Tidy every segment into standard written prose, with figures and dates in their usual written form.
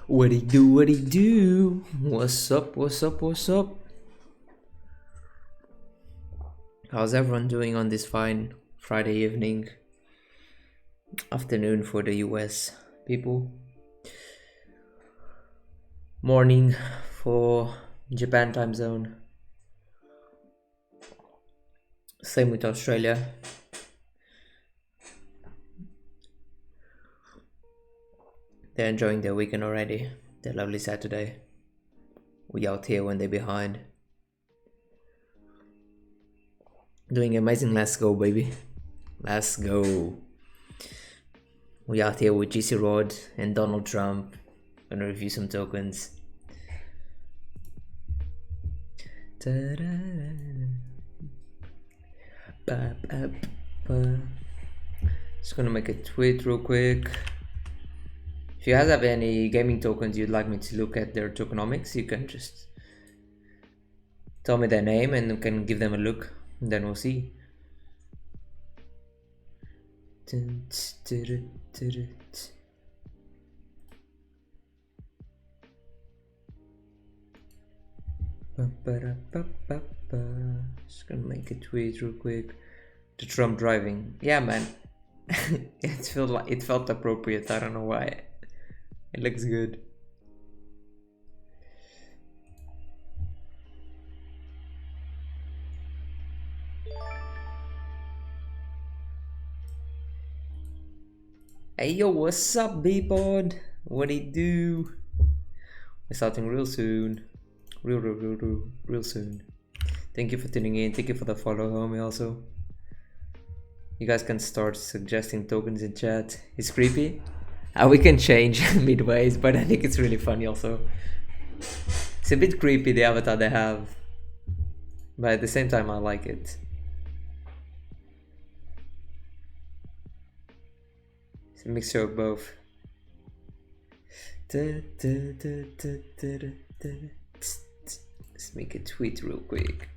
What it do, what it do? What's up, what's up, what's up? How's everyone doing on this fine Friday evening? Afternoon for the US people. Morning for Japan time zone. Same with Australia. They're enjoying their weekend already. Their lovely Saturday. We out here when they're behind. Doing amazing. Let's go, baby. Let's go. We out here with GC Rod and Donald Trump. Gonna review some tokens. Just gonna make a tweet real quick. If you guys have any gaming tokens you'd like me to look at their tokenomics, you can just tell me their name and we can give them a look, and then we'll see. Just gonna make a tweet real quick. The Trump driving, yeah, man. it felt appropriate. I don't know why. It looks good. Hey yo, what's up, B-Pod? What it do? We're starting real soon. Real soon. Thank you for tuning in. Thank you for the follow, homie. Also, you guys can start suggesting tokens in chat. It's creepy. We can change midways, but I think it's really funny also. It's a bit creepy, the avatar they have, but at the same time I like it. It's a mixture of both. Let's make a tweet real quick.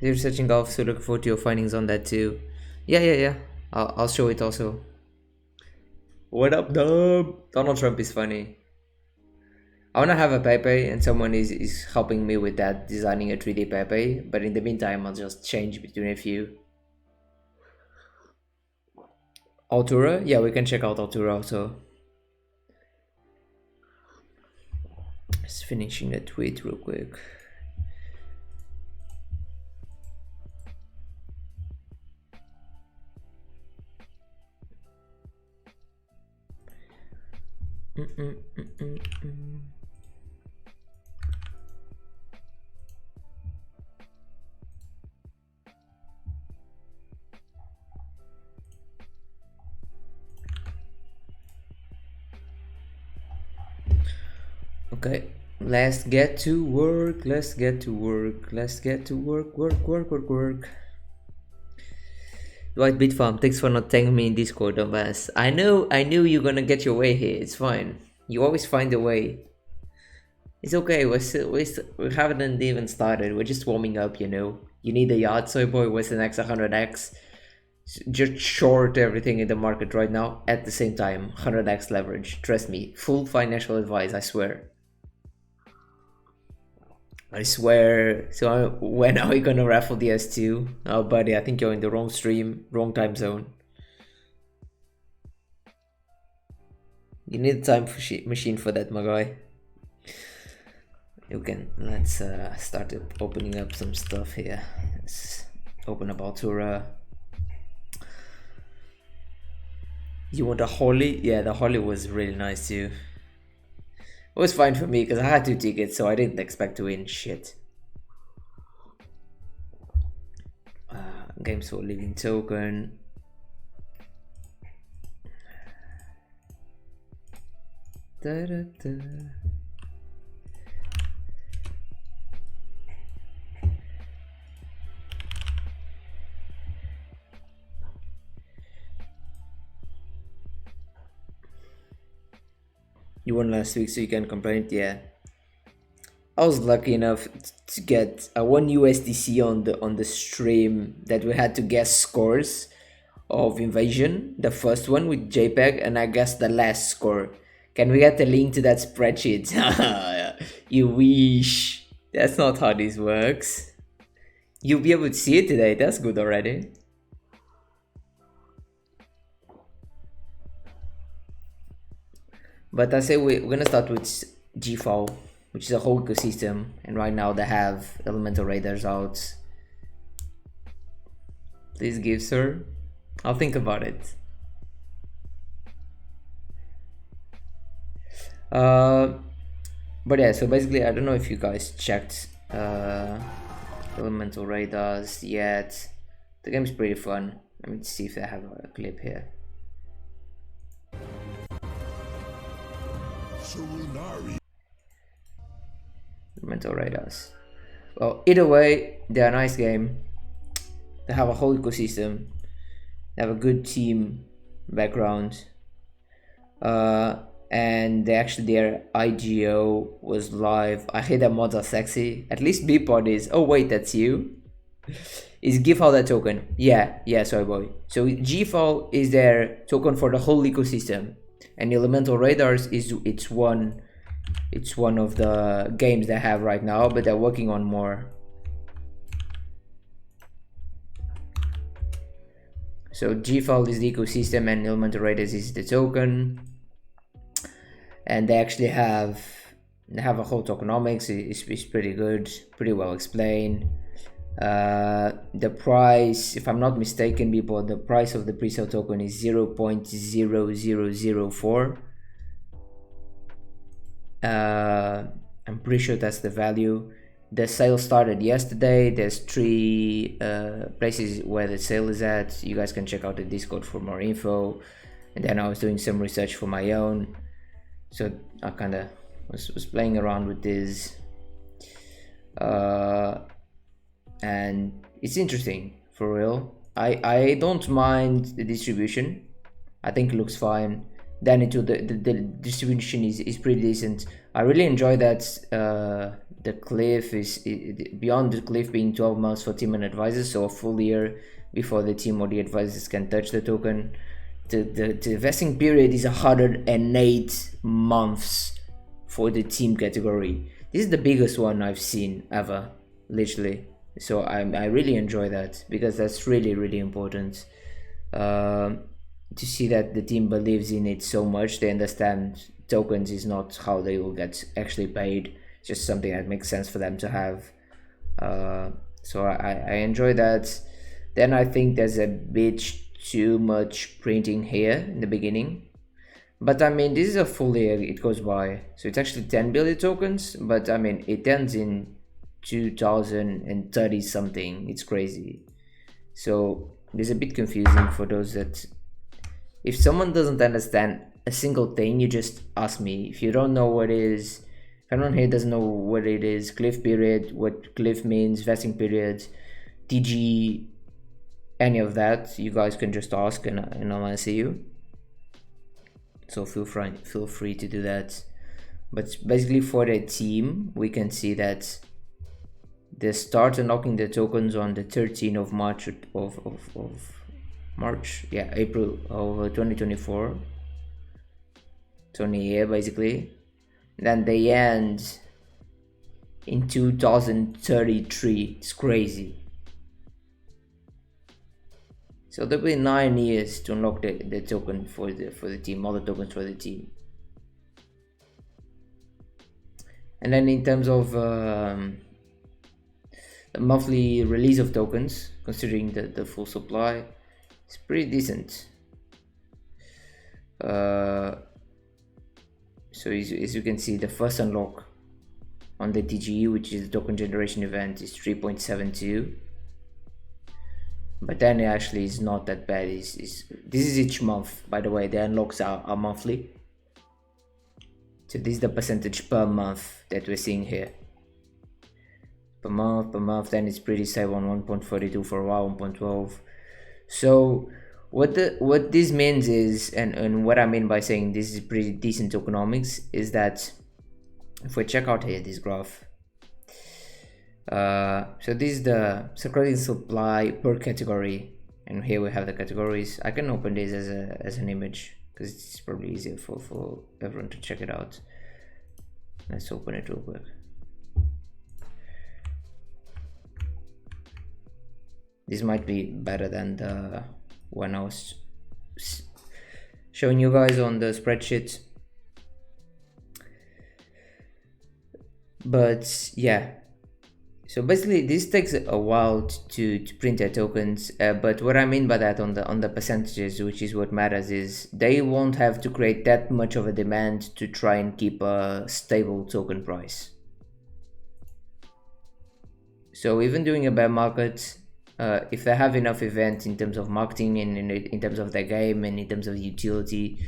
You're searching golf, so look forward to your findings on that too. Yeah. I'll show it also. What up, Dub? Donald Trump is funny. I wanna have a Pepe and someone is helping me with that, designing a 3D Pepe, but in the meantime I'll just change between a few. Altura? Yeah, we can check out Altura also. Just finishing the tweet real quick. Okay, let's get to work. Work. Dwight Bitfarm, thanks for not tagging me in Discord, dumbass. I knew you're gonna get your way here. It's fine. You always find a way. It's okay. We haven't even started. We're just warming up, you know. You need a yacht, soy boy. What's the next 100x? Just short everything in the market right now at the same time. 100x leverage. Trust me. Full financial advice. I swear. So when are we gonna raffle the S2? Oh buddy, I think you're in the wrong stream, wrong time zone. You need a time machine for that, my guy. Let's start opening up some stuff here. Let's open up Altura. You want the Holly? Yeah, the Holly was really nice too. It was fine for me because I had 2 tickets, so I didn't expect to win shit. Games for Living Token. Da, da, da. You won last week, so you can complain. Yeah, I was lucky enough to get a 1 USDC on the stream that we had to guess scores of Invasion. The first one with JPEG, and I guessed the last score. Can we get the link to that spreadsheet? You wish. That's not how this works. You'll be able to see it today. That's good already. But I say we're gonna start with GFAL, which is a whole ecosystem, and right now they have elemental radars out. Please give, sir. I'll think about it. But yeah, so basically, I don't know if you guys checked elemental radars yet. The game's pretty fun. Let me see if I have a clip here. Elemental radars. Well, either way, they're a nice game. They have a whole ecosystem. They have a good team background. And their IGO was live. I hate that mods are sexy. At least Bpod is. Oh wait, that's you. Is GFAL that token? Yeah, sorry boy. So GFAL is their token for the whole ecosystem, and Elemental Radars it's one of the games they have right now, but they're working on more. So GFAL is the ecosystem and Elemental Radars is the token. And they actually have a whole tokenomics. It's pretty good, pretty well explained. The price, if I'm not mistaken, people, the price of the pre-sale token is 0.0004. I'm pretty sure that's the value. The sale started yesterday. There's 3 places where the sale is at. You guys can check out the Discord for more info. And then I was doing some research for my own. So I kind of was playing around with this, and it's interesting for real. I don't mind the distribution. I think it looks fine. Then into the distribution is pretty decent. I really enjoy that the cliff is beyond the cliff being 12 months for team and advisors, so a full year before the team or the advisors can touch the token. The vesting period is 108 months for the team category. This is the biggest one I've seen ever, literally. So I really enjoy that, because that's really important to see that the team believes in it so much. They understand tokens is not how they will get actually paid, it's just something that makes sense for them to have. So I enjoy that. Then I think there's a bit too much printing here in the beginning, but I mean, this is a full year it goes by, so it's actually 10 billion tokens, but I mean, it ends in 2030 something. It's crazy. So it's a bit confusing for those that, if someone doesn't understand a single thing, you just ask me. If you don't know what it is, if anyone here doesn't know what it is, cliff period, what cliff means, vesting period, TG, any of that, you guys can just ask and I'll answer you. So feel free to do that. But basically for the team, we can see that they start unlocking the tokens on the 13th of March April of 2024. It's only a year basically. Then they end in 2033. It's crazy. So there'll be 9 years to unlock the token for the team, all the tokens for the team. And then in terms of the monthly release of tokens, considering the full supply, it's pretty decent. So as you can see, the first unlock on the TGE, which is the token generation event, is 3.72, but then it actually is not that bad. This is each month, by the way. The unlocks are monthly, so this is the percentage per month that we're seeing here. Per month, then it's pretty stable on 1.42 for a while, 1.12. So what this means is, and what I mean by saying this is pretty decent tokenomics, is that if we check out here this graph, so this is the circulating supply per category, and here we have the categories. I can open this as an image because it's probably easier for everyone to check it out. Let's open it real quick. This might be better than the one I was showing you guys on the spreadsheet. But yeah, so basically this takes a while to print their tokens, but what I mean by that on the percentages, which is what matters, is they won't have to create that much of a demand to try and keep a stable token price. So even during a bear market, if they have enough events in terms of marketing and in terms of their game and in terms of utility,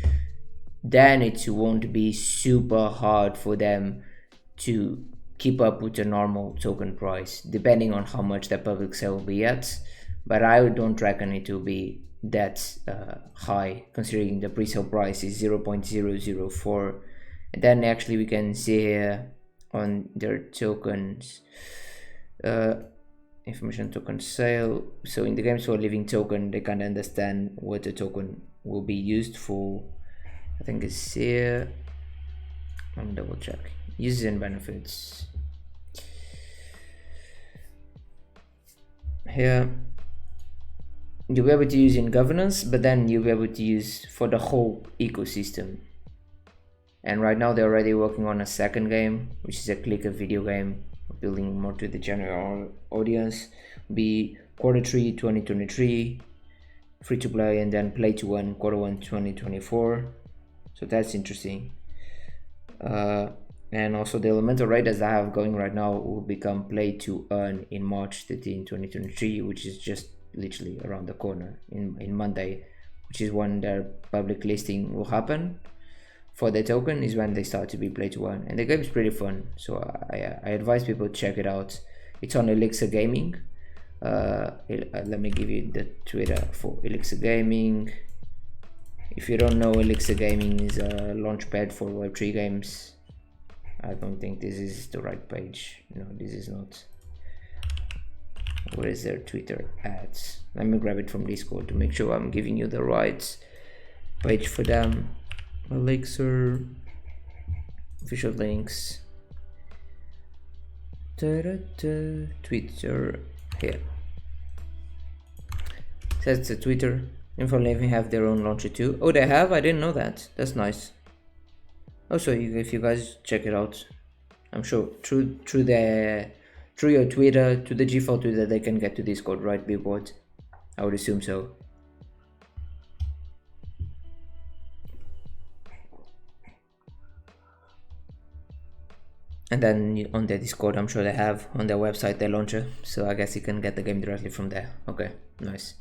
then it won't be super hard for them to keep up with a normal token price, depending on how much the public sale will be at. But I don't reckon it will be that high, considering the pre-sale price is 0.004. And then actually we can see here on their tokens, information token sale. So in the games for a living token, they can understand what the token will be used for. I think it's here. Let me double check. Uses and benefits. Here you'll be able to use in governance, but then you'll be able to use for the whole ecosystem. And right now they're already working on a second game, which is a clicker video game, building more to the general audience. Be Q3 2023, free to play, and then play to earn Q1 2024. So that's interesting. And also the elemental raiders I have going right now will become play to earn in March 13, 2023, which is just literally around the corner in Monday, which is when their public listing will happen for the token, is when they start to be play to earn. And the game is pretty fun, so I advise people to check it out. It's on Elixir Gaming. Let me give you the Twitter for Elixir Gaming. If you don't know, Elixir Gaming is a launchpad for Web3 games. I don't think this is the right page. No, this is not. Where is their Twitter at? Let me grab it from Discord to make sure I'm giving you the right page for them. Elixir official links. Twitter here. That's the Twitter. Info Living have their own launcher too. Oh, they have? I didn't know that. That's nice. Also, if you guys check it out, I'm sure through your Twitter, to the G4 Twitter, they can get to Discord, right, Billboard? I would assume so. And then on their Discord, I'm sure they have on their website their launcher, so I guess you can get the game directly from there. Okay, nice.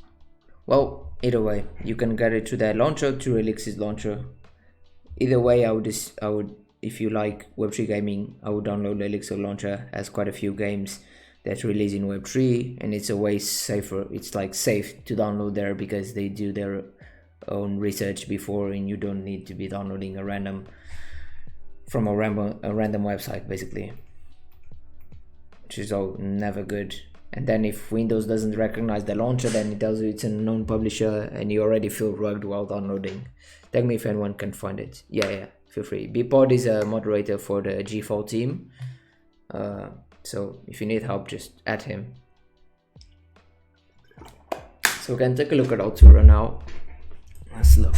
Well, either way, you can get it to their launcher, to Elixir's launcher. Either way, I would, if you like Web3 gaming, I would download the Elixir launcher. Has quite a few games that release in Web3, and it's a way safer. It's like safe to download there because they do their own research before, and you don't need to be downloading a random website, basically, which is all never good. And then if Windows doesn't recognize the launcher, then it tells you it's a known publisher, and you already feel rugged while downloading. Tell me if anyone can find it. Yeah, feel free. Bpod is a moderator for the G4 team, so if you need help, just add him. So we can take a look at Altura now. Let's look.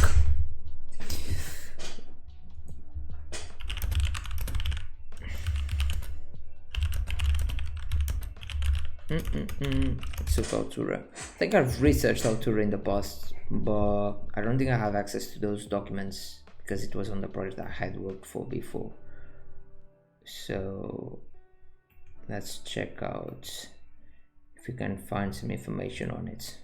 So Altura. I think I've researched Altura in the past, but I don't think I have access to those documents because it was on the project I had worked for before. So let's check out if we can find some information on it.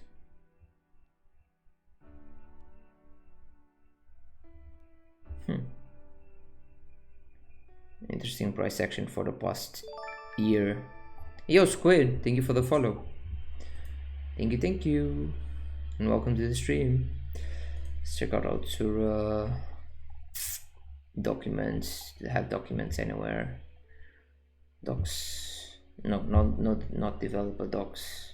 Interesting price action for the past year. Yo Squid, thank you for the follow. Thank you, and welcome to the stream. Let's check out Altura documents. Do they have documents anywhere? Docs? No, not developer docs.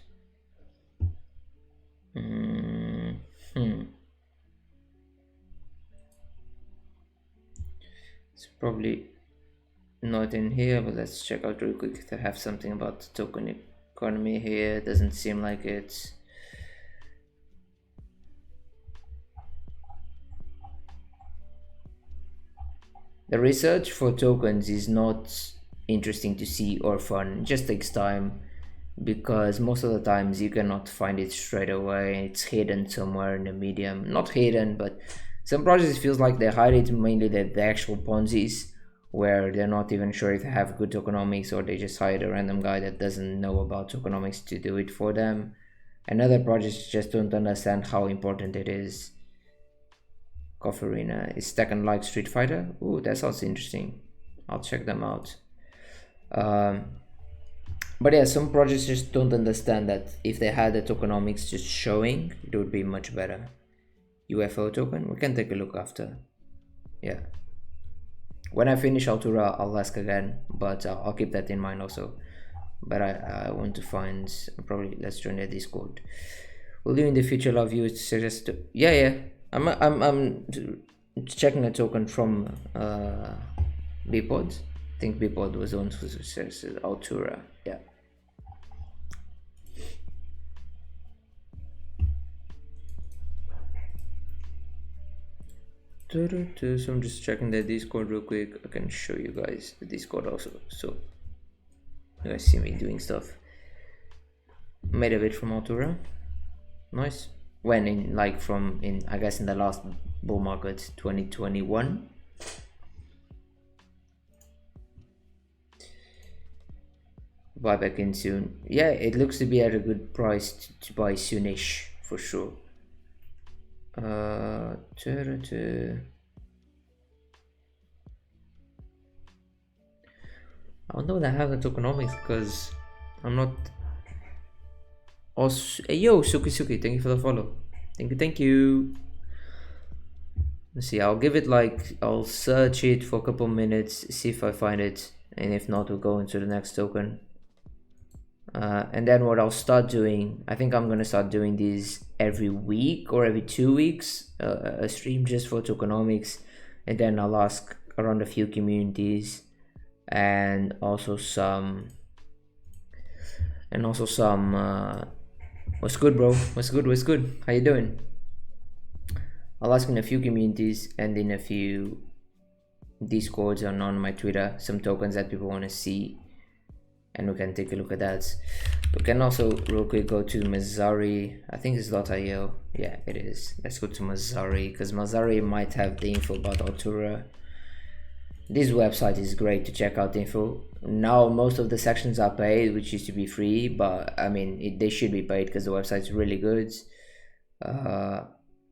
It's probably not in here, but let's check out real quick if they have something about the token economy here. Doesn't seem like it. The research for tokens is not interesting to see or fun. It just takes time because most of the times you cannot find it straight away. It's hidden somewhere in the medium. Not hidden, but some projects feels like they hide it, mainly the actual Ponzi's, where they're not even sure if they have good tokenomics, or they just hire a random guy that doesn't know about tokenomics to do it for them. And other projects just don't understand how important it is. Coffee Arena is second like Street Fighter. Ooh, that sounds interesting. I'll check them out. But yeah, some projects just don't understand that if they had the tokenomics just showing, it would be much better. UFO token, we can take a look after. Yeah. When I finish Altura, I'll ask again, but I'll keep that in mind also. But I want to find, probably let's join the Discord. Will you in the future allow viewers to suggest to, yeah. I'm checking a token from Bpod. I think Bpod was the one who suggested Altura. Yeah. So I'm just checking the Discord real quick. I can show you guys the Discord also, so you guys see me doing stuff. Made a bit from Altura. Nice. When in like from in I guess in the last bull market 2021. Buy back in soon. Yeah, it looks to be at a good price to buy soonish for sure. I don't know what I have the tokenomics because I'm not. Also, hey, yo, Suki, thank you for the follow. Thank you. Let's see, I'll give it like, I'll search it for a couple minutes, see if I find it, and if not, we'll go into the next token. And then what I'll start doing, I think I'm gonna start doing these every week or every 2 weeks, a stream just for tokenomics, and then I'll ask around a few communities, and also some. What's good, bro? What's good? How you doing? I'll ask in a few communities and in a few Discords and on my Twitter some tokens that people want to see, and we can take a look at that. We can also real quick go to Mazari. I think it's .io. Yeah, it is. Let's go to Mazari because Mazari might have the info about Altura. This website is great to check out the info. Now most of the sections are paid, which used to be free, but I mean they should be paid because the website's really good.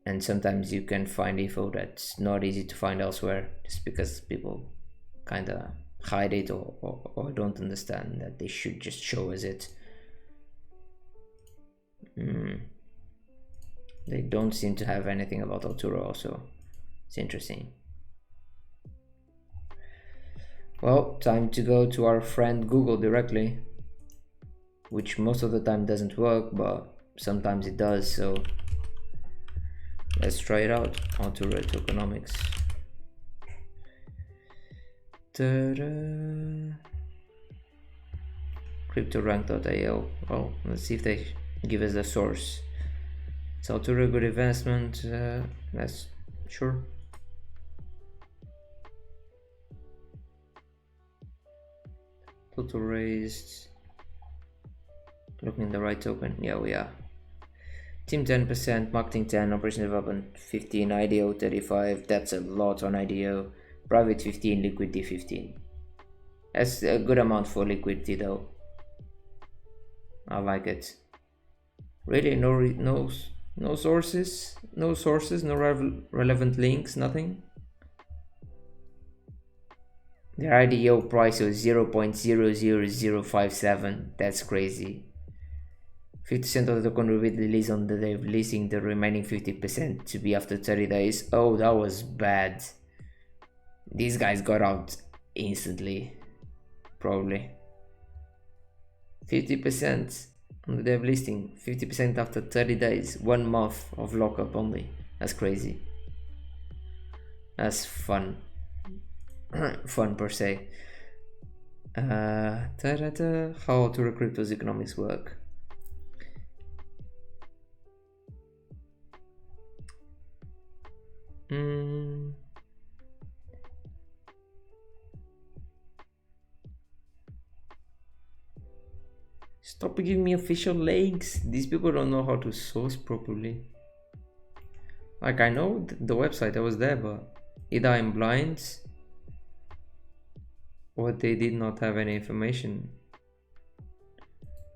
And sometimes you can find info that's not easy to find elsewhere just because people kind of hide it or don't understand that they should just show us it. They don't seem to have anything about Altura also. It's interesting. Well, time to go to our friend Google directly, which most of the time doesn't work, but sometimes it does, so let's try it out. Altura Tokenomics. CryptoRank.io. Well, let's see if they give us the source. Is Altura a good investment? That's sure. Total raised looking at the right token. Yeah, we are. Team 10%, marketing 10, operation development 15, IDO 35. That's a lot on IDO. Private 15, liquidity 15. That's a good amount for liquidity though. I like it. Really, no sources, no relevant links, nothing. Their IDO price was 0.00057. That's crazy. 50% of the token will be released on the day of releasing, the remaining 50% to be after 30 days. Oh, that was bad. These guys got out instantly. Probably. 50% on the day of listing, 50% after 30 days. 1 month of lockup only. That's crazy. That's fun. Fun per se. How to recruit those economics work. Stop giving me official links. These people don't know how to source properly. Like, I know the website, I was there, but either I'm blind or they did not have any information.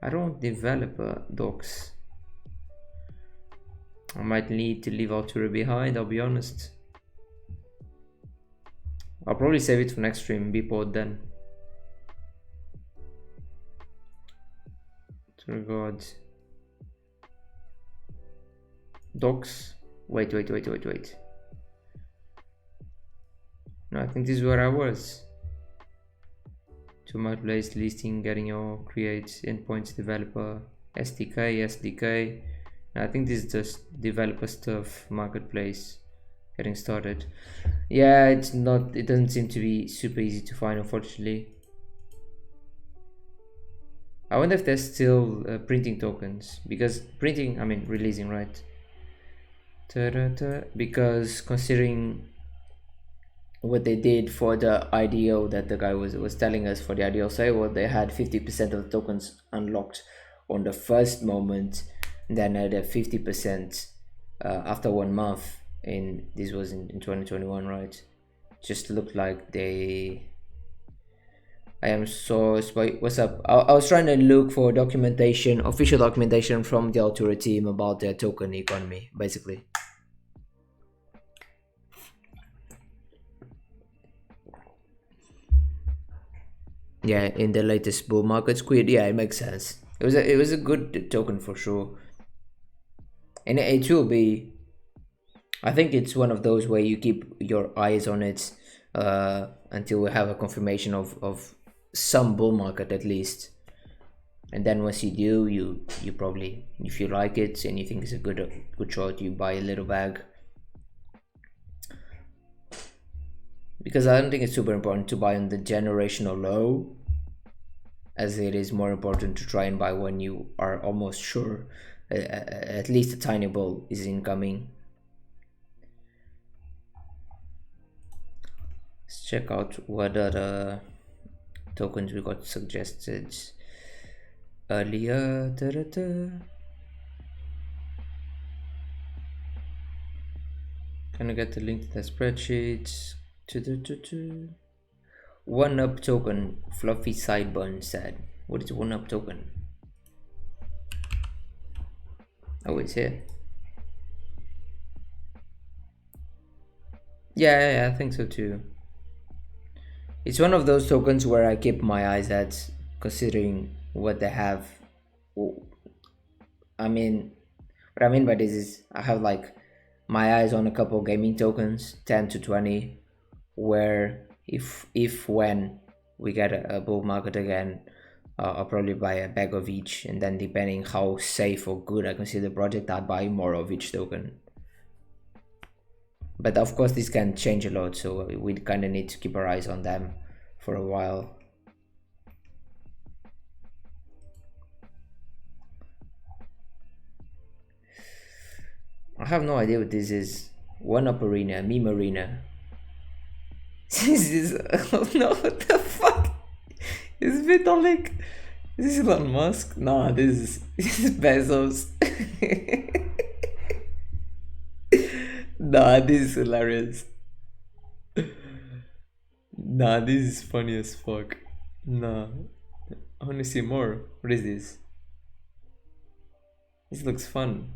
I don't developer docs. I might need to leave Altura behind, I'll be honest. I'll probably save it for next stream, VOD then. To regard docs. Wait. No, I think this is where I was. To marketplace listing, getting your create endpoints developer, SDK. I think this is just developer stuff, marketplace, getting started. Yeah, it doesn't seem to be super easy to find, unfortunately. I wonder if there's still printing tokens, because releasing, right? Because considering what they did for the IDO that the guy was telling us for the IDO sale, they had 50% of the tokens unlocked on the first moment, then had a 50% after 1 month. This was in 2021, right? Just looked like they. I am so what's up? I was trying to look for documentation, official documentation from the Altura team about their token economy, basically. Yeah, in the latest bull market squid, yeah, it makes sense. It was a good token for sure, and it will be. I think it's one of those where you keep your eyes on it until we have a confirmation of some bull market at least, and then once you do, you probably, if you like it and you think it's a good short, you buy a little bag. Because I don't think it's super important to buy on the generational low, as it is more important to try and buy when you are almost sure at least a tiny bull is incoming. Let's check out what other tokens we got suggested earlier. Can I get the link to the spreadsheet? 1UP token, Fluffy Sideburn said. What is 1UP token? Oh, it's here. Yeah, I think so too. It's one of those tokens where I keep my eyes at, considering what they have. I mean, what I mean by this is I have like my eyes on a couple gaming tokens, 10 to 20, where when we get a bull market again, I'll probably buy a bag of each, and then depending how safe or good I consider the project, I'd buy more of each token. But of course this can change a lot, so we kind of need to keep our eyes on them for a while. I have no idea what this is. 1UP Arena, meme arena. This is, oh no, what the fuck? It's Vitalik. Is this Elon Musk? No, this is Bezos. Nah, this is hilarious. Nah, this is funny as fuck. Nah, I wanna see more. What is this? This looks fun.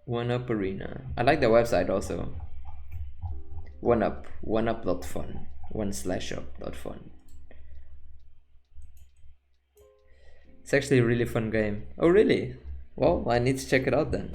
One Up Arena. I like the website also. One Up. Oneup.fun. One/up.fun. It's actually a really fun game. Oh, really? Well, I need to check it out then.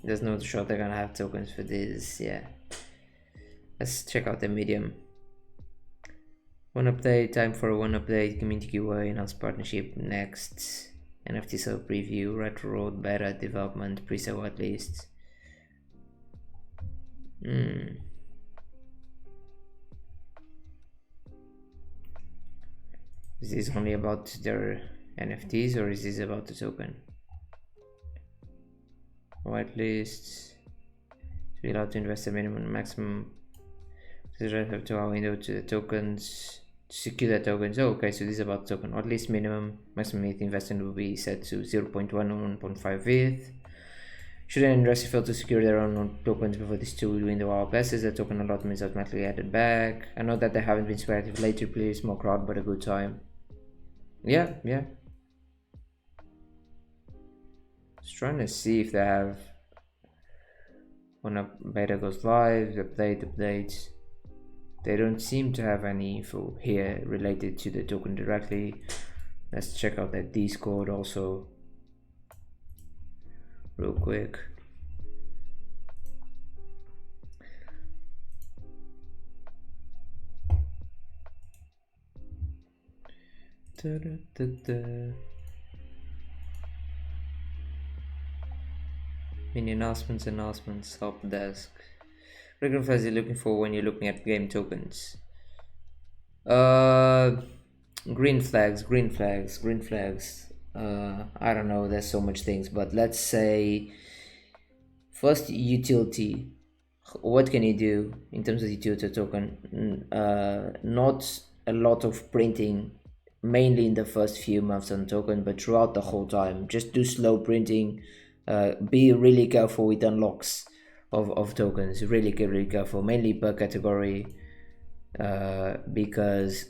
There's no shot they're gonna have tokens for this, yeah. Let's check out the medium. One update, time for one update, community giveaway, announce partnership, next. NFT sale preview, retro road, beta, development, pre-sale whitelist. Is this only about their NFTs or is this about the token? Whitelists. To be allowed to invest a minimum and maximum. This is up to our window to the tokens. To secure the tokens. Oh, okay, so this is about token. Or at least minimum. Maximum ETH investment will be set to 0.1 and 1.5 ETH. Should an investor fail to secure their own tokens before this two window hour passes, the token allotment is automatically added back. I know that they haven't been super active lately, please. Small crowd, but a good time. Yeah. Just trying to see if they have when a beta goes live, updates. They don't seem to have any info here related to the token directly. Let's check out that Discord also real quick. Mini announcements, help desk. Regular flags you're looking for when you're looking at game tokens. Green flags. I don't know, there's so much things, but let's say first, utility. What can you do in terms of utility token? Not a lot of printing, mainly in the first few months on token, but throughout the whole time. Just do slow printing. Be really careful with unlocks of tokens. Really careful, mainly per category, because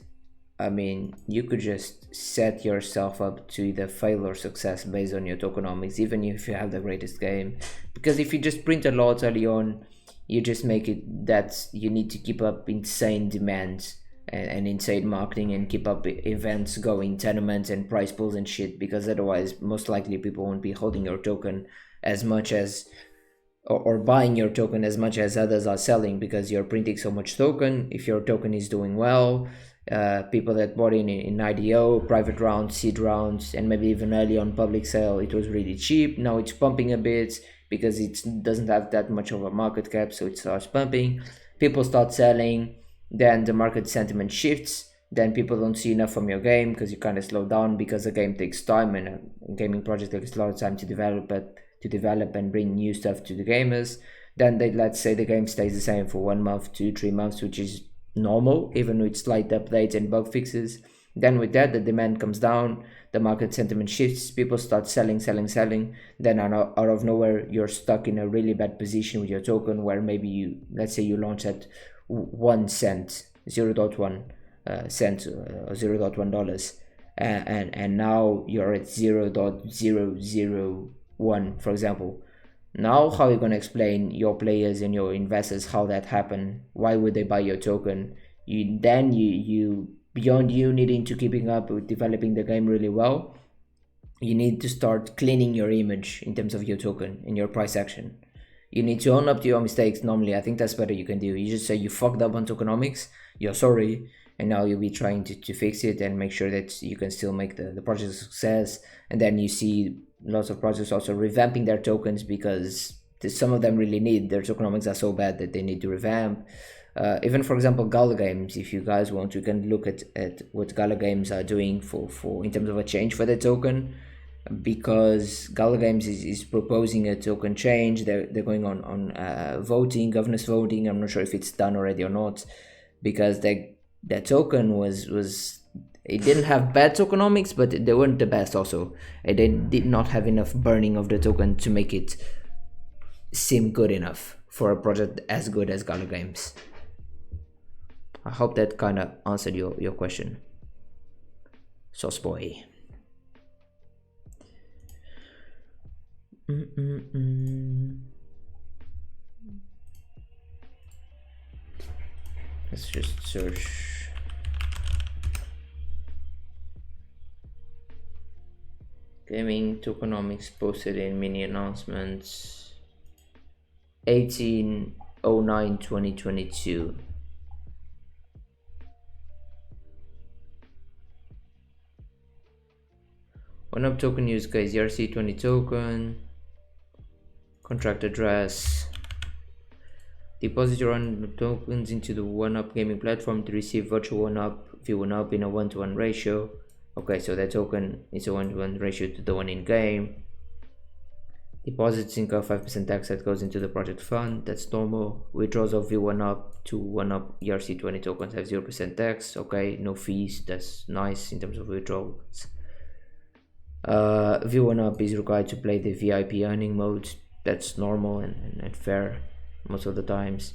I mean, you could just set yourself up to either fail or success based on your tokenomics, even if you have the greatest game. Because if you just print a lot early on, you just make it that you need to keep up insane demand and insane marketing and keep up events going, tournaments and prize pools and shit, because otherwise most likely people won't be holding your token as much as or buying your token as much as others are selling, because you're printing so much token. If your token is doing well, people that bought in IDO, private rounds, seed rounds, and maybe even early on public sale, it was really cheap. Now it's pumping a bit because it doesn't have that much of a market cap, so it starts pumping. People start selling, then the market sentiment shifts, then people don't see enough from your game because you kind of slow down, because the game takes time and a gaming project takes a lot of time to develop and bring new stuff to the gamers. Then let's say the game stays the same for 1 month, 2-3 months, which is normal, even with slight updates and bug fixes. Then with that, the demand comes down, the market sentiment shifts, people start selling. Then out of nowhere, you're stuck in a really bad position with your token, where maybe let's say you launch at 1 cent, 0.1 cent or $0.1, and now you're at 0.001, for example. Now, how are you going to explain your players and your investors how that happened? Why would they buy your token? You beyond you needing to keeping up with developing the game really well, you need to start cleaning your image in terms of your token in your price action. You need to own up to your mistakes. Normally, I think that's better you can do. You just say you fucked up on tokenomics, you're sorry, and now you'll be trying to fix it and make sure that you can still make the project a success. And then you see lots of projects also revamping their tokens because some of them really need their tokenomics are so bad that they need to revamp. Even for example, Gala Games, if you guys want, you can look at what Gala Games are doing for in terms of a change for their token, because Gala Games is proposing a token change. They're going on voting, governance voting. I'm not sure if it's done already or not, because their token was it didn't have bad tokenomics, but they weren't the best also. And they did not have enough burning of the token to make it seem good enough for a project as good as Gala Games. I hope that kind of answered your question, Sauce Boy. Let's just search. Gaming Tokenomics posted in mini announcements 18/09/2022. One-up token use case, ERC20 token, contract address. Deposit your one-up tokens into the one-up gaming platform to receive virtual one-up, V1up in a 1-to-1 ratio. Okay, so that token is a 1-to-1 ratio to the one in game. Deposits incur 5% tax that goes into the project fund. That's normal. Withdrawals of V1up to 1-up ERC20 tokens have 0% tax. Okay, no fees. That's nice in terms of withdrawals. V1up is required to play the VIP earning mode. That's normal and fair most of the times.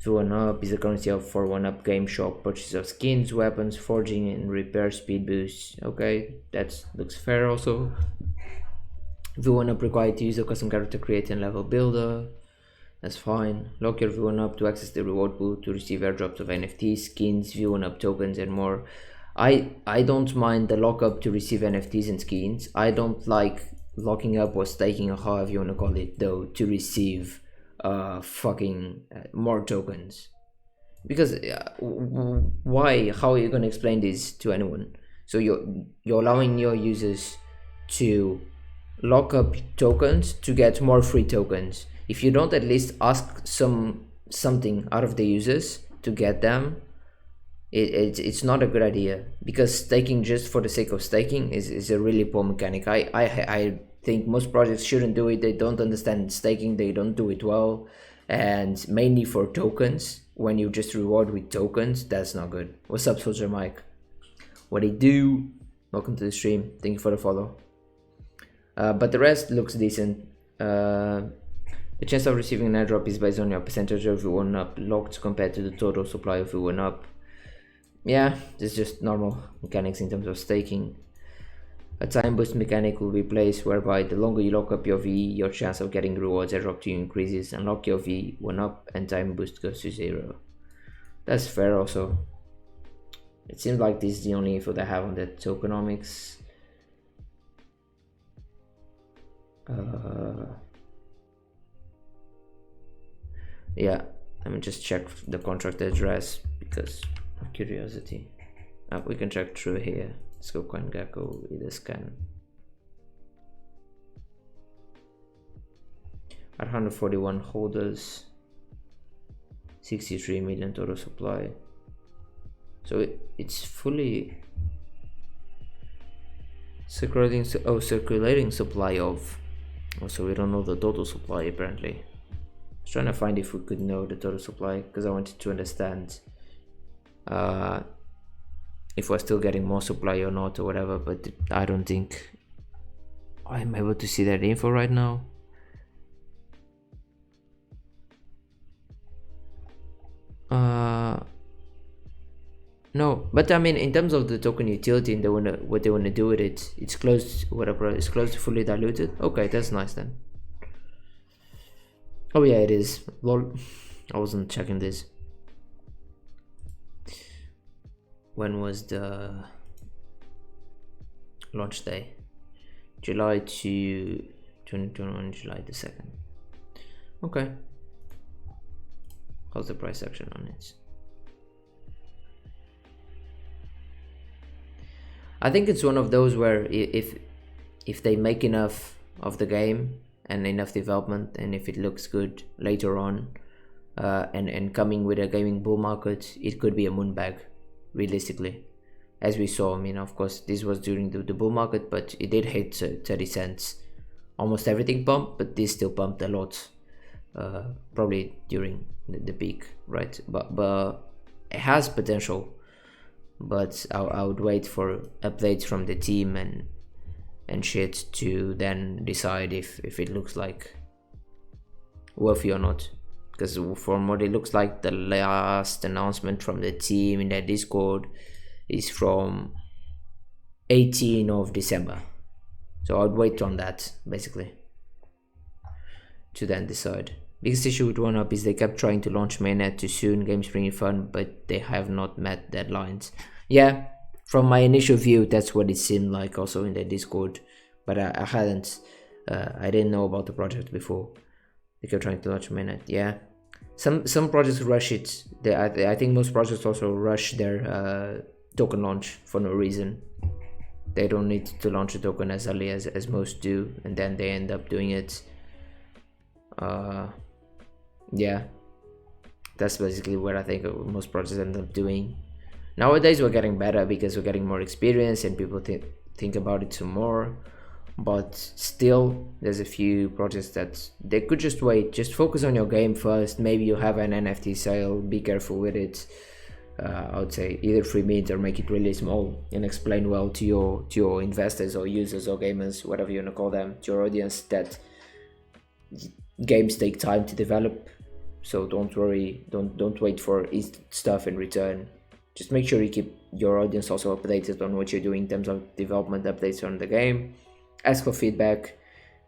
V1up is the currency for 1-up game shop purchase of skins, weapons, forging, and repair speed boosts. Okay, that looks fair also. V1up required to use a custom character creator and level builder. That's fine. Lock your V1up to access the reward pool to receive airdrops of NFTs, skins, V1up tokens, and more. I don't mind the lockup to receive NFTs and skins. I don't like locking up or staking, or however you want to call it, though, to receive more tokens. Because why? How are you going to explain this to anyone? So you're allowing your users to lock up tokens to get more free tokens. If you don't at least ask something out of the users to get them, it's not a good idea, because staking just for the sake of staking is a really poor mechanic. I think most projects shouldn't do it. They don't understand staking, they don't do it well, and mainly for tokens. When you just reward with tokens, that's not good. What's up, Soldier Mike? What do you do? Welcome to the stream. Thank you for the follow. But the rest looks decent. The chance of receiving an airdrop is based on your percentage of V1up locked compared to the total supply of V1up. Yeah, it's just normal mechanics in terms of staking. A time boost mechanic will be placed whereby the longer you lock up your V, your chance of getting rewards airdrop to you increases. Unlock your V1up and time boost goes to 0. That's fair also. It seems like this is the only info they have on the tokenomics. Yeah, let me just check the contract address because of curiosity. We can check through here. Let's go CoinGecko, either scan. At 141 holders, 63 million total supply. So it's fully circulating supply of. So we don't know the total supply apparently. I was trying to find if we could know the total supply because I wanted to understand if we're still getting more supply or not or whatever, but I don't think I'm able to see that info right now. No, but I mean, in terms of the token utility and what they want to do with it, it's close, whatever, it's close to fully diluted. Okay, that's nice then. Oh yeah, it is. Lol, I wasn't checking this. When was the launch day? July 2021, July the 2nd. Okay. How's the price action on it? I think it's one of those where if if they make enough of the game and enough development, and if it looks good later on, and coming with a gaming bull market, it could be a moonbag, realistically. As we saw, I mean, of course, this was during the bull market, but it did hit 30 cents. Almost everything pumped, but this still pumped a lot, probably during the peak, right? But it has potential, but I would wait for updates from the team and shit to then decide if it looks like worthy or not. Because from what it looks like, the last announcement from the team in their Discord is from 18th of December. So I'd wait on that, basically, to then decide. Biggest issue with 1UP is they kept trying to launch mainnet too soon, games bringing fun, but they have not met deadlines. Yeah, from my initial view, that's what it seemed like also in the Discord, but I hadn't, I didn't know about the project before. They kept trying to launch mainnet. Yeah, some projects rush it. I think most projects also rush their token launch for no reason. They don't need to launch a token as early as most do, and then they end up doing it. Yeah, that's basically what I think most projects end up doing. Nowadays we're getting better because we're getting more experience and people think about it some more, but still there's a few projects that they could just wait, just focus on your game first. Maybe you have an NFT sale, be careful with it. I would say either free mint or make it really small and explain well to your investors or users or gamers, whatever you want to call them, to your audience, that games take time to develop. So don't worry, don't wait for stuff in return. Just make sure you keep your audience also updated on what you're doing in terms of development updates on the game. Ask for feedback.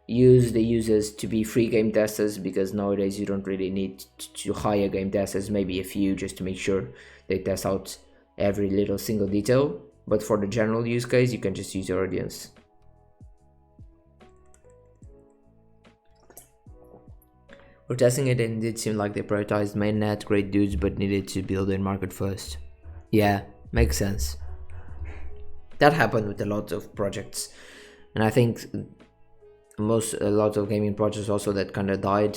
Use the users to be free game testers, because nowadays you don't really need to hire game testers, maybe a few, just to make sure they test out every little single detail. But for the general use case, you can just use your audience. We're testing it and it seemed like they prioritized mainnet, great dudes, but needed to build in market first. Yeah, makes sense. That happened with a lot of projects, and I think a lot of gaming projects also that kind of died.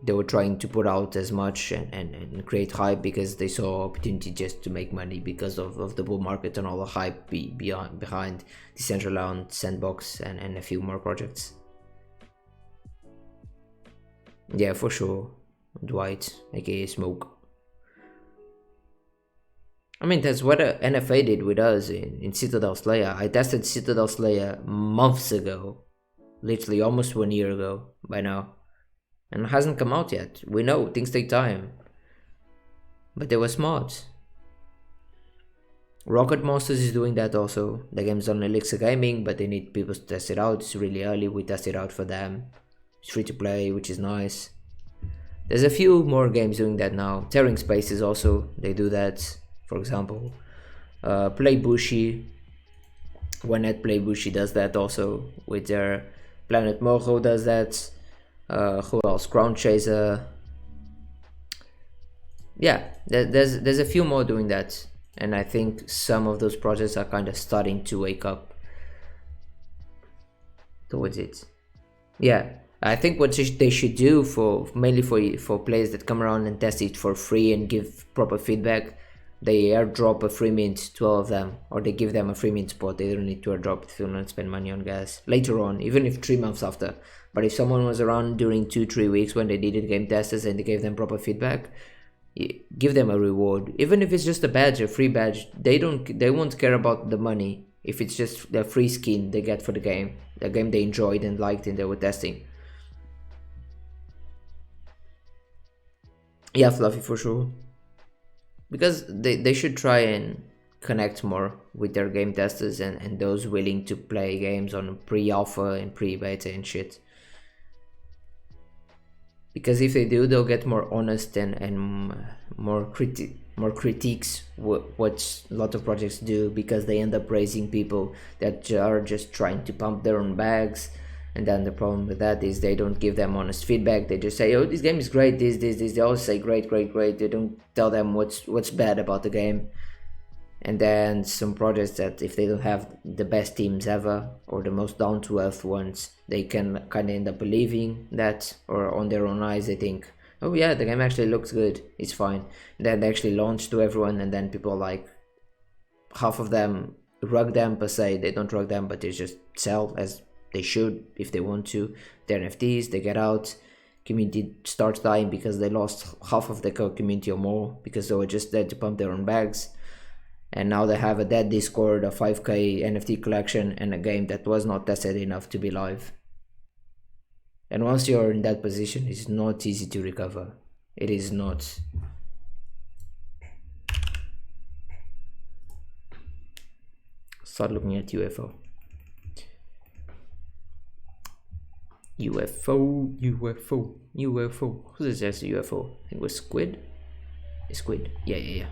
They were trying to put out as much and create hype because they saw opportunity just to make money because of the bull market and all the hype behind Decentraland, Sandbox, and a few more projects. Yeah, for sure. Dwight, aka Smoke. I mean, that's what NFA did with us in Citadel Slayer. I tested Citadel Slayer months ago. Literally almost 1 year ago by now. And it hasn't come out yet. We know things take time. But they were smart. Rocket Monsters is doing that also. The game's on Elixir Gaming, but they need people to test it out. It's really early. We test it out for them. It's free to play, which is nice. There's a few more games doing that now. Tearing Spaces also, they do that. For example, Play Bushy. OneNet Play Bushy does that also with their Planet Mojo does that. Who else? Crown Chaser. Yeah, there's a few more doing that, and I think some of those projects are kind of starting to wake up towards it. Yeah, I think what they should do mainly for players that come around and test it for free and give proper feedback, they airdrop a free mint to all of them, or they give them a free mint spot. They don't need to airdrop if they don't spend money on gas later on, even if 3 months after. But if someone was around during 2-3 weeks when they needed game testers and they gave them proper feedback, give them a reward. Even if it's just a badge, a free badge, they won't care about the money if it's just the free skin they get for the game they enjoyed and liked and they were testing. Yeah, Fluffy, for sure. Because they should try and connect more with their game testers and those willing to play games on pre-alpha and pre-beta and shit. Because if they do, they'll get more honest and more critiques, what a lot of projects do, because they end up raising people that are just trying to pump their own bags. And then the problem with that is they don't give them honest feedback. They just say, oh, this game is great, this. They always say great. They don't tell them what's bad about the game. And then some projects that if they don't have the best teams ever or the most down to earth ones, they can kind of end up believing that, or on their own eyes they think, oh yeah, the game actually looks good, it's fine. And then they actually launch to everyone, and then people like, half of them rug them per se, they don't rug them, but they just sell as they should if they want to. Their NFTs, they get out, community starts dying because they lost half of the community or more because they were just there to pump their own bags. And now they have a dead Discord, a 5k NFT collection, and a game that was not tested enough to be live. And once you're in that position, it's not easy to recover. It is not. Start looking at UFO. UFO. Who suggests UFO? I think it was Squid? It's Squid. Yeah.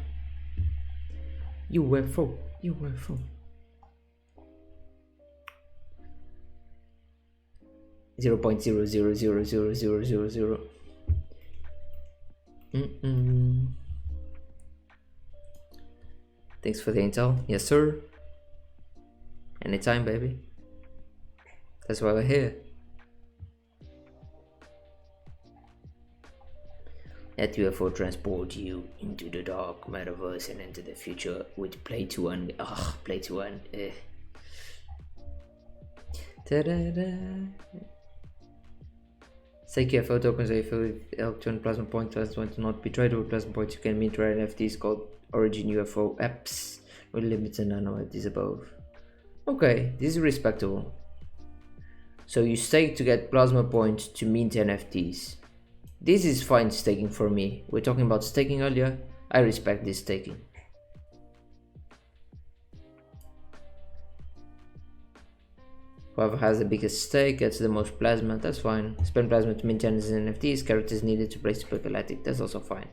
UFO. 0.00000000. Thanks for the intel. Yes, sir. Anytime, baby. That's why we're here. Let UFO transport you into the dark metaverse and into the future with play to earn. Play to earn. Stake UFO tokens if electron plasma point want to not be traded with plasma points. You can mint rare NFTs called Origin UFO apps with limits and anomalies above. Okay, this is respectable. So you stake to get plasma points to mint NFTs. This is fine staking for me. We're talking about staking earlier. I respect this staking. Whoever has the biggest stake gets the most plasma. That's fine. Spend plasma to mint Genesis NFTs. Characters needed to place Galactic. That's also fine.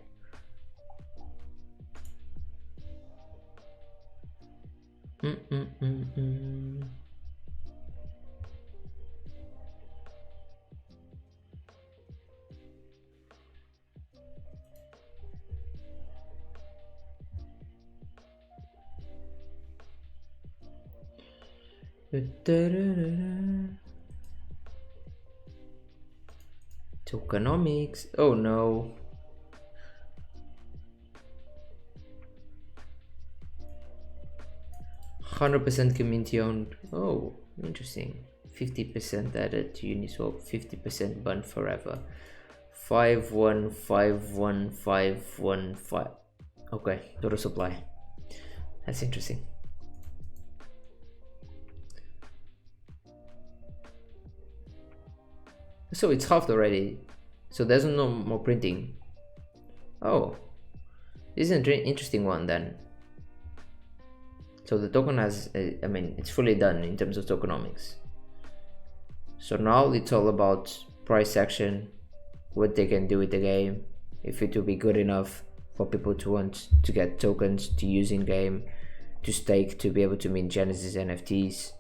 Tokenomics. Oh no. %, community owned. Oh, interesting. 50% added to Uniswap, 50% banned forever. 515115. Okay, total supply. That's interesting. So it's halved already. So there's no more printing. Oh, this is an interesting one then. So the token has, it's fully done in terms of tokenomics. So now it's all about price action, what they can do with the game, if it will be good enough for people to want to get tokens to use in game, to stake, to be able to mint Genesis NFTs.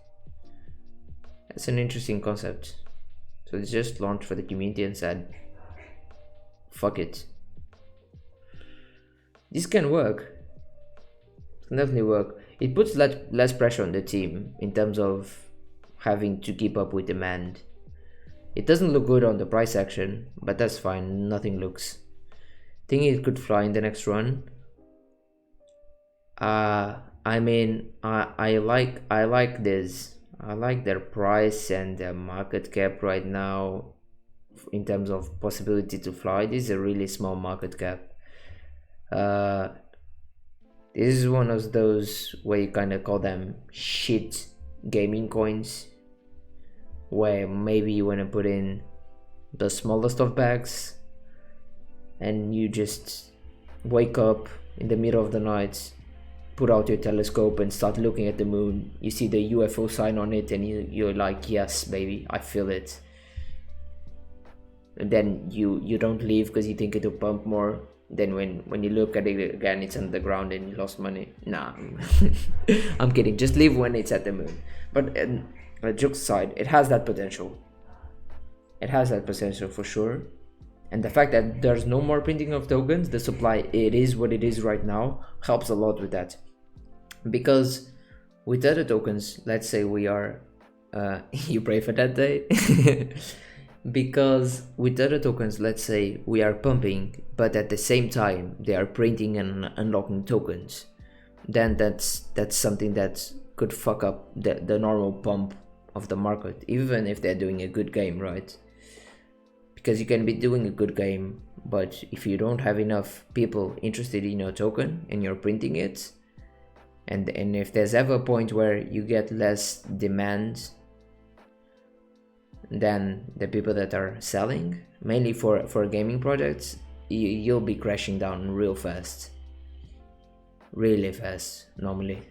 That's an interesting concept. So it's just launched for the community and said, fuck it. This can work. It can definitely work. It puts less pressure on the team in terms of having to keep up with demand. It doesn't look good on the price action, but that's fine. Nothing looks. Think it could fly in the next run. I like this. I like their price and their market cap right now in terms of possibility to fly. This is a really small market cap. This is one of those where you kind of call them shit gaming coins, where maybe you want to put in the smallest of bags and you just wake up in the middle of the night, put out your telescope and start looking at the moon. You see the UFO sign on it and you're like, yes baby, I feel it. And then you don't leave because you think it'll pump more. Then when you look at it again, it's on the ground and you lost money. Nah. I'm kidding, just leave when it's at the moon. But jokes aside, it has that potential. It has that potential for sure. And the fact that there's no more printing of tokens, the supply, it is what it is right now, helps a lot with that. Because with other tokens, let's say we are you pray for that day. Because with other tokens, let's say we are pumping, but at the same time they are printing and unlocking tokens, then that's something that could fuck up the normal pump of the market, even if they're doing a good game, right? Because you can be doing a good game, but if you don't have enough people interested in your token and you're printing it, and if there's ever a point where you get less demand than the people that are selling, mainly for gaming projects, you'll be crashing down real fast, really fast normally.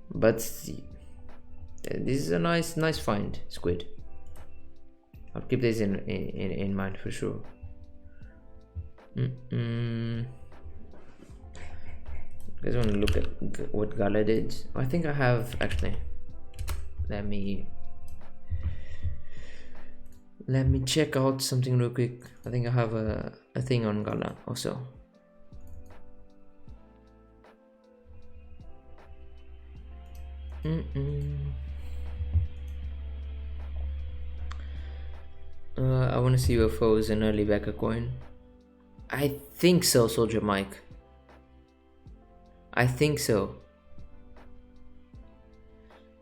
But this is a nice find, Squid. I'll keep this in mind for sure. You guys want to look at what Gala did? I think I have, actually. Let me check out something real quick. I think I have a thing on Gala also. I want to see UFOs and early backer coin. I think so, Soldier Mike. I think so.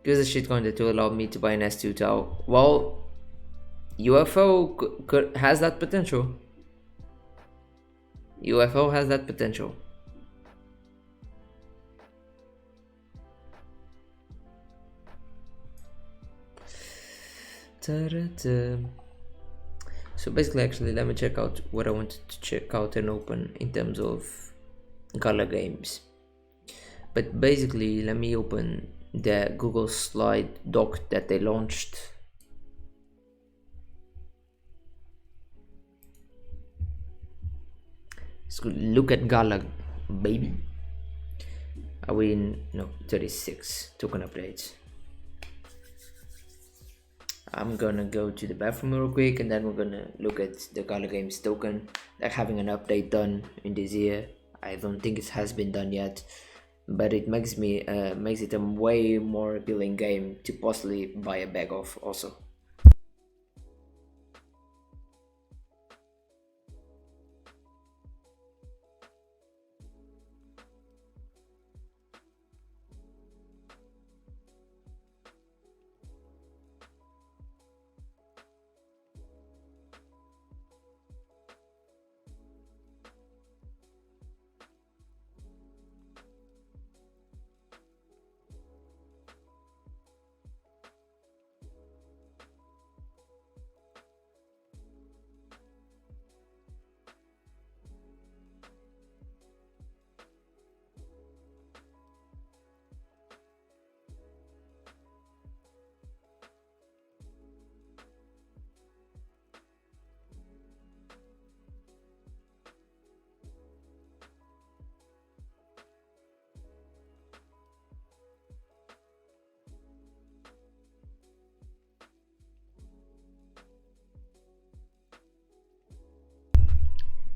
Give us a shitcoin that will allow me to buy an S2 Tau. Well, UFO has that potential. UFO has that potential. So basically, actually, let me check out what I wanted to check out and open in terms of Gala games. But basically, let me open the Google slide doc that they launched. So look at Gala, baby. Are we in? No, 36 token updates. I'm gonna go to the bathroom real quick, and then we're gonna look at the Gala Games token. They're having an update done in this year. I don't think it has been done yet, but it makes it a way more appealing game to possibly buy a bag of also.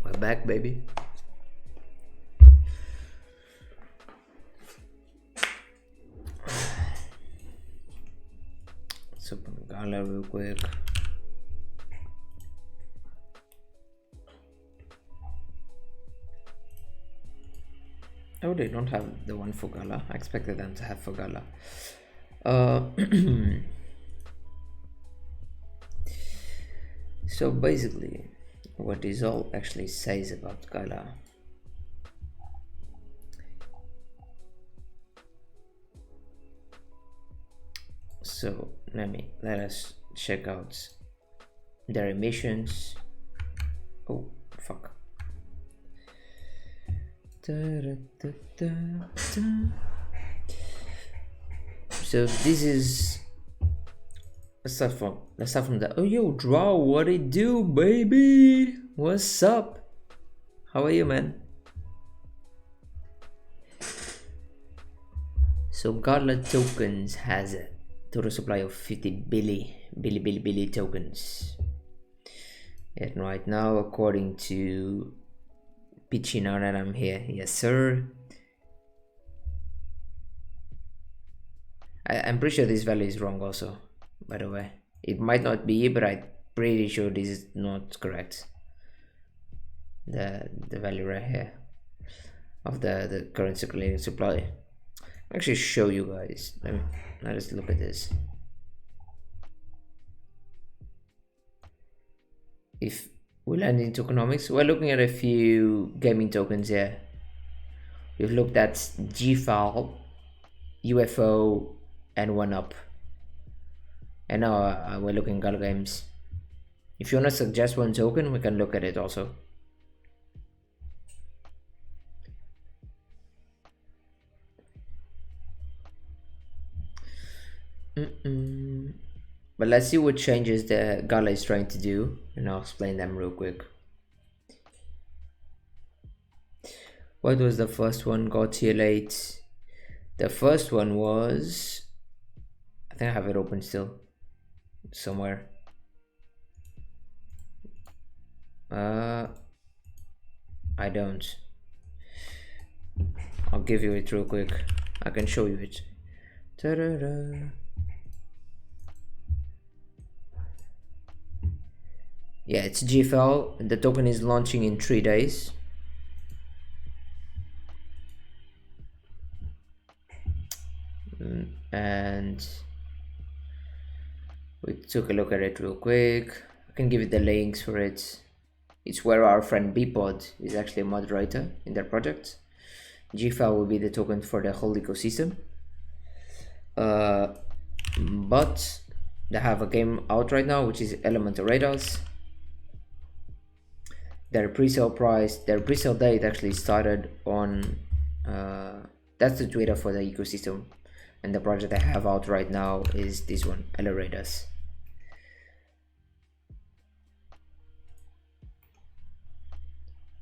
We're back, baby. Let's open Gala real quick. Oh, they don't have the one for Gala. I expected them to have for Gala. So basically, what this all actually says about Gala. So let us check out their emissions. Oh fuck. So this is, let's start from the, oh yo Draw, what it do, baby? What's up? How are you, man? So Gala Tokens has a total supply of 50 billion tokens. And right now, according to Pitchy now that I'm here. Yes, sir. I'm pretty sure this value is wrong also, by the way. It might not be, but I'm pretty sure this is not correct. The value right here of the current circulating supply. I'll actually show you guys. Let's look at this. If we land in tokenomics, we're looking at a few gaming tokens here. We've looked at GFAL, UFO, and 1UP. And now we're looking at Gala Games. If you want to suggest one token, we can look at it also. But let's see what changes the Gala is trying to do, and I'll explain them real quick. What was the first one? Got here late. The first one was, I think I have it open still somewhere. I don't. I'll give you it real quick. I can show you it. Ta-da-da. Yeah, it's GFL. The token is launching in 3 days. And we took a look at it real quick. I can give you the links for it. It's where our friend Bpod is actually a moderator in their project. GFL will be the token for the whole ecosystem. But they have a game out right now, which is Elemental Radars. Their pre-sale price, their pre-sale date actually started on, that's the Twitter for the ecosystem. And the project I have out right now is this one, Elemental Radars.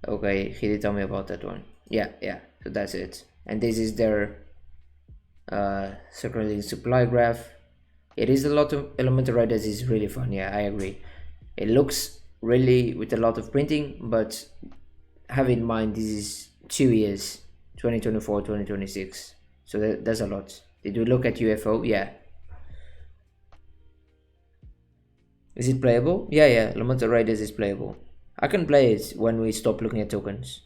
Okay, he did tell me about that one. Yeah, so that's it. And this is their circulating supply graph. It is a lot of Elemental Radars is really fun. Yeah, I agree. It looks really with a lot of printing, but have in mind this is 2 years, 2024, 2026. So that's a lot. Did we look at UFO? Yeah. Is it playable? Yeah, Elemental Radars is playable. I can play it when we stop looking at tokens.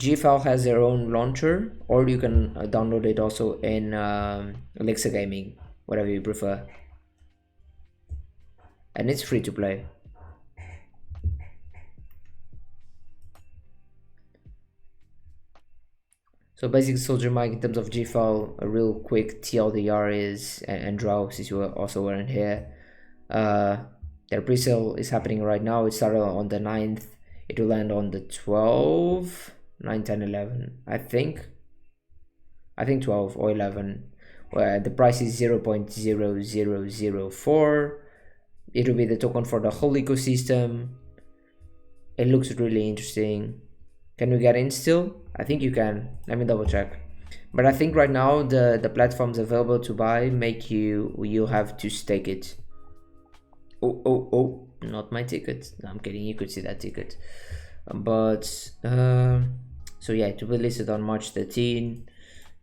GFL has their own launcher, or you can download it also in Alexa Gaming, whatever you prefer. And it's free to play. So basic Soldier Mike in terms of GFL, a real quick TLDR is, and draw, since you also weren't here. Their pre-sale is happening right now. It started on the 9th. It will end on the 12th, 9, 10, 11. I think 12 or 11. Where the price is 0.0004. It will be the token for the whole ecosystem. It looks really interesting. Can you get in still? I think you can. Let me double check. But I think right now the platforms available to buy make you'll have to stake it. Oh, not my ticket. No, I'm kidding, you could see that ticket. But so yeah, it will be listed on March 13,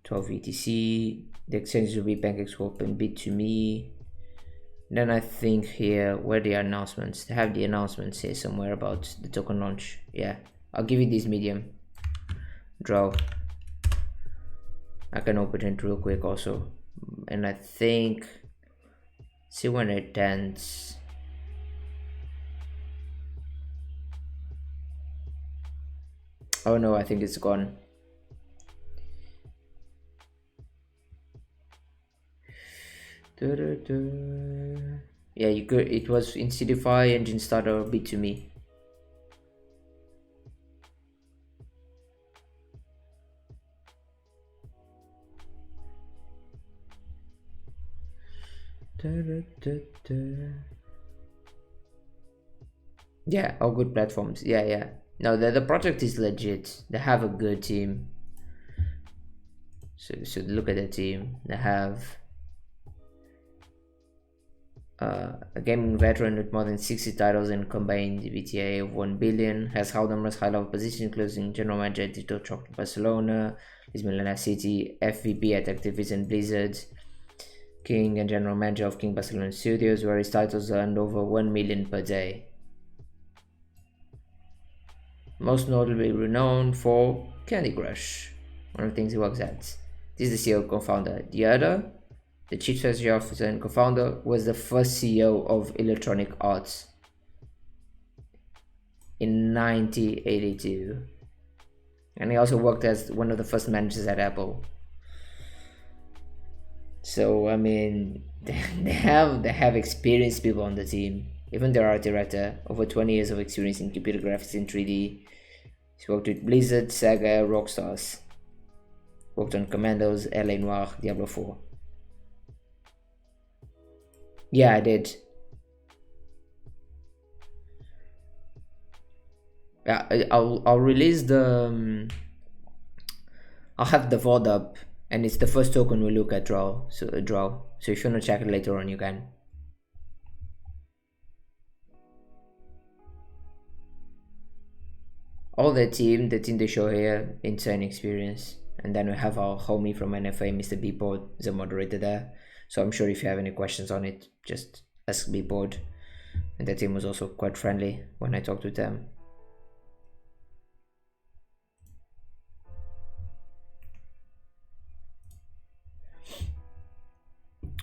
12 ETC. The exchange will be PancakeSwap and Bit2Me. Then I think here, where the announcements, they have the announcements here somewhere about the token launch. Yeah, I'll give you this medium. Draw. I can open it real quick also. And I think, see when it ends. Oh no, I think it's gone. Yeah, you could. It was in CDFI, Engine Starter, Bit2Me. Yeah, all good platforms. Yeah. No, the project is legit. They have a good team. So look at the team. They have a gaming veteran with more than 60 titles and combined VTA of 1 billion, has held numerous high-level positions including General Manager at Digital Chocolate Barcelona, Liz Milana City, FVP at Activision Blizzard, King and General Manager of King Barcelona Studios, where his titles earned over 1 million per day. Most notably renowned for Candy Crush, one of the things he works at. This is the CEO co-founder. The other, the chief strategy officer and co-founder, was the first CEO of Electronic Arts in 1982, and he also worked as one of the first managers at Apple. So I mean, they have experienced people on the team. Even their art director, over 20 years of experience in computer graphics in 3D. He's worked with Blizzard, Sega, Rockstars. Worked on Commandos, LA Noire, Diablo 4. Yeah, I did. Yeah, I'll release the. I'll have the VOD up, and it's the first token we look at draw. So if you wanna check it later on, you can. All the team they show here, insane experience. And then we have our homie from NFA, Mr. Beepod, the moderator there. So I'm sure if you have any questions on it, just ask Beepod. And the team was also quite friendly when I talked with them.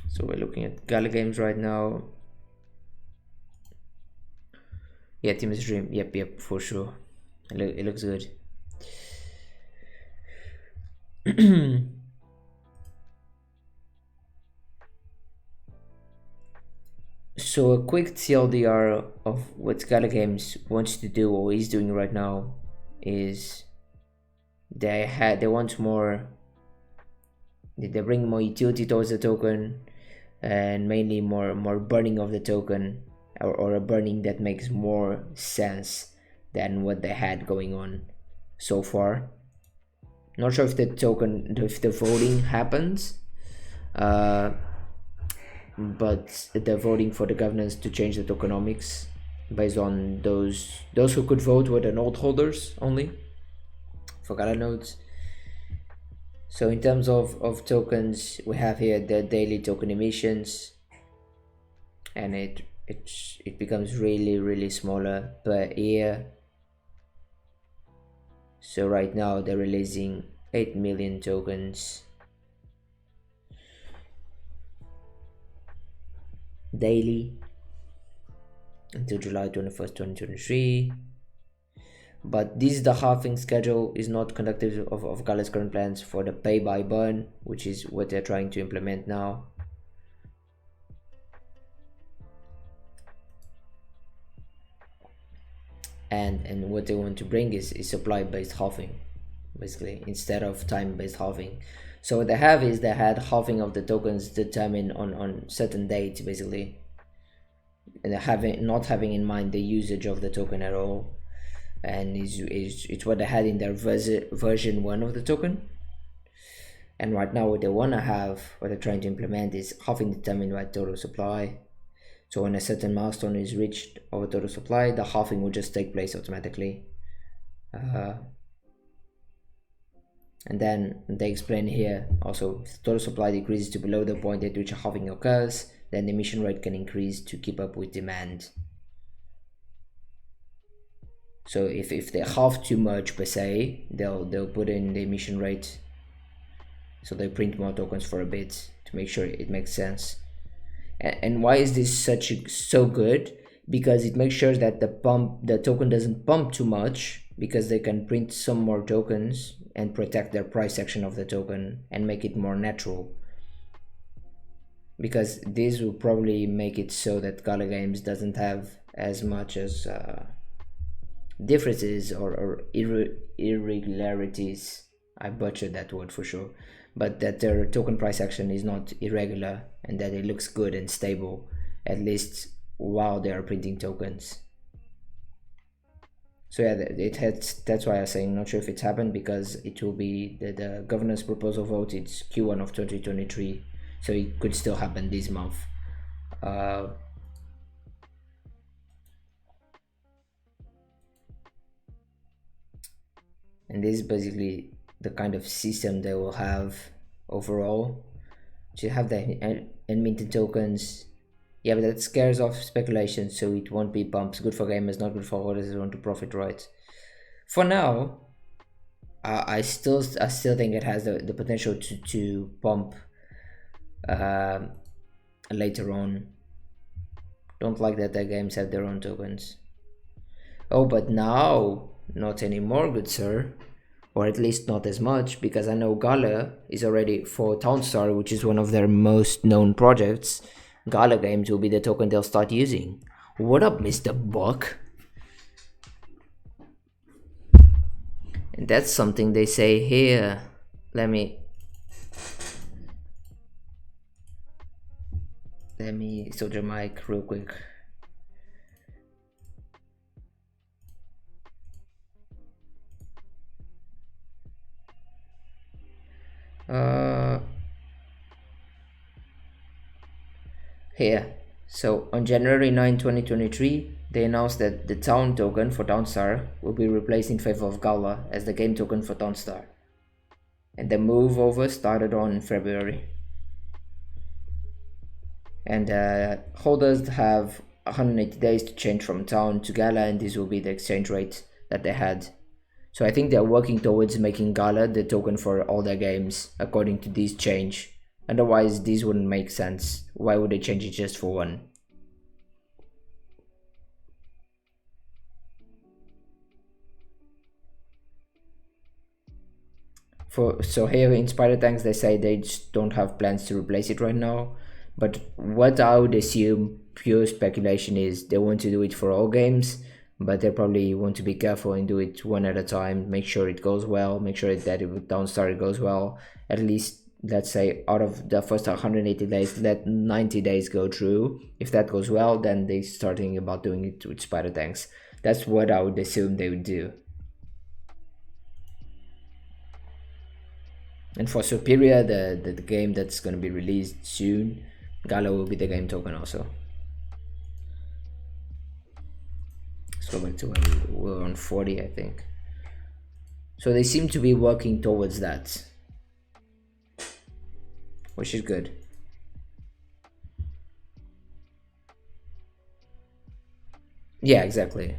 So we're looking at Gala Games right now. Yeah, Team is Dream. Yep, for sure. It looks good. So a quick TLDR of what Gala Games wants to do or is doing right now is they want more. They bring more utility towards the token, and mainly more burning of the token, or a burning that makes more sense than what they had going on so far. Not sure if the voting happens, but they're voting for the governance to change the tokenomics based on those who could vote were the node holders only for Gala nodes. So in terms of tokens, we have here the daily token emissions, and it becomes really smaller per year. So right now they're releasing 8 million tokens daily until July 21st, 2023. But the halving schedule is not conductive of Gala's current plans for the pay by burn, which is what they're trying to implement now. And what they want to bring is supply based halving, basically, instead of time based halving. So what they have is they had halving of the tokens determined on certain dates, basically, and not having in mind the usage of the token at all. And it's what they had in their version 1 of the token. And right now what they're trying to implement is halving determined by total supply. So when a certain milestone is reached over total supply, the halving will just take place automatically. And then they explain here also, if total supply decreases to below the point at which a halving occurs, then the emission rate can increase to keep up with demand. So if they halve too much per se, they'll put in the emission rate. So they print more tokens for a bit to make sure it makes sense. And why is this so good? Because it makes sure that the token doesn't pump too much, because they can print some more tokens and protect their price section of the token and make it more natural. Because this will probably make it so that Gala Games doesn't have as much as differences or irregularities. I butchered that word for sure, but that their token price action is not irregular and that it looks good and stable, at least while they are printing tokens. So yeah, that's why I was saying not sure if it's happened, because it will be the governance proposal vote. It's Q1 of 2023, so it could still happen this month. uh, and this is basically the kind of system they will have overall. So you have the unminted tokens. Yeah, but that scares off speculation, so it won't be pumps. Good for gamers, not good for holders who want to profit, right? For now, I still think it has the potential to pump later on. Don't like that their games have their own tokens. Oh, but now not anymore, good sir. Or at least not as much, because I know Gala is already for Townstar, which is one of their most known projects. Gala games will be the token they'll start using. What up, Mr. Buck? And that's something they say here. Let me soldier mic real quick. Here. So on January 9, 2023, they announced that the Town token for Townstar will be replaced in favor of Gala as the game token for Townstar. And the move over started on February. And holders have 180 days to change from Town to Gala, and this will be the exchange rate that they had. So I think they're working towards making Gala the token for all their games according to this change. Otherwise, this wouldn't make sense. Why would they change it just for one? So here in Spider Tanks, they say they just don't have plans to replace it right now. But what I would assume, pure speculation, is they want to do it for all games, but they probably want to be careful and do it one at a time, make sure it goes well, make sure that it Downstar goes well. At least, let's say, out of the first 180 days, let 90 days go through. If that goes well, then they start thinking about doing it with Spider Tanks. That's what I would assume they would do. And for Superior, the game that's going to be released soon, Gala will be the game token also. Let's go back to when we were on 40, I think. So they seem to be working towards that, which is good. Yeah, exactly.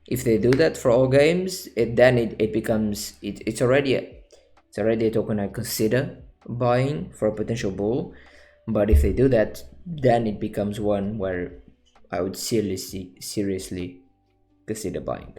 If they do that for all games, then it becomes it's already a token I consider buying for a potential bull. But if they do that, then it becomes one where I would seriously consider buying.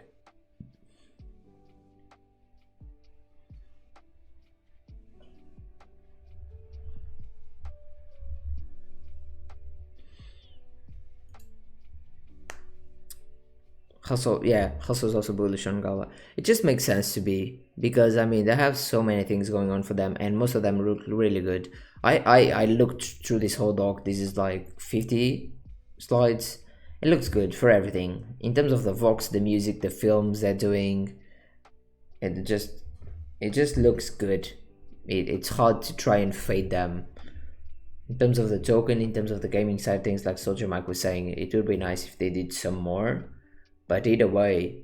Hustle, yeah, Hustle's also bullish on Gala. It just makes sense to be, because I mean they have so many things going on for them, and most of them look really good. I looked through this whole doc. This is like 50 slides. It looks good for everything in terms of the Vox, the music, the films they're doing. It just looks good. It's hard to try and fade them. In terms of the token, in terms of the gaming side of things, like Soldier Mike was saying, it would be nice if they did some more. But either way,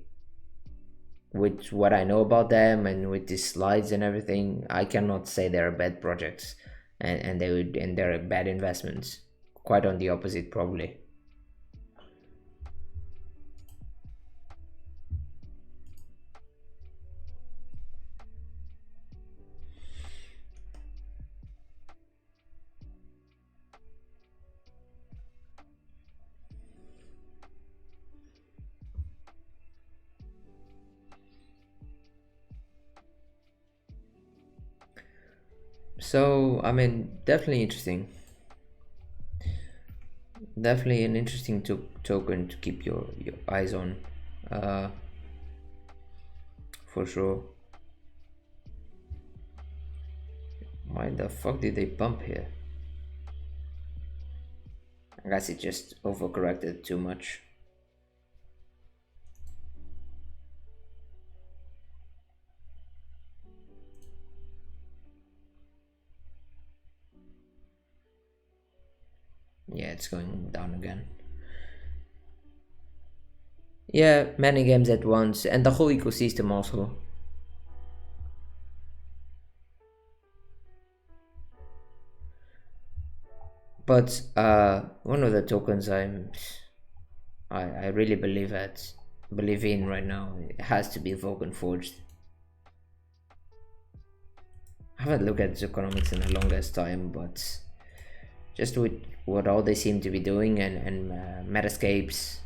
with what I know about them and with these slides and everything, I cannot say they're bad projects and they're bad investments. Quite on the opposite, probably. So I mean, definitely interesting. Definitely an interesting token to keep your eyes on, uh, for sure. Why the fuck did they pump here? I guess it just overcorrected too much. it's going down again. Yeah, many games at once, and the whole ecosystem also. But one of the tokens I really believe in right now, it has to be Vulcan Forged. I haven't looked at economics in the longest time, but just with what all they seem to be doing and Metascapes,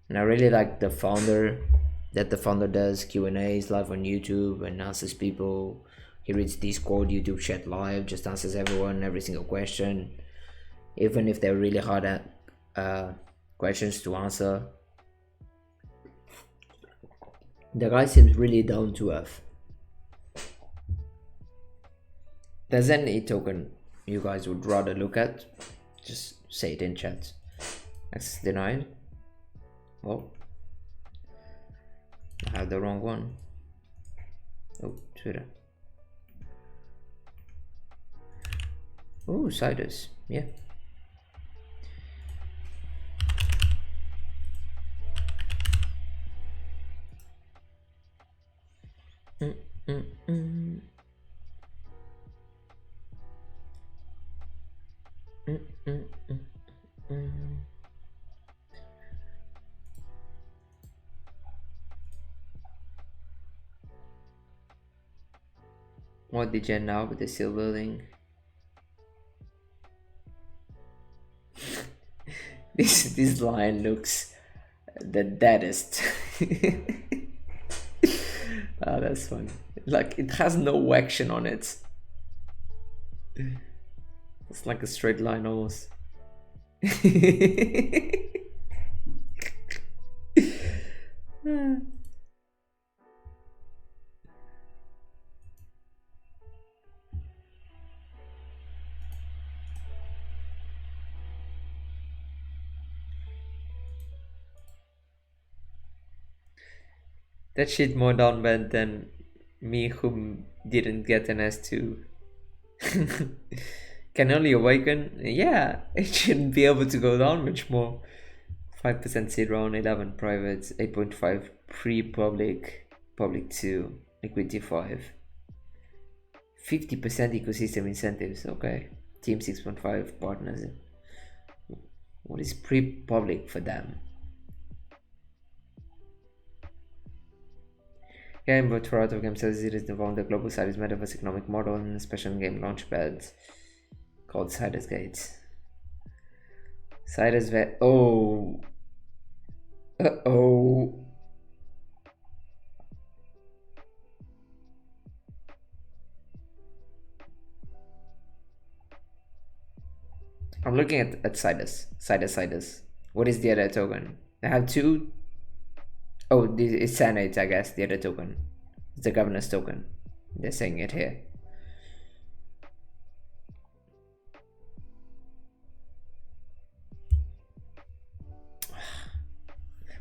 and I really like the founder does Q&As live on YouTube and answers people. He reads Discord, YouTube chat live, just answers everyone every single question, even if they're really hard at questions to answer. The guy seems really down to earth. There's any token you guys would rather look at? Just say it in chat. Access denied. Well, I have the wrong one. Oh, Twitter. Oh, Sidus. Yeah. What did you now with the still building? This line looks the deadest. Oh, that's funny. Like, it has no action on it. It's like a straight line almost. That shit more downbend than me who didn't get an S2. Can only awaken? Yeah, it shouldn't be able to go down much more. 5% seed round, 11 private, 8.5 pre-public, public 2, liquidity 5. 50% ecosystem incentives, okay. Team 6.5 partners. What is pre-public for them? Game but for out of game says it is involving the global Sidus metaverse economic model and a special game launchpad called Sidus Gates. Sidus Vet. Oh. Uh-oh. I'm looking at Sidus. Sidus. What is the other token? They have two. Oh, this is Senate, I guess, the other token. It's the governance token. They're saying it here.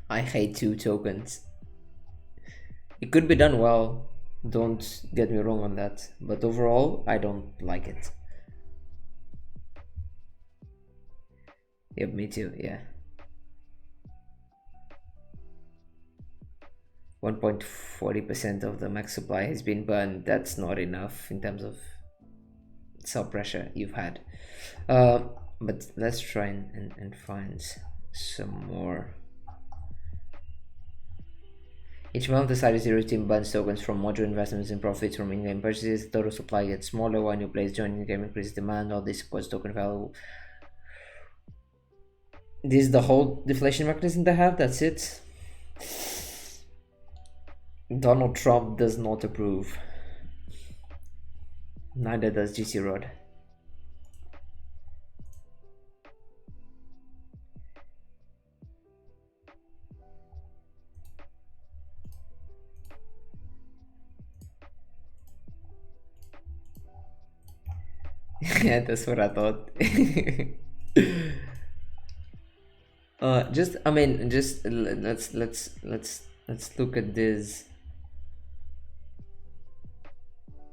I hate two tokens. It could be done well, don't get me wrong on that, but overall I don't like it. Yep, me too, yeah. 1.40% of the max supply has been burned. That's not enough in terms of sell pressure you've had. But let's try and find some more. Each month, the Sidus Zero team burns tokens from module investments and profits from in-game purchases. The total supply gets smaller when new players join the game, increases demand. All this supports token value. This is the whole deflation mechanism they have. That's it. Donald Trump does not approve. Neither does GC Rod. Yeah, that's what I thought. Just let's look at this.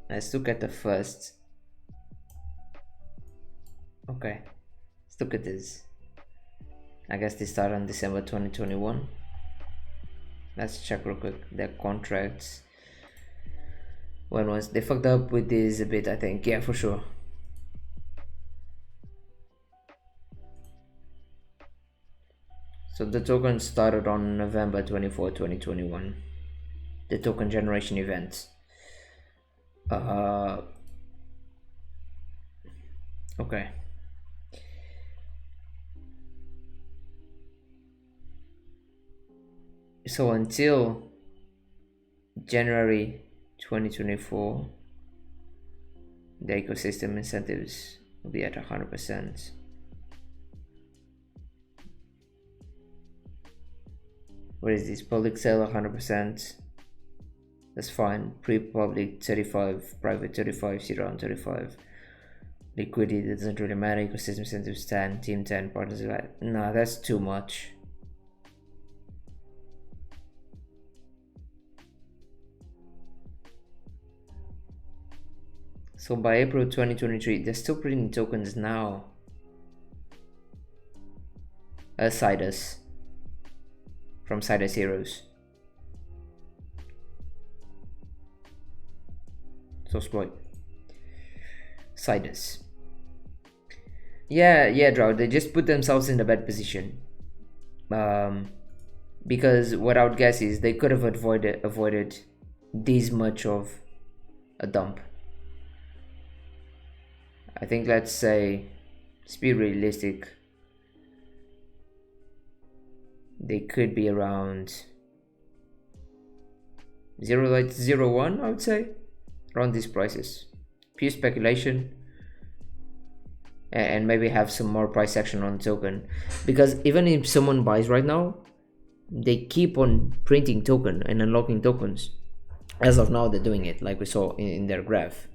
Let's look at the first Okay, let's look at this. I guess they start on December 2021. Let's check real quick their contracts. When was they fucked up with this a bit, I think. Yeah, for sure. So the token started on November 24, 2021. The token generation event. Okay. So until January 2024, the ecosystem incentives will be at 100%. What is this? Public sale 100%. That's fine. Pre-public 35, private 35, zero on 35. Liquidity doesn't really matter. Ecosystem incentives 10, team 10, partners 11. No, that's too much. So by April 2023, they're still printing tokens now. Sidus. From Sidus Heroes. So exploit. Sidus. Yeah, Drought. They just put themselves in a bad position. Because what I would guess is they could have avoided this much of a dump. I think, let's say, let's be realistic, they could be around 0.01, I would say, around these prices. Pure speculation, and maybe have some more price action on the token, because even if someone buys right now, they keep on printing token and unlocking tokens. As of now, they're doing it like we saw in their graph.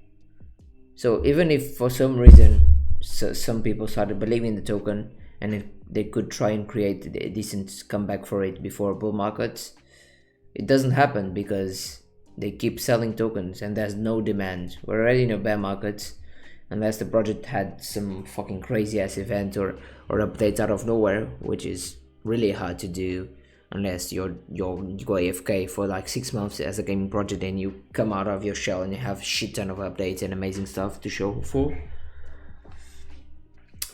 So even if for some reason some people started believing the token and they could try and create a decent comeback for it before bull markets, it doesn't happen because they keep selling tokens and there's no demand. We're already in a bear market, unless the project had some fucking crazy ass event or updates out of nowhere, which is really hard to do unless you go AFK for like 6 months as a gaming project and you come out of your shell and you have shit ton of updates and amazing stuff to show for.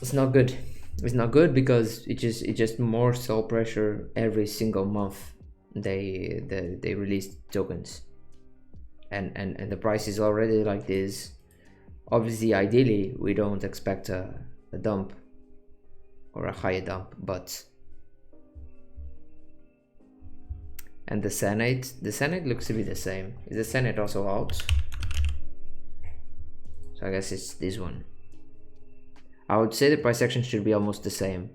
It's not good. It's not good because it's just more sell pressure every single month. They release tokens, and the price is already like this. Obviously, ideally, we don't expect a dump or a higher dump, but. And the Senate looks to be the same. Is the Senate also out? So I guess it's this one. I would say the price action should be almost the same.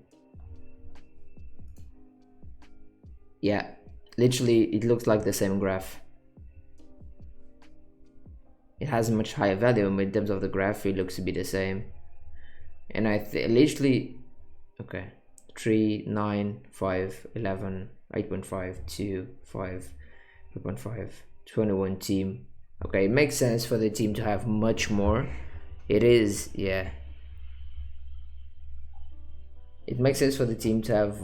Yeah, literally it looks like the same graph. It has a much higher value, but in terms of the graph, it looks to be the same. And I literally, okay, 3, 9, 5, 11, 8.5, 2, 5, 3.5, 21 team. Okay, it makes sense for the team to have much more. It is, yeah. It makes sense for the team to have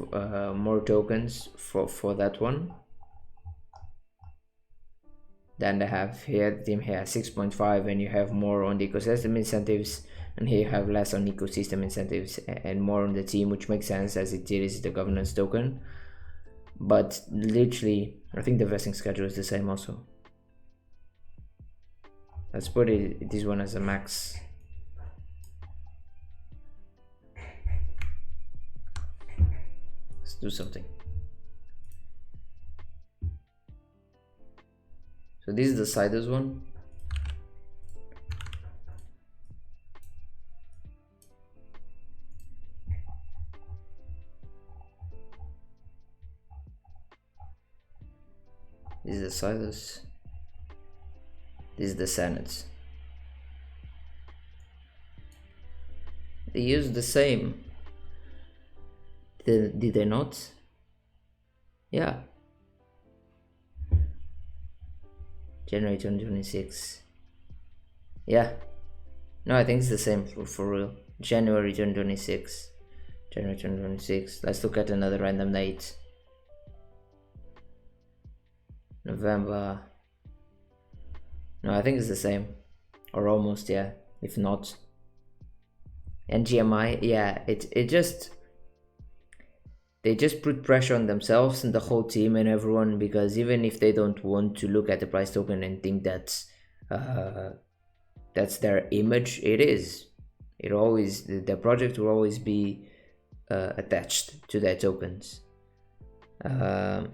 more tokens for that one than they have here. The team here has 6.5, and you have more on the ecosystem incentives, and here you have less on ecosystem incentives and more on the team, which makes sense as it is the governance token. But literally, I think the vesting schedule is the same also. Let's put this one as a max. Let's do something. So this is the Sidus one. This is the Sidus. This is the Senate. They use the same. Did they not? Yeah. January 2026. Yeah. No, I think it's the same for real. January 2026. January 2026. Let's look at another random date. November. No, I think it's the same. Or almost, yeah. If not. And GMI, yeah, they just put pressure on themselves and the whole team and everyone, because even if they don't want to look at the price token and think that's their image, it is. It always, the project will always be attached to their tokens. And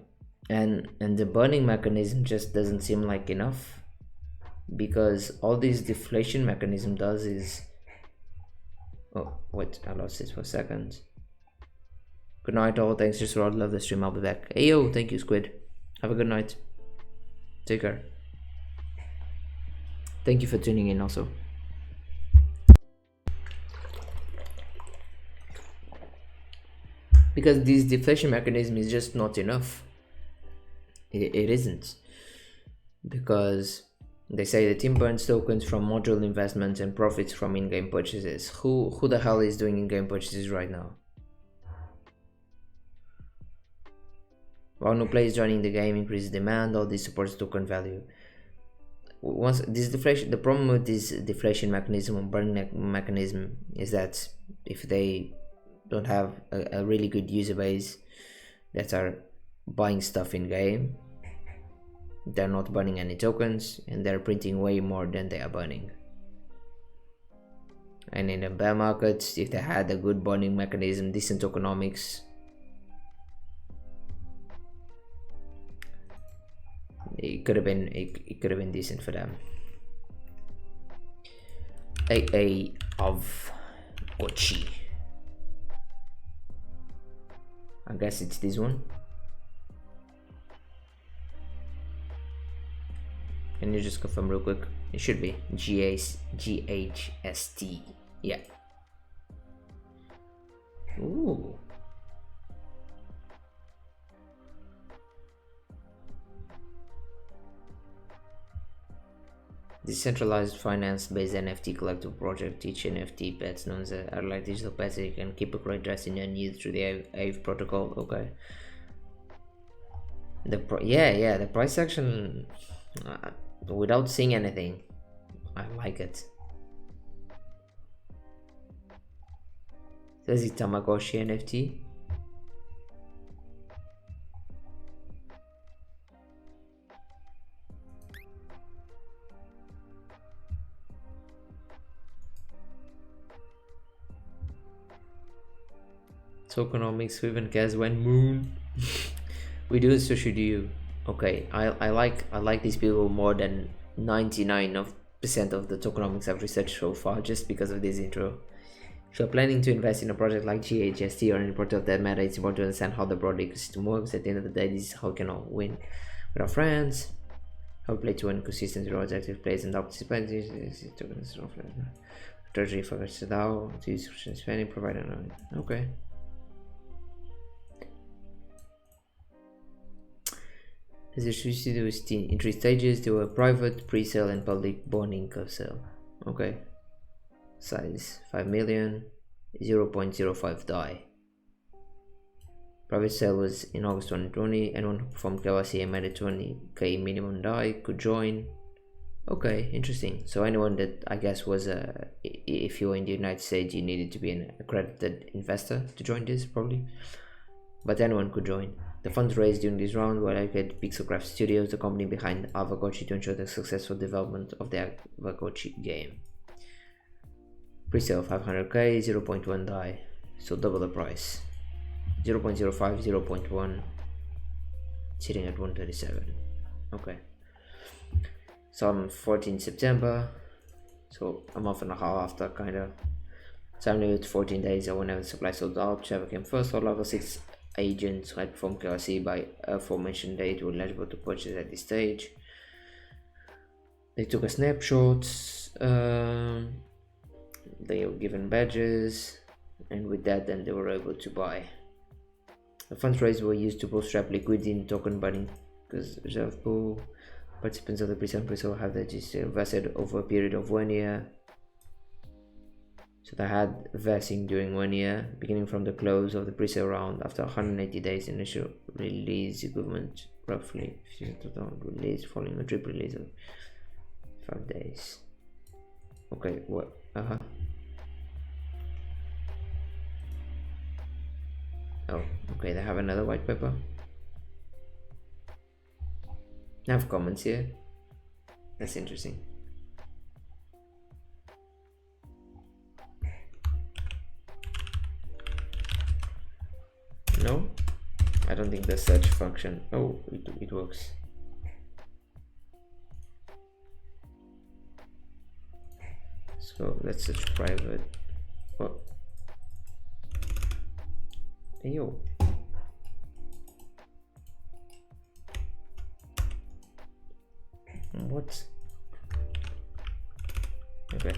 the burning mechanism just doesn't seem like enough, because all this deflation mechanism does is, oh wait, I lost it for a second. Good night all, thanks just Rod, love the stream, I'll be back. Hey yo, thank you Squid, have a good night, take care. Thank you for tuning in also. Because this deflation mechanism is just not enough. It isn't, because they say the team burns tokens from module investments and profits from in-game purchases. Who the hell is doing in-game purchases right now? While new players joining the game increases demand, all this supports token value. Once this deflation, the problem with this deflation mechanism or burning mechanism is that if they don't have a really good user base that are buying stuff in game, they're not burning any tokens and they're printing way more than they are burning. And in a bear market, if they had a good burning mechanism, decent tokenomics, it could have been decent for them. AA of Kochi. I guess it's this one. Can you just confirm real quick? It should be GHST. Yeah. Ooh. Decentralized finance-based NFT collectible project. Each NFT pets known as are like digital pets that you can keep a correct dress in your needs through the AVE protocol. Okay. The price section, without seeing anything, I like it. Says it Tamagotchi NFT. Tokenomics, we even guess when moon. We do, so should you. Okay, I like these people more than 99% of the tokenomics I've researched so far, just because of this intro. If you're planning to invest in a project like GHST or any project of that matter, it's important to understand how the broader ecosystem works. At the end of the day, this is how we can all win with our friends. How we play to win consistent rewards, active players and participants. Tokens treasury for DAO to use spending provider. Okay. As you should see, in 3 stages, there were private, pre-sale and public bonding sale. Okay. Size 5 million, 0.05 DAI. Private sale was in August 2020. Anyone who performed KYC and made a 20k minimum DAI could join. Okay, interesting. So anyone that, I guess, was if you were in the United States, you needed to be an accredited investor to join this, probably. But anyone could join. The funds raised during this round were allocated to Pixelcraft Studios, the company behind Avagochi, to ensure the successful development of the Avagochi game. Pre-sale 500k, 0.1 DAI, so double the price. 0.05, 0.1, sitting at 137. Okay. So on 14 September, so a month and a half after, kinda. Time limit 14 days, or whenever the supply sold out, whichever came first. All level 6 agents who had performed KYC by aforementioned date were eligible to purchase at this stage. They took a snapshot, they were given badges, and with that then they were able to buy. The funds raised were used to bootstrap liquidity in token burning, because reserve pool participants of the pre-sale have the invested over a period of 1 year. So they had vesting during 1 year, beginning from the close of the pre-sale round. After 180 days initial release, equivalent roughly release following a drip release of 5 days. Okay, what? Oh, okay, they have another white paper. I have comments here. That's interesting. No, I don't think the search function. Oh, it works. So let's search private. Oh. Hey, yo. What? Okay.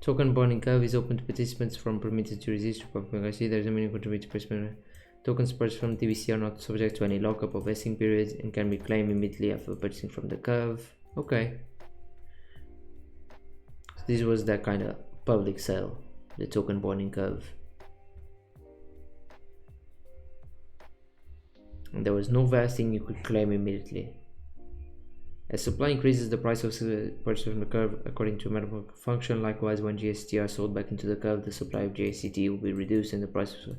Token bonding curve is open to participants from permitted jurisdictions to public. I see there's a minimum contributor participant. Tokens purchased from TBC are not subject to any lockup or vesting periods and can be claimed immediately after purchasing from the curve. Okay. So this was that kind of public sale, the token bonding curve. And there was no vesting, you could claim immediately. As supply increases, the price of purchase from the curve according to a mathematical function. Likewise, when GST are sold back into the curve, the supply of GST will be reduced and the price will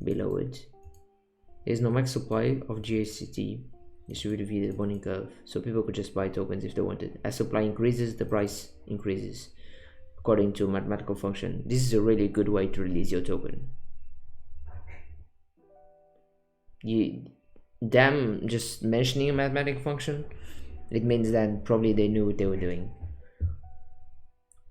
be lowered. There is no max supply of GST distributed via the bonding curve, so people could just buy tokens if they wanted. As supply increases, the price increases according to a mathematical function. This is a really good way to release your token. Them just mentioning a mathematical function, it means that probably they knew what they were doing.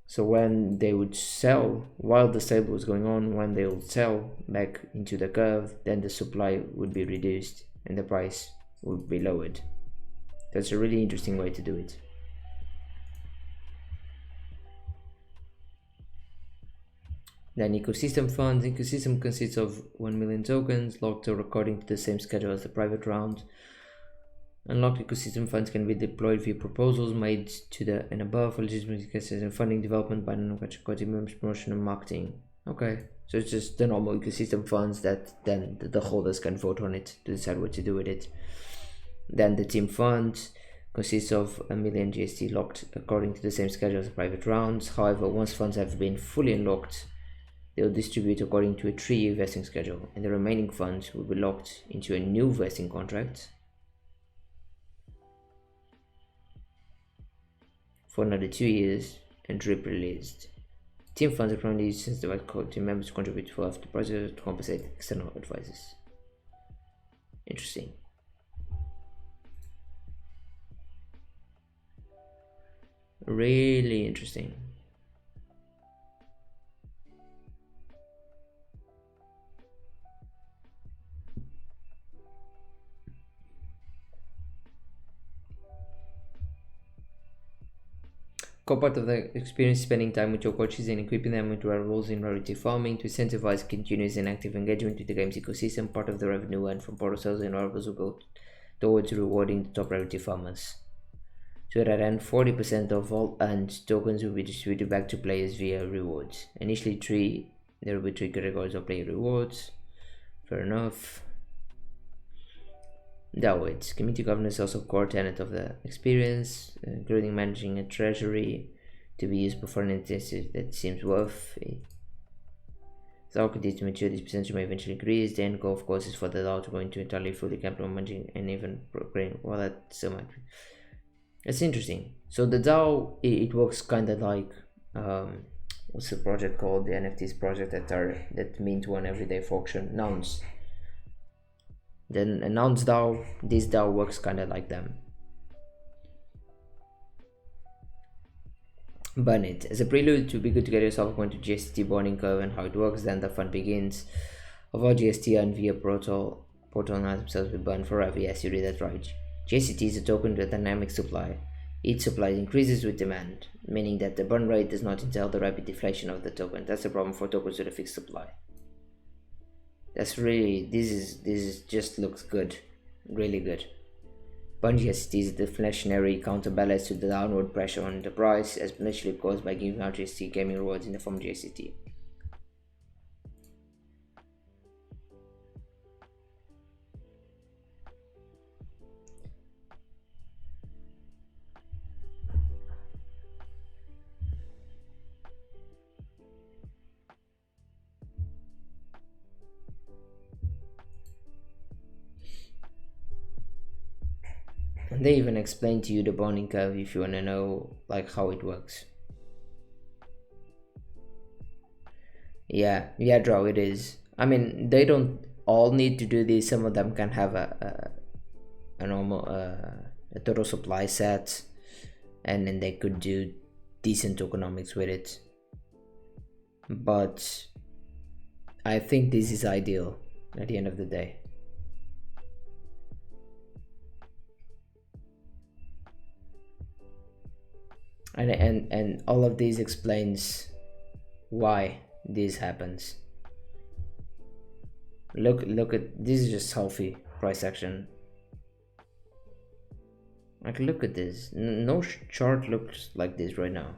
So when they would sell, while the sale was going on, when they would sell back into the curve, then the supply would be reduced and the price would be lowered. That's a really interesting way to do it. Then ecosystem funds. Ecosystem consists of 1 million tokens locked or according to the same schedule as the private round. Unlocked ecosystem funds can be deployed via proposals made to the and above legitimate cases and funding development by non-catching members, promotion and marketing. Okay, so it's just the normal ecosystem funds that then the holders can vote on it to decide what to do with it. Then the team fund consists of 1 million GST locked according to the same schedule as the private rounds. However, once funds have been fully unlocked, they will distribute according to a 3-year vesting schedule, and the remaining funds will be locked into a new vesting contract for another 2 years and drip released. Team funds are currently used since the right code team members contribute for after projects to compensate external advisors. Interesting. Really interesting. Core part of the experience spending time with your coaches and equipping them with rare roles in rarity farming to incentivize continuous and active engagement with the game's ecosystem. Part of the revenue earned from portal sales and rares will go towards rewarding the top rarity farmers. To that end, 40% of all earned tokens will be distributed back to players via rewards. Initially, there will be 3 categories of player rewards. Fair enough. DAO. Community governance is also a core tenet of the experience, including managing a treasury to be used before an incentive that seems worth it. As DAO continues to mature, this percentage may eventually increase. The end goal, of course, is for the DAO to go into entirely fully capital managing and even brokering. Well, that still might be. That's interesting. So the DAO, it works kind of like what's the project called? The NFTs project that mint one everyday for auction. Nouns. Then announce DAO, this DAO works kind of like them. Burn it. As a prelude, to be good to get yourself acquainted to GST bonding curve and how it works, then the fun begins. Of all GST earned via portal and themselves will burn forever. Yes, you read that right. GST is a token with a dynamic supply. Each supply increases with demand, meaning that the burn rate does not entail the rapid deflation of the token. That's the problem for tokens with a fixed supply. That's really, this is just looks good, really good. Burn GST is a deflationary counterbalance to the downward pressure on the price, exponentially caused by giving out GST gaming rewards in the form of GST. And they even explain to you the bonding curve if you want to know like how it works. Yeah, Draw, it is. I mean, they don't all need to do this. Some of them can have a normal a total supply set, and then they could do decent tokenomics with it. But I think this is ideal at the end of the day. And all of this explains why this happens. Look at this, is just healthy price action. Like, look at this. No chart looks like this right now.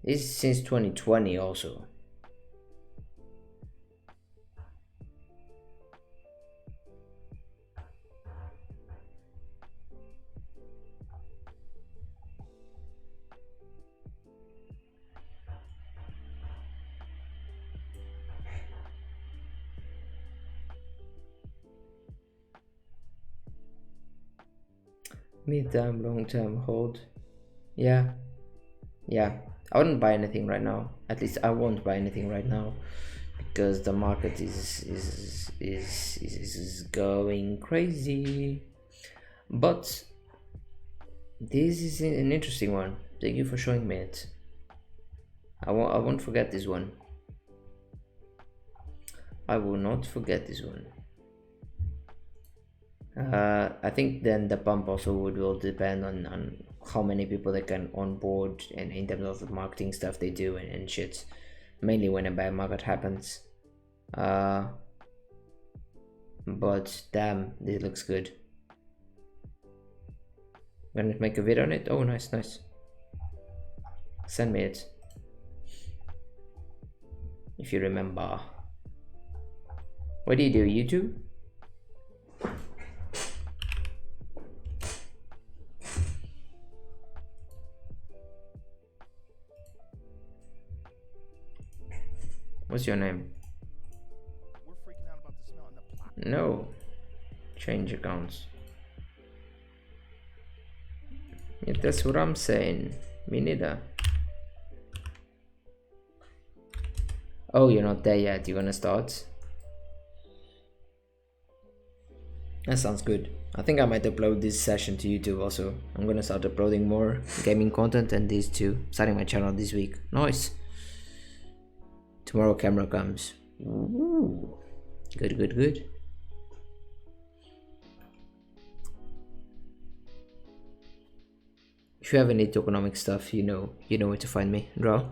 This is since 2020 also. Mid-term, long-term hold. Yeah. I wouldn't buy anything right now. At least I won't buy anything right now because the market is going crazy. But this is an interesting one. Thank you for showing me it. I won't forget this one. I will not forget this one. I think then the pump also will depend on how many people they can onboard and in terms of the marketing stuff they do and shit, mainly when a bear market happens. But damn, this looks good. I'm gonna make a video on it. Oh, nice. Send me it if you remember. What do you do, YouTube? What's your name? We're freaking out about the smell and the plot. No. Change accounts. Yeah, that's what I'm saying. Me neither. Oh, you're not there yet. You're gonna start? That sounds good. I think I might upload this session to YouTube also. I'm gonna start uploading more gaming content and these two. Starting my channel this week. Nice. Tomorrow camera comes. Ooh. Good. If you have any tokenomics stuff, you know where to find me. Draw.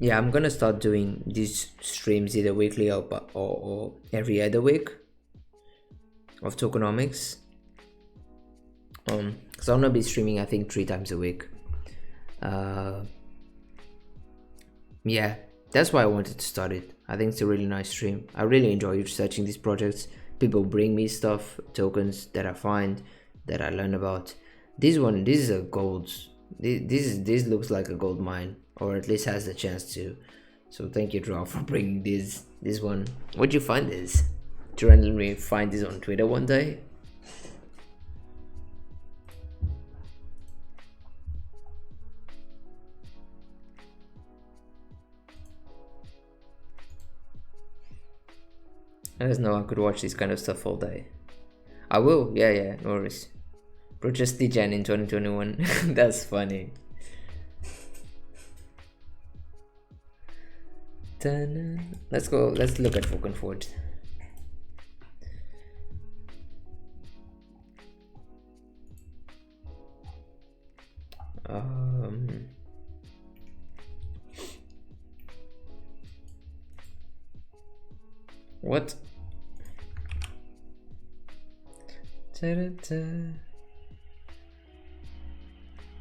Yeah, I'm gonna start doing these streams either weekly or every other week of tokenomics. Because I'm gonna be streaming I think 3 times a week. Yeah, that's why I wanted to start it. I think it's a really nice stream. I really enjoy researching these projects. People bring me stuff, tokens that I find, that I learn about. This is a gold. This looks like a gold mine, or at least has the chance to. So thank you, Draw, for bringing this one. Where'd you find this? Did you randomly find this on Twitter one day? I just know I could watch this kind of stuff all day. I will, yeah, no worries. Bro, just degen in 2021. That's funny. Let's go. Let's look at Vulcan Forge. What?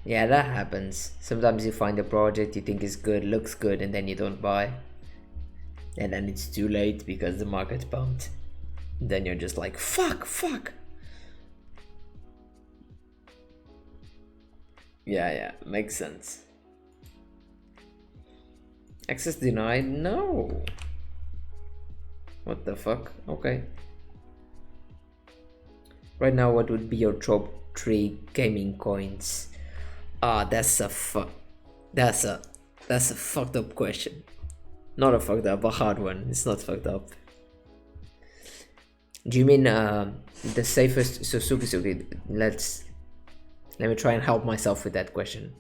Yeah, that happens. Sometimes you find a project you think is good, looks good, and then you don't buy. And then it's too late because the market pumped. Then you're just like, fuck. Yeah, makes sense. Access denied? No. What the fuck? Okay. Right now, what would be your top 3 gaming coins? That's a fucked up question. Not a fucked up, a hard one. It's not fucked up. Do you mean the safest? So Suki, let me try and help myself with that question.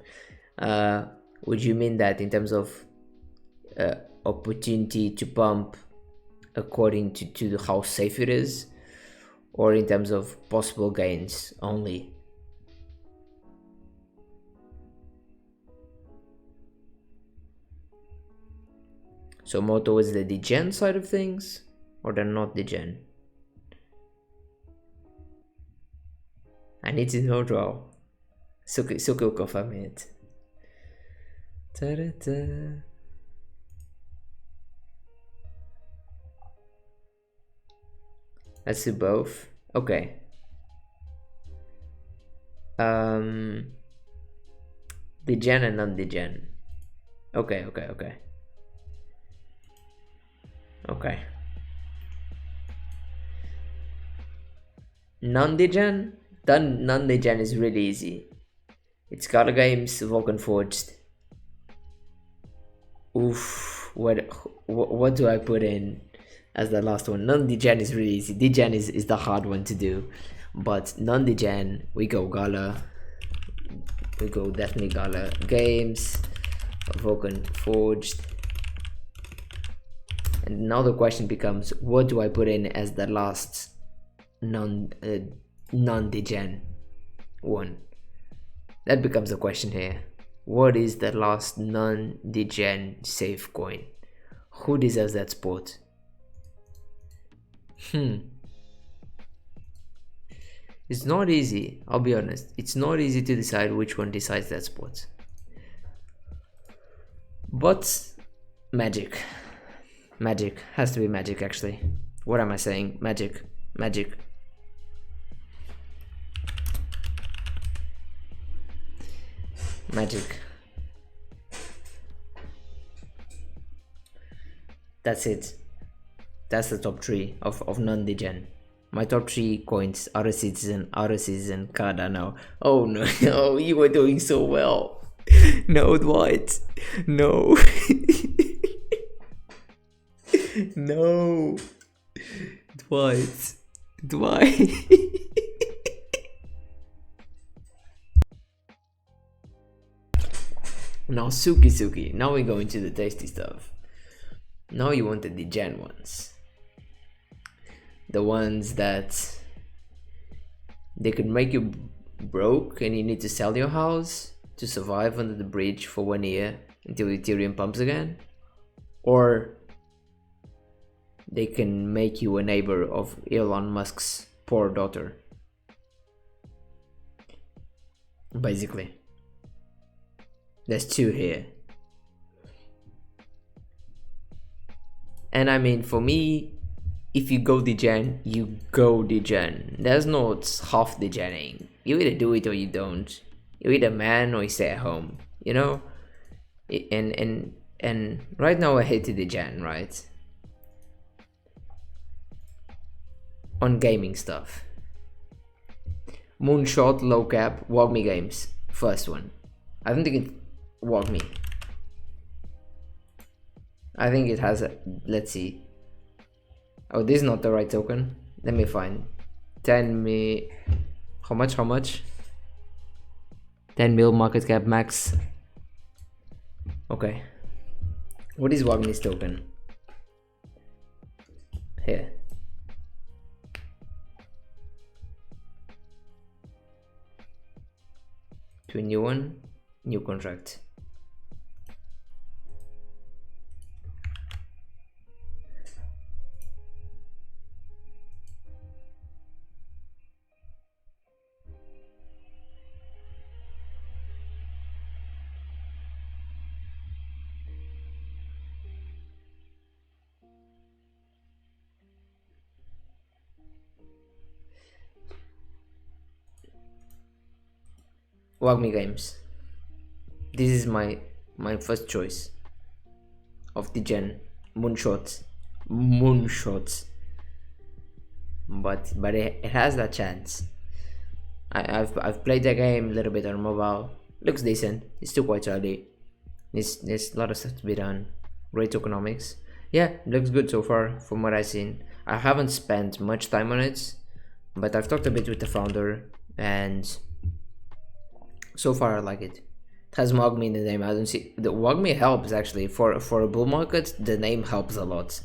Would you mean that in terms of opportunity to pump according to how safe it is, or in terms of possible gains only? So more towards the degen side of things, or the not degen? I need to know, draw. Suki will confirm it. Ta-da-da. Let's do both. Okay. Degen and non-degen. Okay. Non-degen? Non-degen is really easy. It's Scala Games, Vulcan Forged. Oof, what do I put in as the last one? Non-degen is really easy. Degen is the hard one to do. But non-degen, we go Gala. We go definitely Gala Games, Vulcan Forged. And now the question becomes, what do I put in as the last non-degen one? That becomes the question here. What is the last non-degen safe coin? Who deserves that spot? It's not easy, I'll be honest. It's not easy to decide which one decides that spot. But magic has to be magic, actually. What am I saying? Magic. That's it. That's the top 3 of non-degen. My top 3 coins are a citizen, Cardano. Oh no, oh, you were doing so well. No, Dwight. No. No. Dwight. Now Suki. Now we go into the tasty stuff. Now you want the degen ones. The ones that they could make you broke and you need to sell your house to survive under the bridge for 1 year until Ethereum pumps again. Or they can make you a neighbor of Elon Musk's poor daughter. Basically. There's 2 here. And I mean, for me, if you go degen, you go degen. There's no half degening. You either do it or you don't. You're either man or you stay at home, you know? And right now I hate to degen, right? On gaming stuff. Moonshot, low cap, WAGMI games. First one. I don't think it WAGMI. I think it has a, let's see. Oh, this is not the right token. Let me find. 10 me. How much? 10 mil market cap max. Okay. What is WAGMI's token? Here. 21 new contract. WAGMI games. This is my first choice of the gen. Moonshots. But it has that chance. I've played the game a little bit on mobile. Looks decent. It's still quite early. There's a lot of stuff to be done. Great tokenomics. Yeah, looks good so far from what I've seen. I haven't spent much time on it, but I've talked a bit with the founder, and so far I like it. It has WAGMI in the name. I don't see the WAGMI helps actually for a bull market. The name helps a lot.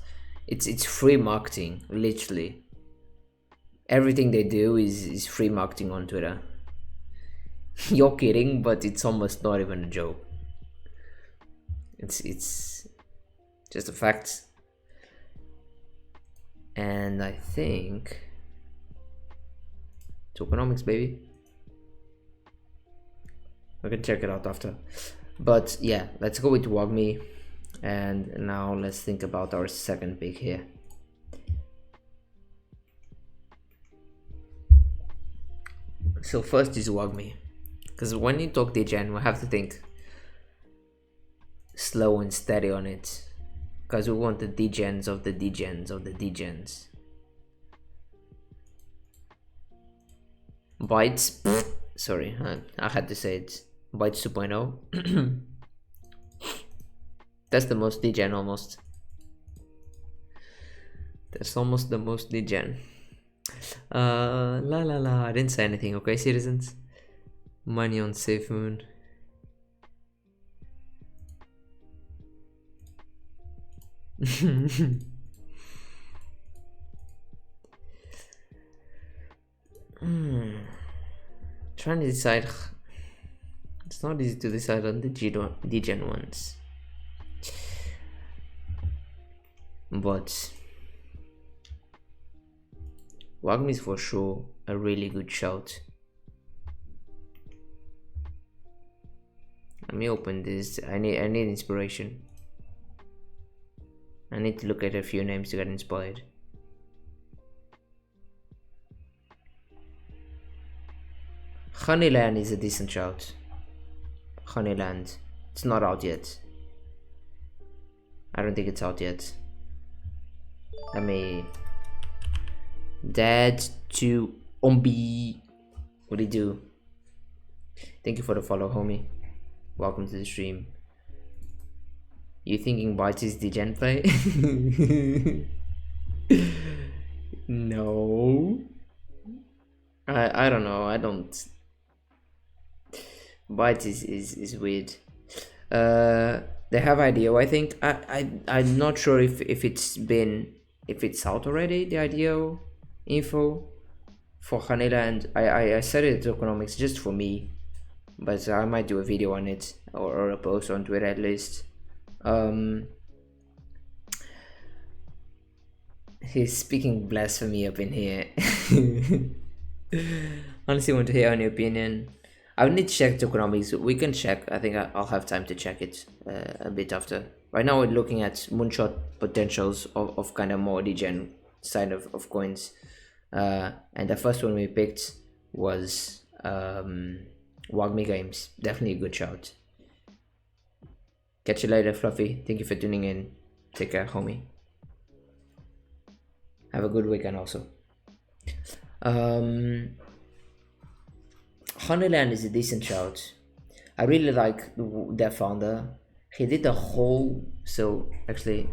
It's free marketing, literally. Everything they do is free marketing on Twitter. You're kidding, but it's almost not even a joke. It's just a fact. And I think Tokenomics, baby. I can check it out after. But yeah, let's go with WAGMI. And now let's think about our second pick here. So first is WAGMI, because when you talk degen, we have to think slow and steady on it, because we want the degens of the degens of the degens. Bytes, sorry, I had to say it. Bytes 2.0. That's the most degen almost. That's almost the most degen. I didn't say anything, okay, citizens? Money on Safe Moon. Trying to decide. It's not easy to decide on the degen ones, but WAGMI is for sure a really good shout. Let me open this. I need inspiration. I need to look at a few names to get inspired. Honeyland is a decent shout. Honeyland. It's not out yet. I don't think it's out yet. Let me... Dad to Ombi. What do you do? Thank you for the follow, homie. Welcome to the stream. You thinking Bytes is degen play? No. I don't know. I don't. Bytes is weird. They have IDO, I think. I'm not sure if it's out already, the IDO info for Honeyland. I set it to Tokenomics just for me, but I might do a video on it or a post on Twitter at least. He's speaking blasphemy up in here. Honestly, want to hear your opinion. I need to check Tokenomics. We can check. I think I'll have time to check it a bit after. Right now we're looking at moonshot potentials of kind of more degen side of coins. And the first one we picked was WAGMI Games. Definitely a good shout. Catch you later, Fluffy. Thank you for tuning in. Take care, homie. Have a good weekend also. Honeyland is a decent shout. I really like their founder. He did a whole... So actually,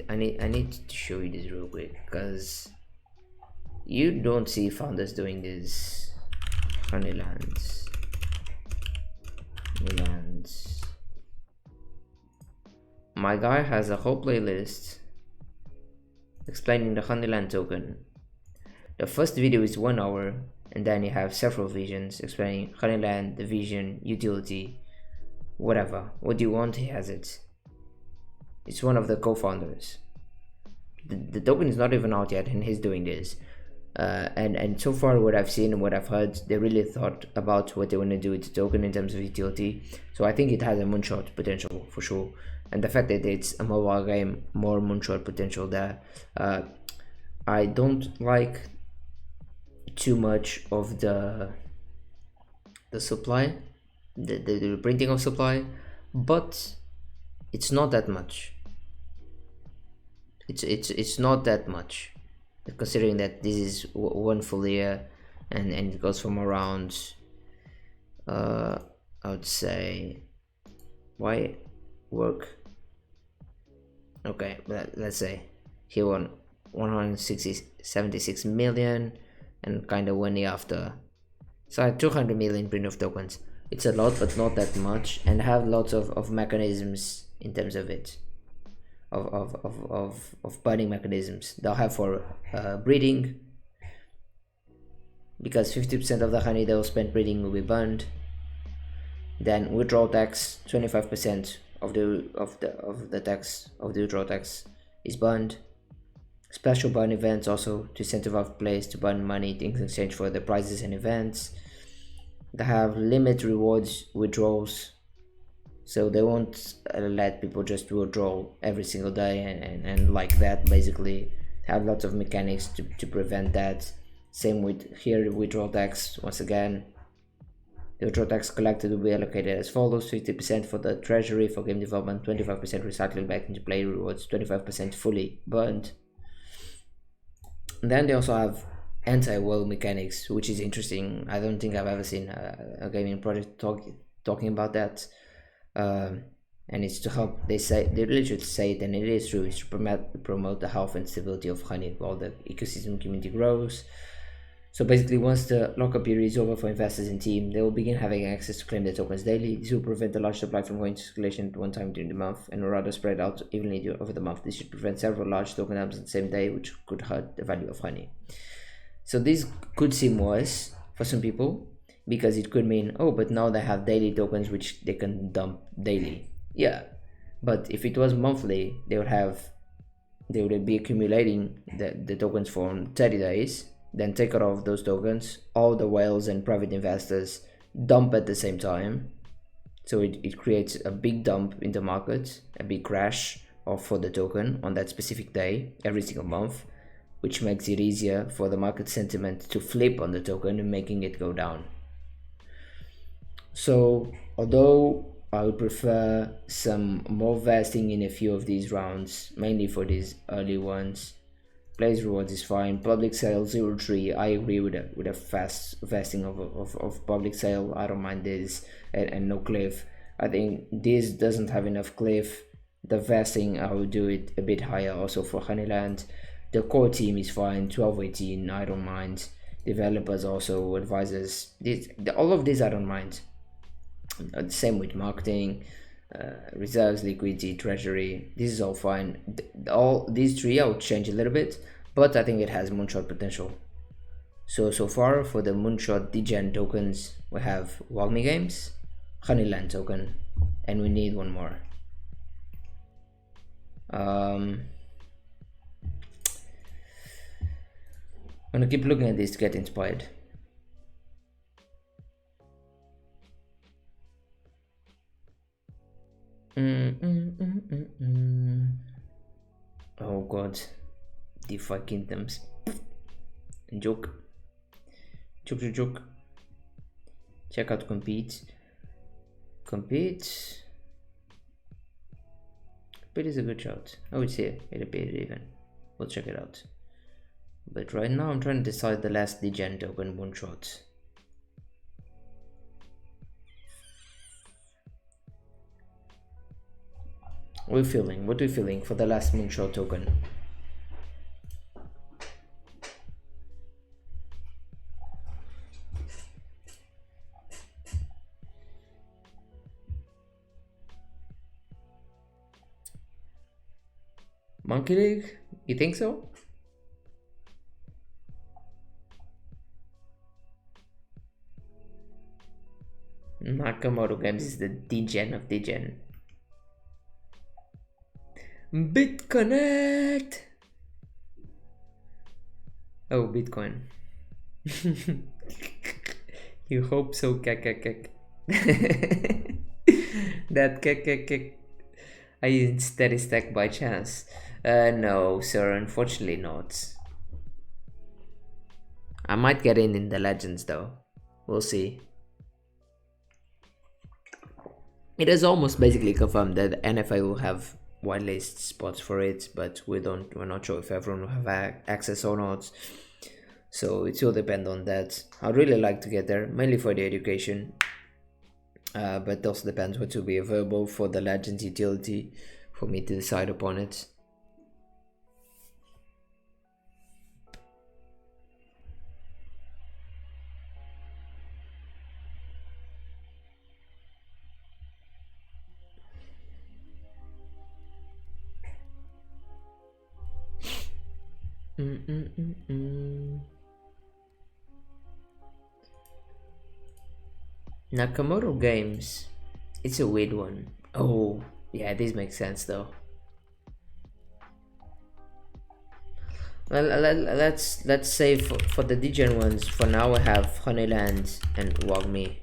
I need to show you this real quick, because you don't see founders doing this. Honeylands. my guy has a whole playlist explaining the Honeyland token. The first video is 1 hour, and then you have several visions explaining Honeyland, the vision, utility, whatever. What do you want, he has it. It's one of the co-founders. The token is not even out yet, and he's doing this. And so far, what I've seen and what I've heard, they really thought about what they want to do with the token in terms of utility. So I think it has a moonshot potential for sure. And the fact that it's a mobile game, more moonshot potential there. I don't like too much of the supply, the printing of supply, but it's not that much. It's not that much, considering that this is one full year, and it goes from around I would say, why work, okay, let's say he won 176 million, and kind of 1 year after, so 200 million print of tokens. It's a lot, but not that much, and have lots of mechanisms in terms of it, of burning mechanisms. They'll have for breeding, because 50% of the honey they'll spend breeding will be burned. Then withdrawal tax, 25% of the tax of the withdrawal tax is burned. Special burn events also to incentivize players to burn money in exchange for the prizes and events. They have limit rewards withdrawals, so they won't let people just withdraw every single day and like that. Basically have lots of mechanics to prevent that. Same with here, withdrawal tax. Once again, the withdrawal tax collected will be allocated as follows: 50% for the treasury for game development, 25% recycling back into player rewards, 25% fully burned. And then they also have anti-wall mechanics, which is interesting. I don't think I've ever seen a gaming project talking about that. And it's to help, they really should say it, and it is true, it's to promote the health and stability of honey while the ecosystem community grows. So basically, once the lockup period is over for investors and team, they will begin having access to claim their tokens daily. This will prevent the large supply from going to circulation at one time during the month, and rather spread out evenly over the month. This should prevent several large token dumps on the same day, which could hurt the value of honey. So this could seem worse for some people, because it could mean, oh, but now they have daily tokens which they can dump daily. Yeah, but if it was monthly, they would be accumulating the tokens for 30 days, then take out of those tokens, all the whales and private investors dump at the same time. So it creates a big dump in the market, a big crash for the token on that specific day every single month, which makes it easier for the market sentiment to flip on the token and making it go down. So although I would prefer some more vesting in a few of these rounds, mainly for these early ones, players rewards is fine. Public sale 0.3, I agree with a fast vesting of public sale. I don't mind this, and no cliff. I think this doesn't have enough cliff. The vesting, I would do it a bit higher also for Honeyland. The core team is fine, 12.18, I don't mind. Developers also, advisors, all of these I don't mind. Same with marketing, reserves, liquidity, treasury. This is all fine. All these three I would change a little bit, but I think it has moonshot potential. So far for the moonshot degen tokens, we have Wagmi Games, Honeyland token, and we need one more. I'm gonna keep looking at this to get inspired. Oh god, DeFi kingdoms. Joke. Check out compete. Compete is a good shout. I would say it appeared even. We'll check it out. But right now I'm trying to decide the last degen token one shot. What are we feeling for the last moonshot token? Monkey League? You think so? Nakamoto Games is the degen of degen. BitConnect! Oh, Bitcoin. You hope so, kek. That kek. I used steady stack by chance. No, sir, unfortunately not. I might get in the legends though. We'll see. It is almost basically confirmed that NFA will have whitelist spots for it, but we're not sure if everyone will have access or not. So it will depend on that. I'd really like to get there, mainly for the education. But it also depends what will be available for the Legends utility for me to decide upon it. Nakamoto Games. It's a weird one. Oh, yeah, this makes sense though. Well, let's say for the degen ones, for now I have Honeyland and Wagme.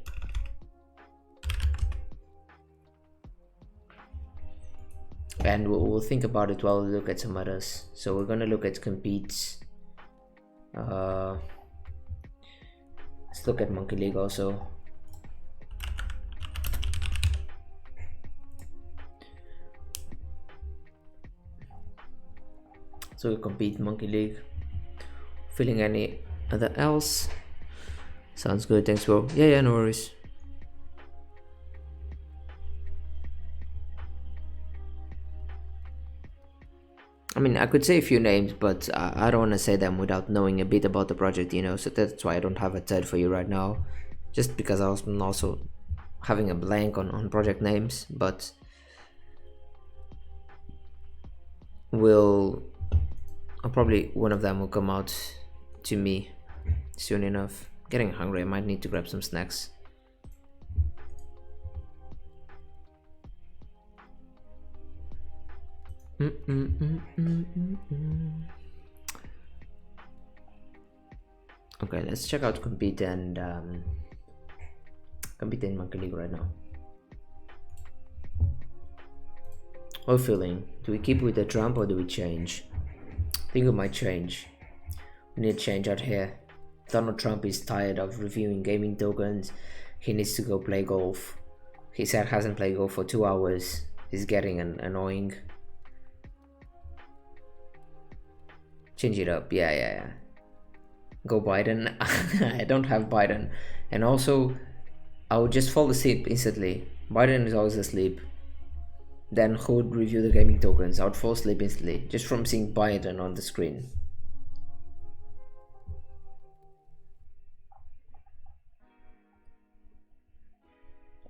And we'll think about it while we look at some others. So we're gonna look at competes. Let's look at Monkey League also. So we compete Monkey League. Feeling any other else? Sounds good, thanks bro. Yeah, no worries. I mean, I could say a few names, but I don't want to say them without knowing a bit about the project, you know, so that's why I don't have a third for you right now. Just because I was also having a blank on project names, but probably one of them will come out to me soon enough. Getting hungry, I might need to grab some snacks. Okay, let's check out compete and compete in Monkey League right now. What feeling? Do we keep with the Trump or do we change? I think we might change. We need change out here. Donald Trump is tired of reviewing gaming tokens. He needs to go play golf. He said hasn't played golf for 2 hours. He's getting annoying. Change it up. Yeah. Go Biden. I don't have Biden. And also, I would just fall asleep instantly. Biden is always asleep. Then who would review the gaming tokens? I would fall asleep instantly just from seeing Biden on the screen.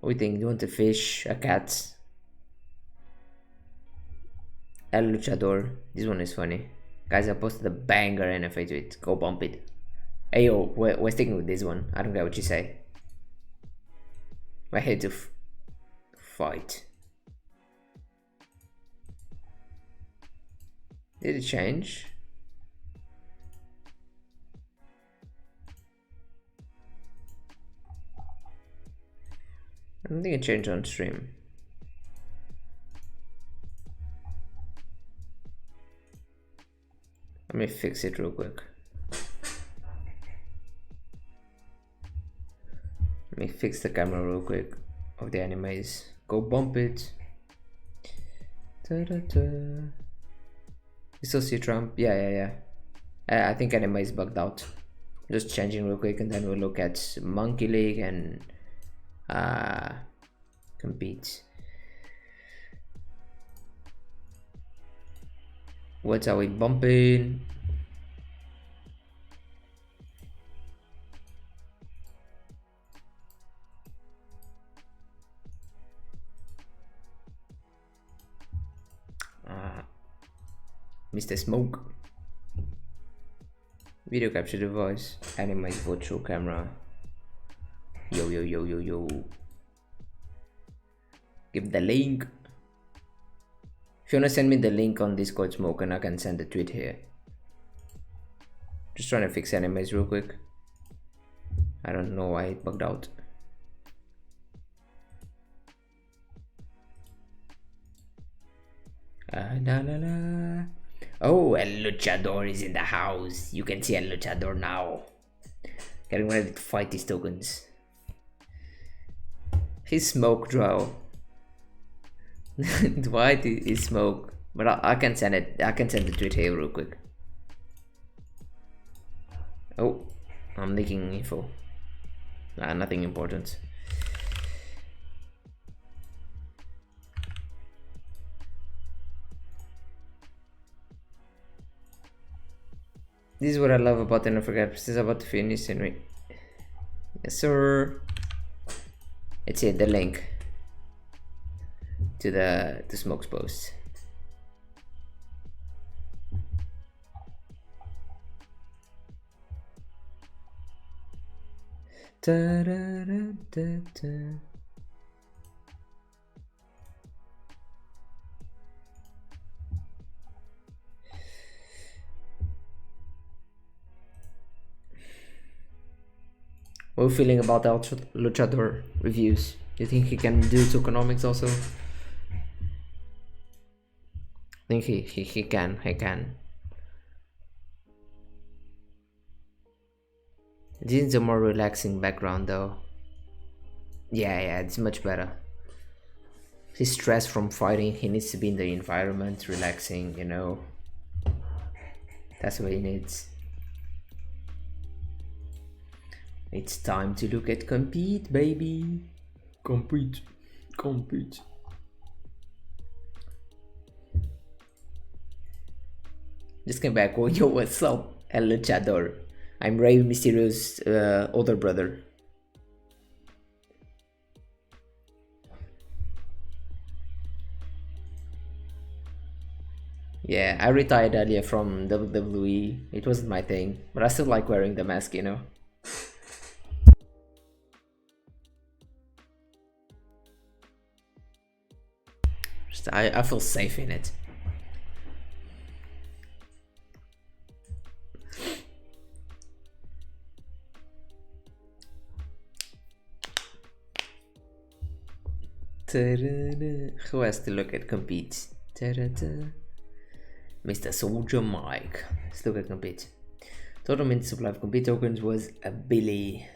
What do you think? Do you want a fish? A cat? El Luchador. This one is funny. Guys, I posted a banger NFA tweet. Go bump it. Hey yo, we're sticking with this one. I don't care what you say. I hate to fight. Did it change? I don't think it changed on stream. Let me fix it real quick. Let me fix the camera real quick of the animes. Go bump it. You still see Trump? Yeah. I think anime is bugged out. Just changing real quick and then we'll look at Monkey League and compete. What are we bumping? Mr. Smoke. Video capture device. Animate virtual camera. Yo yo yo yo yo. Give the link. If you wanna send me the link on Discord, Smoke, and I can send the tweet here. Just trying to fix animes real quick. I don't know why it bugged out. La la la. Oh, El Luchador is in the house. You can see El Luchador now. Getting ready to fight these tokens. He's Smoke Drow. Dwight is Smoke. But I can send it. I can send the tweet here real quick. Oh, I'm leaking info. Nothing important. This is what I love about the Unforgettable. This is about to finish anyway. Yes, sir. It's it, the link to the Smoke's post. Da, da, da, da, da. What are you feeling about the Luchador reviews? Do you think he can do Tokenomics also? I think he can. This is a more relaxing background though. Yeah, it's much better. He's stressed from fighting, he needs to be in the environment, relaxing, you know. That's what he needs. It's time to look at compete, baby. Compete. Just came back. Oh, yo, what's up, El Luchador? I'm Rey Mysterio's older brother. Yeah, I retired earlier from WWE. It wasn't my thing, but I still like wearing the mask, you know. I feel safe in it. Who has to look at compete? Mr. Soldier Mike. Let's look at compete. Total minute supply of compete tokens was a billy.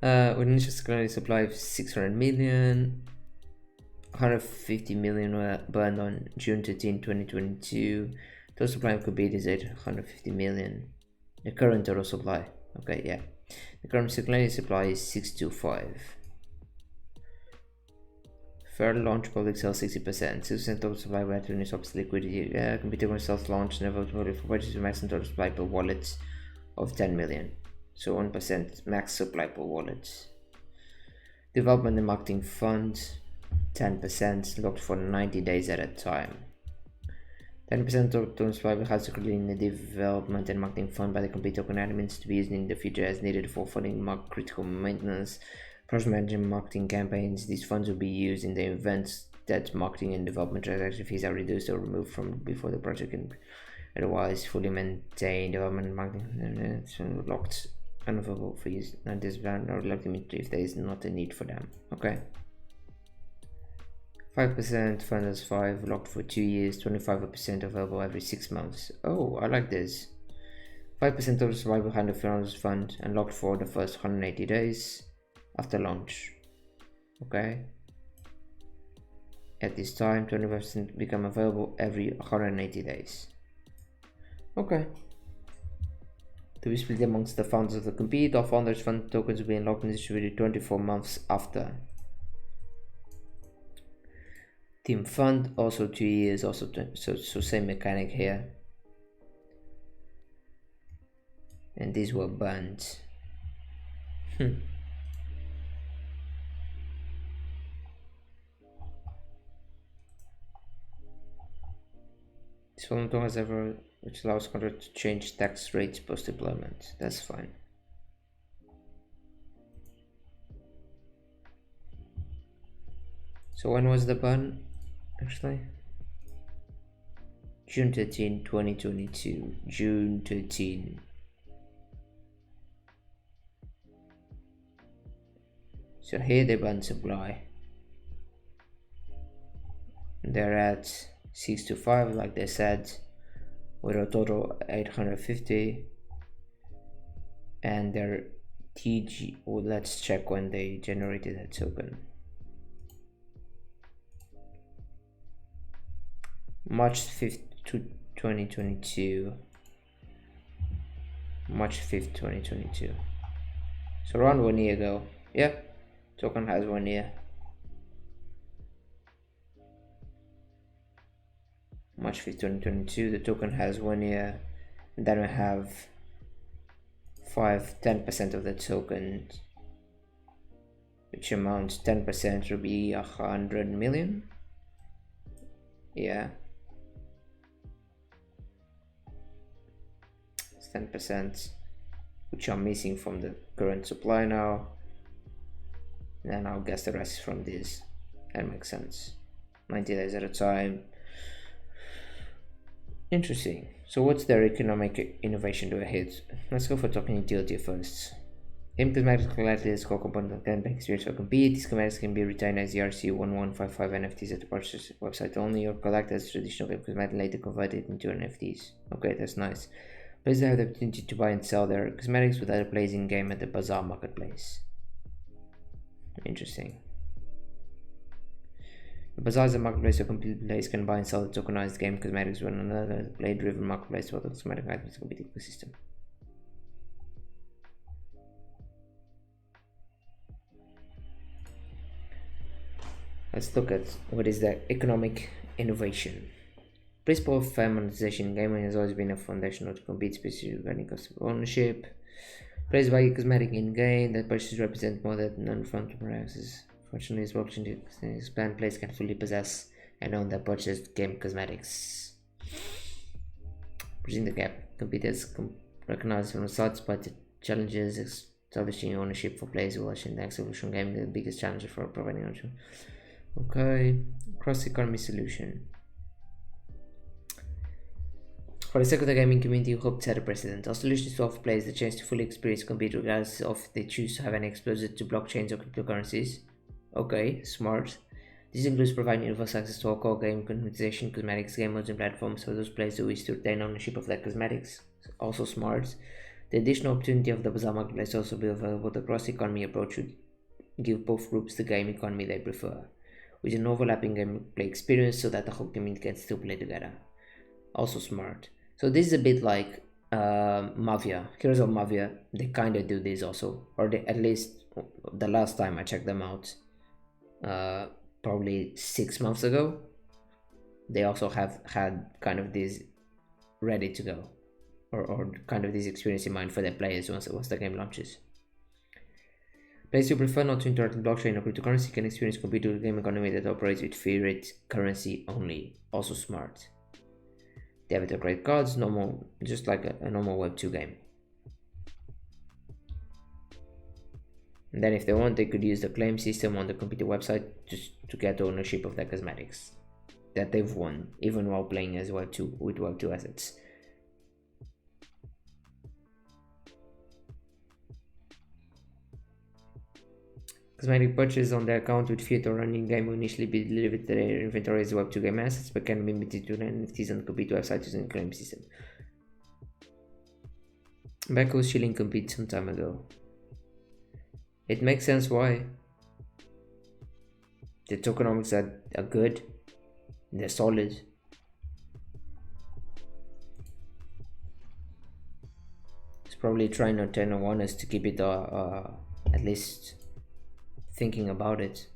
With initial supply of 600 million, 150 million were burned on June 13, 2022. Total supply of compete is 850 million. The current total supply. Okay, yeah. The current secondary supply is 625. Fair launch public sale 60%. 6% total supply by to stops liquidity. Computer when self launch never for purchase maximum total supply per wallet of 10 million. So 1% max supply per wallet. Development and marketing fund 10% locked for 90 days at a time. 10% of total supply has secretly in the development and marketing fund by the complete token elements to be used in the future as needed for funding critical maintenance, project management, marketing campaigns. These funds will be used in the events that marketing and development transaction fees are reduced or removed from before the project can otherwise fully maintain. Development and marketing locked unavailable for use not this brand or locked if there is not a need for them. Okay. 5% funders 5 locked for 2 years, 25% available every 6 months. Oh, I like this. 5% total supply behind the founders fund and locked for the first 180 days after launch. Okay. At this time, 25% become available every 180 days. Okay. To be split amongst the founders of the compete, all founders fund tokens will be unlocked and distributed 24 months after. Team fund also 2 years, also so same mechanic here. And these were banned. This following has ever, which allows contract to change tax rates post deployment. That's fine. So when was the ban actually? June 13, 2022. June 13. So here they ban supply. They're at 6 to 5 like they said, with a total 850, and their TG, well, let's check when they generated that token. March 5th, 2022. March 5th, 2022. So around 1 year ago. Yeah, token has 1 year. March 5th, 2022, the token has 1 year. And then we have 10% of the token, which amounts 10% to be 100 million. Yeah, it's 10%, which I'm missing from the current supply now. And I'll guess the rest from this. That makes sense. 90 days at a time. Interesting. So what's their economic innovation do I hit? Let's go for token utility first. Game cosmetics collected is core component of gameplay experience for compete. These cosmetics can be retained as ERC1155 NFTs at the purchase website only, or collect as traditional game cosmetic later converted into NFTs. Okay, that's nice. Players have the opportunity to buy and sell their cosmetics with other players in game at the Bazaar marketplace. Interesting. The Bazaar is a marketplace where complete players can buy and sell the tokenized game cosmetics with another play-driven marketplace for the cosmetic items to complete the ecosystem. Let's look at what is the economic innovation. Principle of fair monetization in gaming has always been a foundation to compete, especially regarding cost of ownership. Players buy cosmetic in game that purchases represent more than non-front prices. Fortunately, this blockchain expand players can fully possess and own their purchased game cosmetics. Bridging the gap. Competitors recognize from results, but the challenges establishing ownership for players who watch in the evolution game the biggest challenge for providing ownership. Okay, cross-economy solution. For the sake of the gaming community, we hope to set a precedent. Our solution is to offer players the chance to fully experience compete regardless of if they choose to have any exposure to blockchains or cryptocurrencies. Okay, smart. This includes providing universal access to all core game monetization, cosmetics, game modes, and platforms for those players who wish to retain ownership of their cosmetics. Also smart. The additional opportunity of the Bazaar marketplace also be available. The cross-economy approach would give both groups the game economy they prefer, with an overlapping gameplay experience so that the whole community can still play together. Also smart. So this is a bit like Mafia, Heroes of Mafia. They kind of do this also, or they, at least the last time I checked them out, probably 6 months ago, they also have had kind of this ready to go, or kind of this experience in mind for their players once the game launches. Players who prefer not to interact with blockchain or cryptocurrency can experience compete with a game economy that operates with fiat currency only. Also smart. Debit or credit cards, normal, just like a normal Web2 game. And then if they want, they could use the claim system on the computer website just to get ownership of their cosmetics that they've won, even while playing as Web2 with Web2 assets. Cosmetic purchases on their account with fiat or running game will initially be delivered to their inventory as Web2 game assets, but can be limited to NFTs on the computer website using the claim system. Back was shilling compete some time ago. It makes sense why. The tokenomics are good. They're solid. It's probably trying to turn on us to keep it at least thinking about it.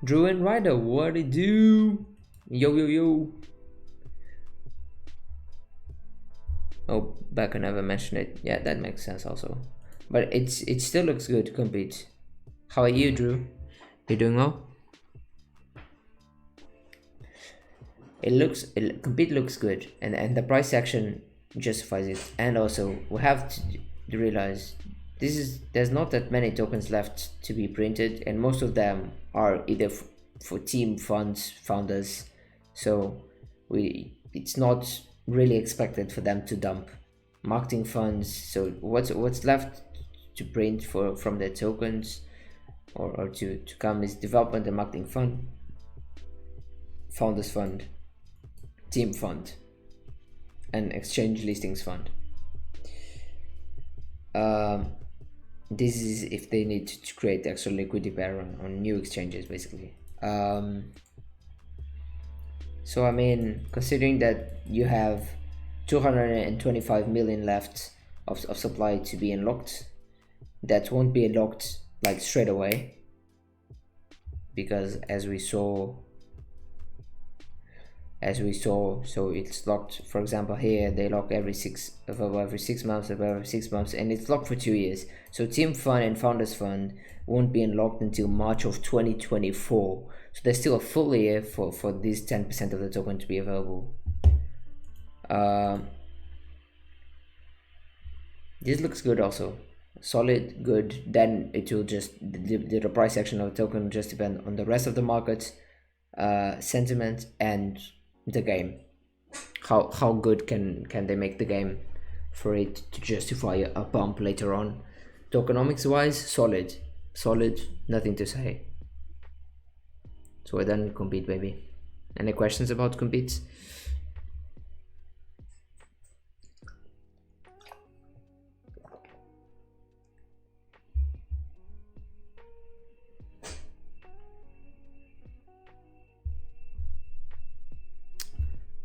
Drew and Ryder, what it do? Yo yo yo. Oh, back I never mentioned it. Yeah, that makes sense also. But it still looks good to compete. How are you, Drew? You doing well? Compete looks good, and the price action justifies it. And also we have to realize there's not that many tokens left to be printed, and most of them are either for team funds founders, so it's not really expected for them to dump marketing funds. So what's left to print for from their tokens, or to come, is development and marketing fund, founders fund, team fund, and exchange listings fund. Um, this is if they need to create extra liquidity pair on new exchanges, basically. So I mean, considering that you have 225 million left of supply to be unlocked, that won't be unlocked like straight away, because as we saw, so it's locked. For example, here they lock every 6 months, every 6 months, and it's locked for 2 years. So team fund and founders fund won't be unlocked until March of 2024. So there's still a full year for this 10% of the token to be available. This looks good also, solid, good. Then it will just the price action of the token will just depend on the rest of the market, sentiment, and the game. How good can they make the game for it to justify a pump later on. Tokenomics wise, solid, nothing to say. So we're done compete, baby. Any questions about compete?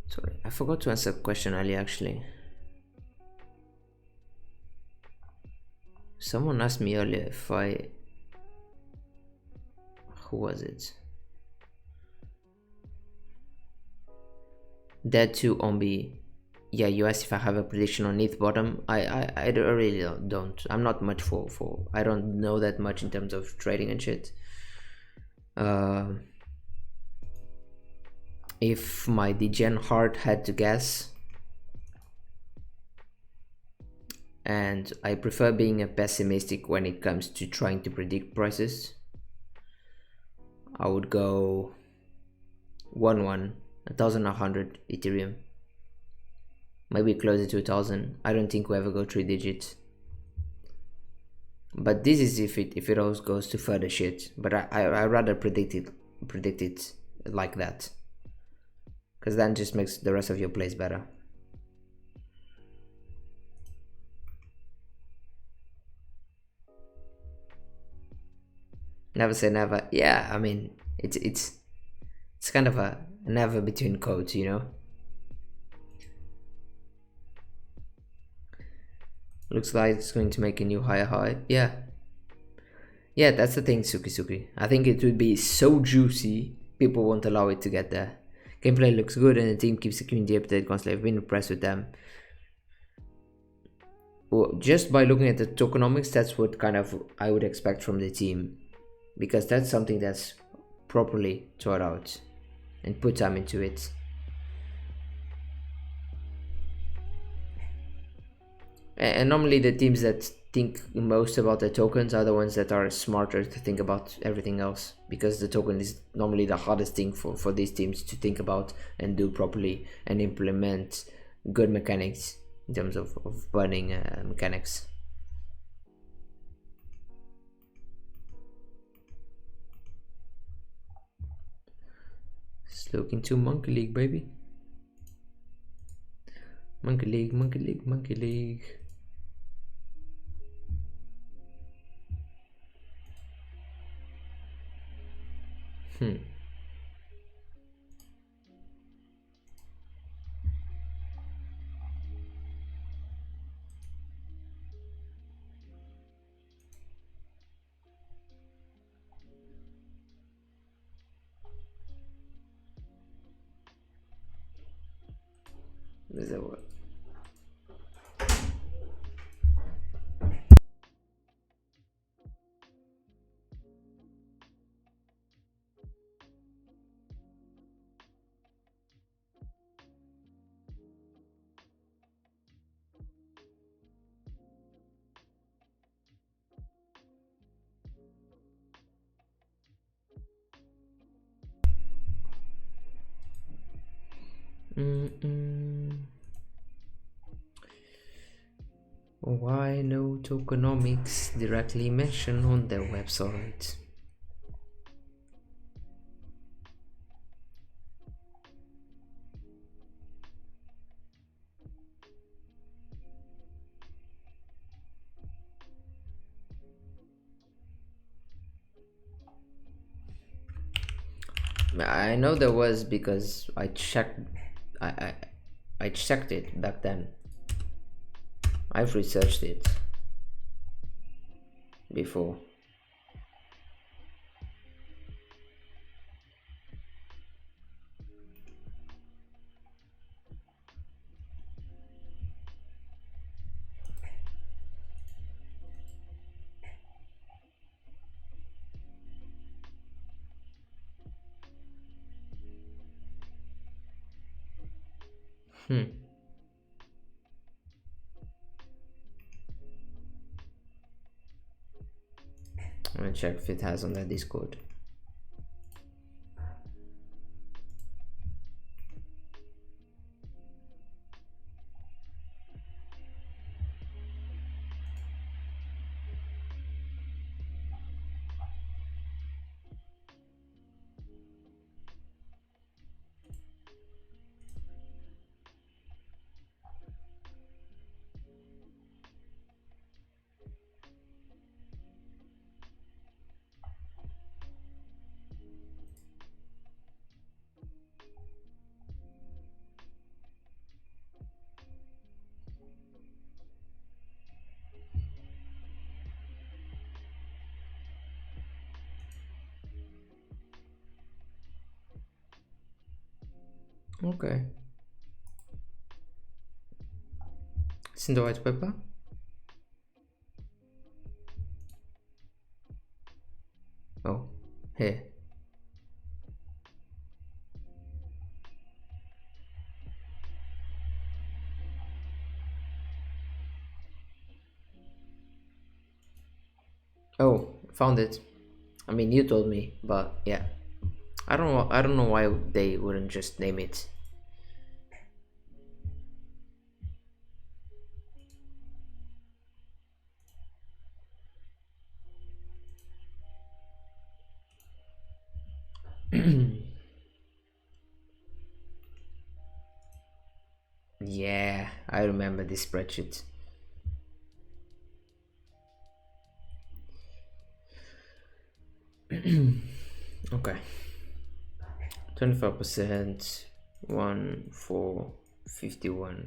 Sorry, I forgot to answer a question earlier actually. Someone asked me earlier if who was it? That too, Ombi. Yeah, you asked if I have a prediction on ETH bottom. I really don't. I'm not much for I don't know that much in terms of trading and shit. If my degen heart had to guess, and I prefer being a pessimistic when it comes to trying to predict prices, I would go 1,100 Ethereum, maybe closer to 1,000. I don't think we ever go 3 digits, but this is if it always goes to further shit. But I rather predict it like that, because then just makes the rest of your plays better. Never say never. Yeah, I mean it's kind of a never between quotes, you know. Looks like it's going to make a new higher high. Yeah, that's the thing, Suki. I think it would be so juicy, people won't allow it to get there. Gameplay looks good and the team keeps the community updated constantly. I've been impressed with them. Well, just by looking at the tokenomics, that's what kind of I would expect from the team, because that's something that's properly thought out and put time into it. And normally the teams that think most about the tokens are the ones that are smarter to think about everything else, because the token is normally the hardest thing for these teams to think about and do properly and implement good mechanics in terms of burning mechanics. It's looking to Monkey League, baby. Monkey League. Is that what? Why no tokenomics directly mentioned on their website? I know there was, because I checked it back then. I've researched it before. I'm gonna check if it has on the Discord. Okay. It's in the white paper. Oh, here. Oh, found it. I mean, you told me, but yeah. I don't know why they wouldn't just name it. Yeah, I remember this spreadsheet. Okay. 25%, 1, 4, 51.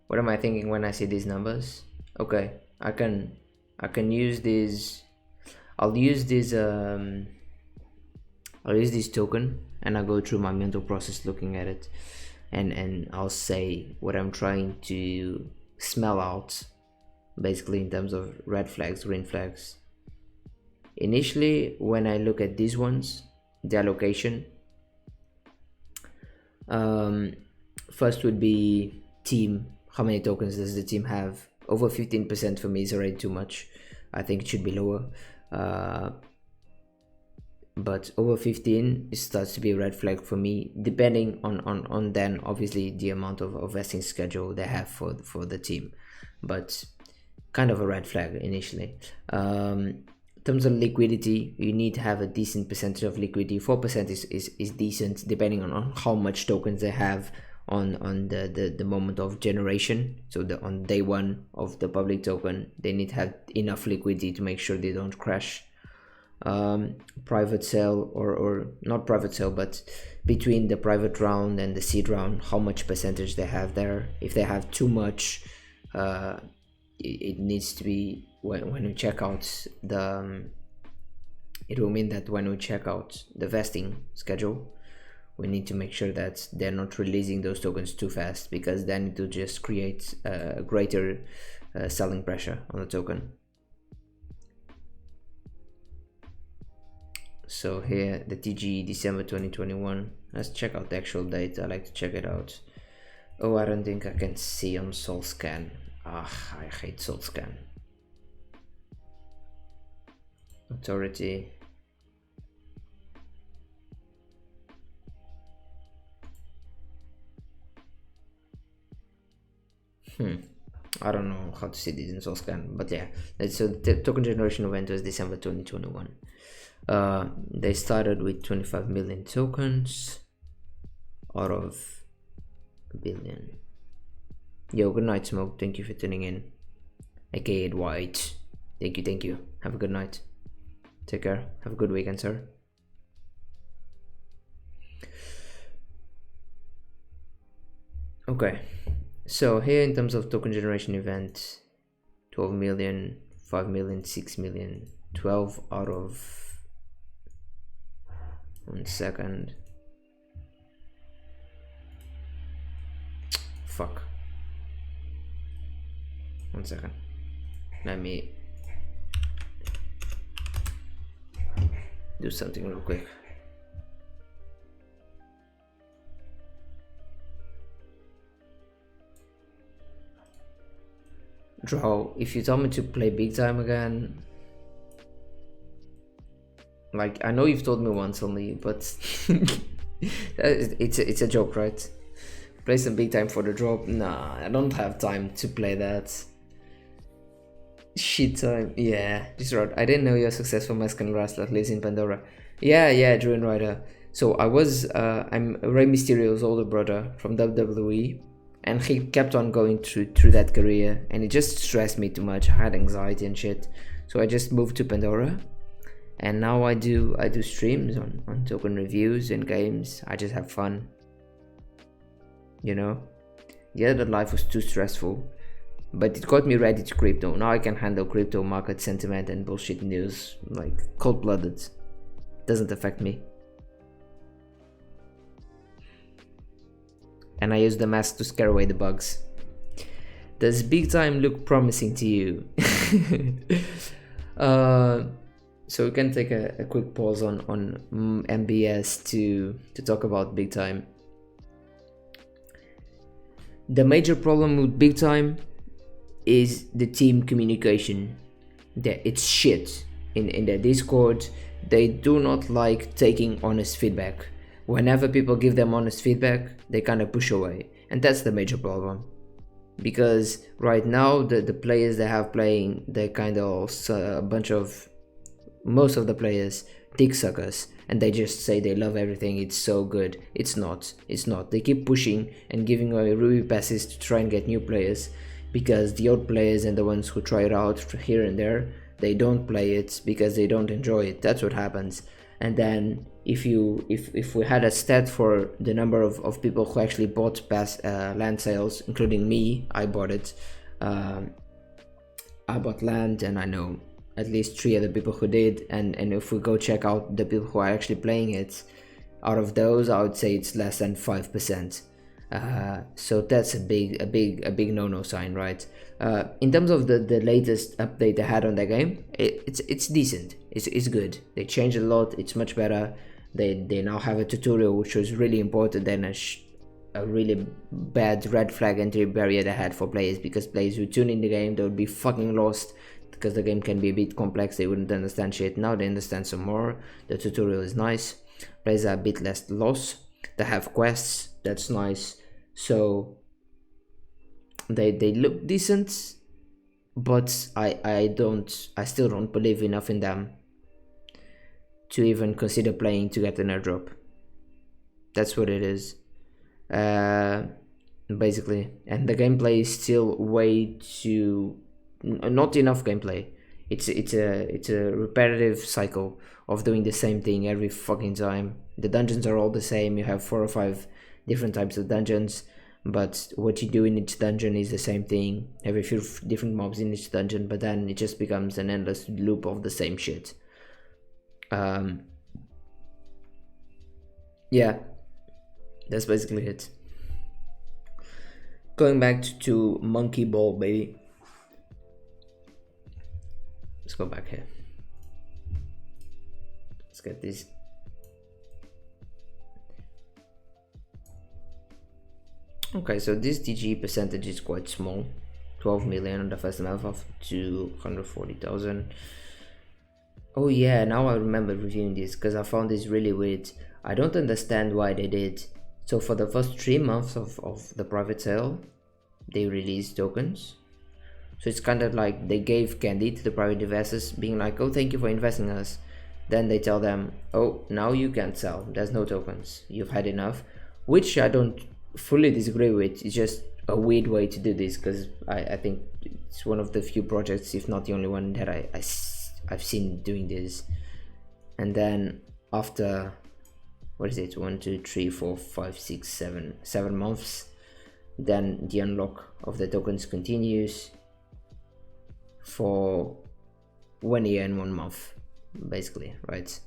What am I thinking when I see these numbers? Okay, I can use these. I'll use this token, and I'll go through my mental process looking at it, and I'll say what I'm trying to smell out, basically in terms of red flags, green flags. Initially, when I look at these ones, the allocation, first would be team. How many tokens does the team have? Over 15% for me is already too much. I think it should be lower. But over 15, it starts to be a red flag for me, depending on then obviously the amount of vesting schedule they have for the team. But kind of a red flag initially. In terms of liquidity, you need to have a decent percentage of liquidity. 4% is decent, depending on how much tokens they have on the moment of generation. So on day one of the public token, they need to have enough liquidity to make sure they don't crash. Private sale, or not private sale, but between the private round and the seed round, how much percentage they have there. If they have too much, it needs to be, when we check out the it will mean that when we check out the vesting schedule, we need to make sure that they're not releasing those tokens too fast, because then it will just create greater selling pressure on the token. So here, the TG December 2021. Let's check out the actual date. I like to check it out. Oh, I don't think I can see on SoulScan. Ah, I hate SoulScan. Authority. I don't know how to say this in source scan, but yeah, so the token generation event was December 2021. They started with 25 million tokens out of a billion. Yo, good night, Smoke. Thank you for tuning in. aka White. Thank you. Have a good night. Take care. Have a good weekend, sir. Okay, so here in terms of token generation event, 12 million, 5 million, 6 million, 12 out of 1 second. Fuck. 1 second. Let me do something real quick. Draw, if you tell me to play big time again, like, I know you've told me once only, but it's a joke, right? Play some big time for the drop. Nah, I don't have time to play that. Shit time. Yeah, this right. I didn't know you're a successful Mexican wrestler that lives in Pandora. Yeah, Druin Rider. So I'm Rey Mysterio's older brother from WWE, and he kept on going through that career, and it just stressed me too much. I had anxiety and shit, so I just moved to Pandora, and now I do streams on token reviews and games. I just have fun, you know. Yeah, that life was too stressful, but it got me ready to crypto. Now I can handle crypto market sentiment and bullshit news like cold-blooded. Doesn't affect me. And I use the mask to scare away the bugs. Does big time look promising to you? So we can take a quick pause on MBS to talk about big time. The major problem with big time is the team communication. That it's shit. In their Discord, they do not like taking honest feedback. Whenever people give them honest feedback, they kind of push away, and that's the major problem. Because right now the players they have playing, they kind of most of the players dick suckers, and they just say they love everything, it's so good. It's not. They keep pushing and giving away Ruby passes to try and get new players, because the old players and the ones who try it out here and there, they don't play it because they don't enjoy it. That's what happens. And then if we had a stat for the number of people who actually bought past land sales, including me, I bought it. I bought land, and I know at least 3 other people who did. And if we go check out the people who are actually playing it, out of those, I would say it's less than 5%. So that's a big no sign, right? In terms of the latest update they had on the game, it's decent. It's good. They changed a lot. It's much better. They now have a tutorial, which was really important, than a really bad red flag entry barrier they had for players, because players who tune in the game, they would be fucking lost, because the game can be a bit complex. They wouldn't understand shit. Now they understand some more. The tutorial is nice. Players are a bit less lost. They have quests. That's nice. So they look decent, but I still don't believe enough in them to even consider playing to get an airdrop. That's what it is, basically. And the gameplay is still way too not enough gameplay. It's a repetitive cycle of doing the same thing every fucking time. The dungeons are all the same. You have 4 or 5 different types of dungeons, but what you do in each dungeon is the same thing. Every few different mobs in each dungeon, but then it just becomes an endless loop of the same shit. Yeah, that's basically it. Going back to Monkey Ball, baby. Let's go back here. Let's get this. Okay, so this DG percentage is quite small. 12 million on the first month of 240,000. Oh yeah, now I remember reviewing this, because I found this really weird. I don't understand why they did. So for the first 3 months of the private sale, they released tokens, So it's kind of like they gave candy to the private investors, being like, oh, thank you for investing in us. Then they tell them, oh, now you can't sell, there's no tokens, you've had enough. Which I don't fully disagree with. It's just a weird way to do this, because I think it's one of the few projects, if not the only one, that I've seen doing this. And then after, what is it, 1 2 3 4 5 6 7 months, then the unlock of the tokens continues for 1 year and 1 month, basically, right?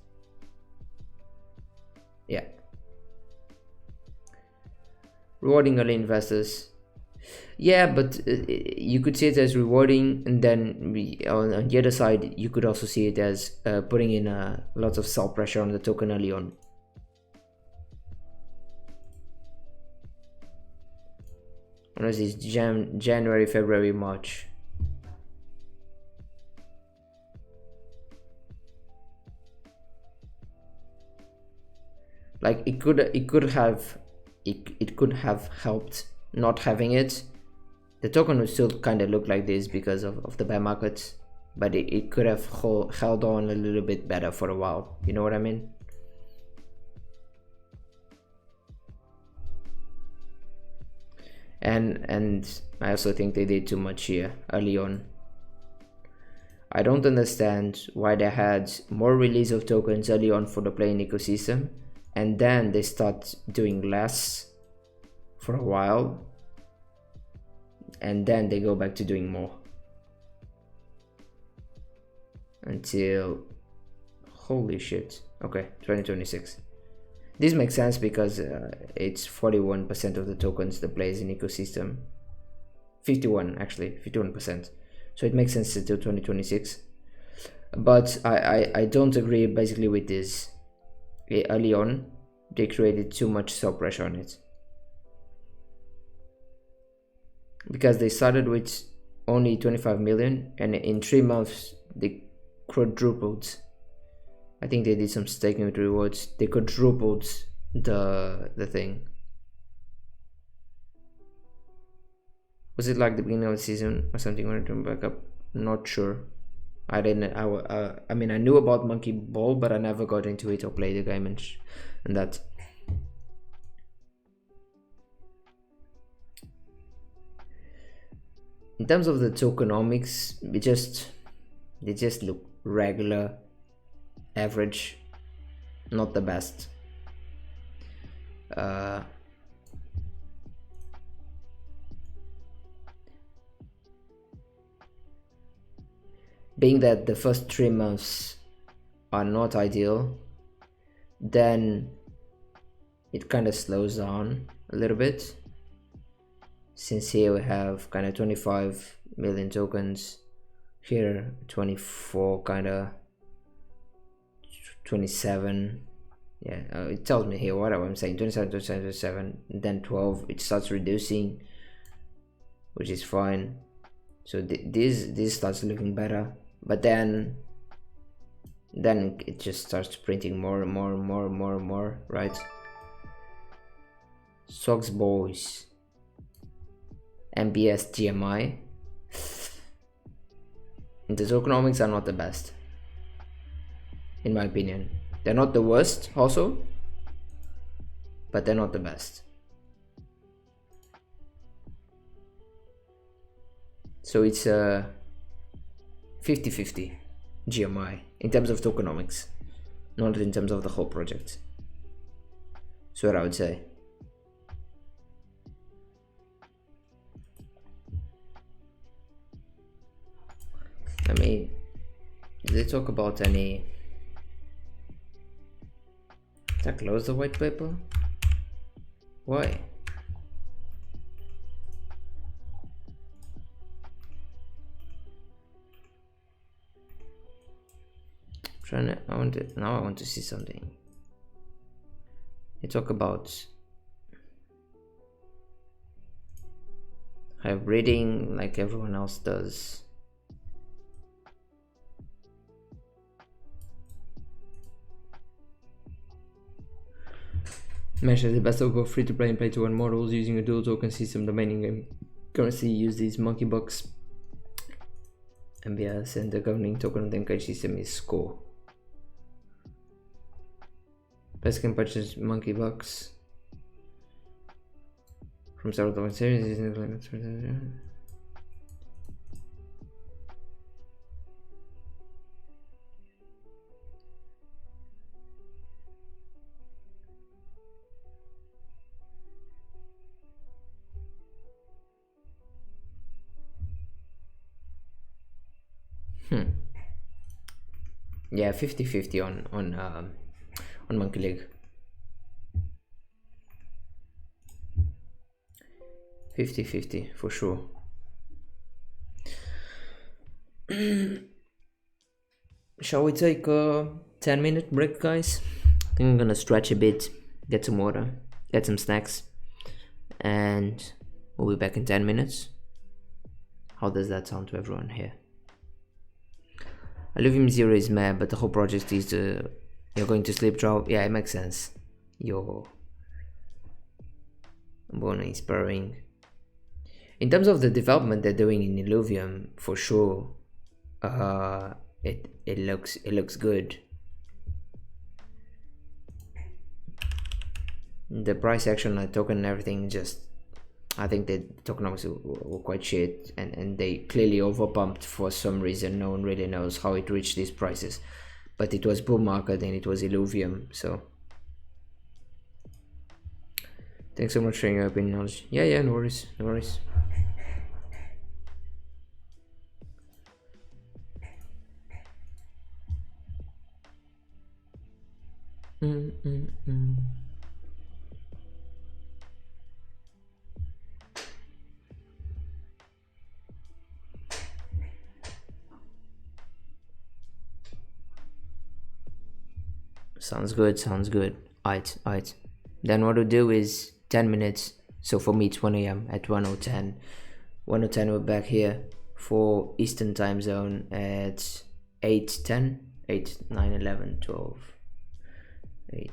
Yeah. Rewarding early investors. Yeah, but you could see it as rewarding, and then on the other side, you could also see it as putting in lots of sell pressure on the token early on. Unless it's January, February, March. Like it could have helped not having it. The token would still kind of look like this because of the bear market, but it could have held on a little bit better for a while. You know what I mean? And I also think they did too much here early on. I don't understand why they had more release of tokens early on for the playing ecosystem, and then they start doing less for a while, and then they go back to doing more until, holy shit, okay, 2026. This makes sense because it's 41% of the tokens that plays in ecosystem, 51 actually, 51%. So it makes sense until 2026. But I don't agree basically with this. Early on, they created too much sell pressure on it. Because they started with only 25 million, and in 3 months they quadrupled. I think they did some staking with rewards. They quadrupled the thing. Was it like the beginning of the season or something when I turned back up? Not sure. I mean, I knew about Monkey Ball, but I never got into it or played the game and that. In terms of the tokenomics, they just look regular, average, not the best. Being that the first 3 months are not ideal, then it kind of slows down a little bit, since here we have kind of 25 million tokens, here 24, kind of 27, yeah, it tells me here what I'm saying, 27, 27, 27, then 12, it starts reducing, which is fine. So this starts looking better, but then it just starts printing more and more and more and more and more, right? Socks boys, MBS GMI. The tokenomics are not the best, in my opinion. They're not the worst also, but they're not the best. So it's a 50-50 GMI in terms of tokenomics, not in terms of the whole project. That's what I would say. I mean, did they talk about any... Did I close the white paper? Why? I want to see something. They talk about hybriding like everyone else does. Measure the best of both free-to-play and play-to-earn models using a dual token system. The main in-game currency use these monkey bucks MBS, and the governing token of the encage system is score. Players can purchase monkey bucks from several token series. Yeah, 50-50 on Monkey League. 50-50 for sure. Shall we take a 10-minute break, guys? I think I'm gonna stretch a bit, get some water, get some snacks, and we'll be back in 10 minutes. How does that sound to everyone here? Alluvium Zero is mad, but the whole project is you're going to sleep drop. Yeah, it makes sense. Your Bona inspiring. In terms of the development they're doing in Illuvium, for sure, it looks good. The price action, like token and everything, just I think the tokenomics were quite shit, and they clearly overpumped for some reason. No one really knows how it reached these prices, but it was bull market and it was Illuvium. So thanks so much for sharing your opinion, knowledge. Yeah, no worries, no worries. Sounds good, sounds good. Alright. Then what we'll do is 10 minutes. So for me it's 1 a.m. at 1:10. 1:10 we're back here for Eastern time zone at 8:10. 8, 9, 11, 12. 8.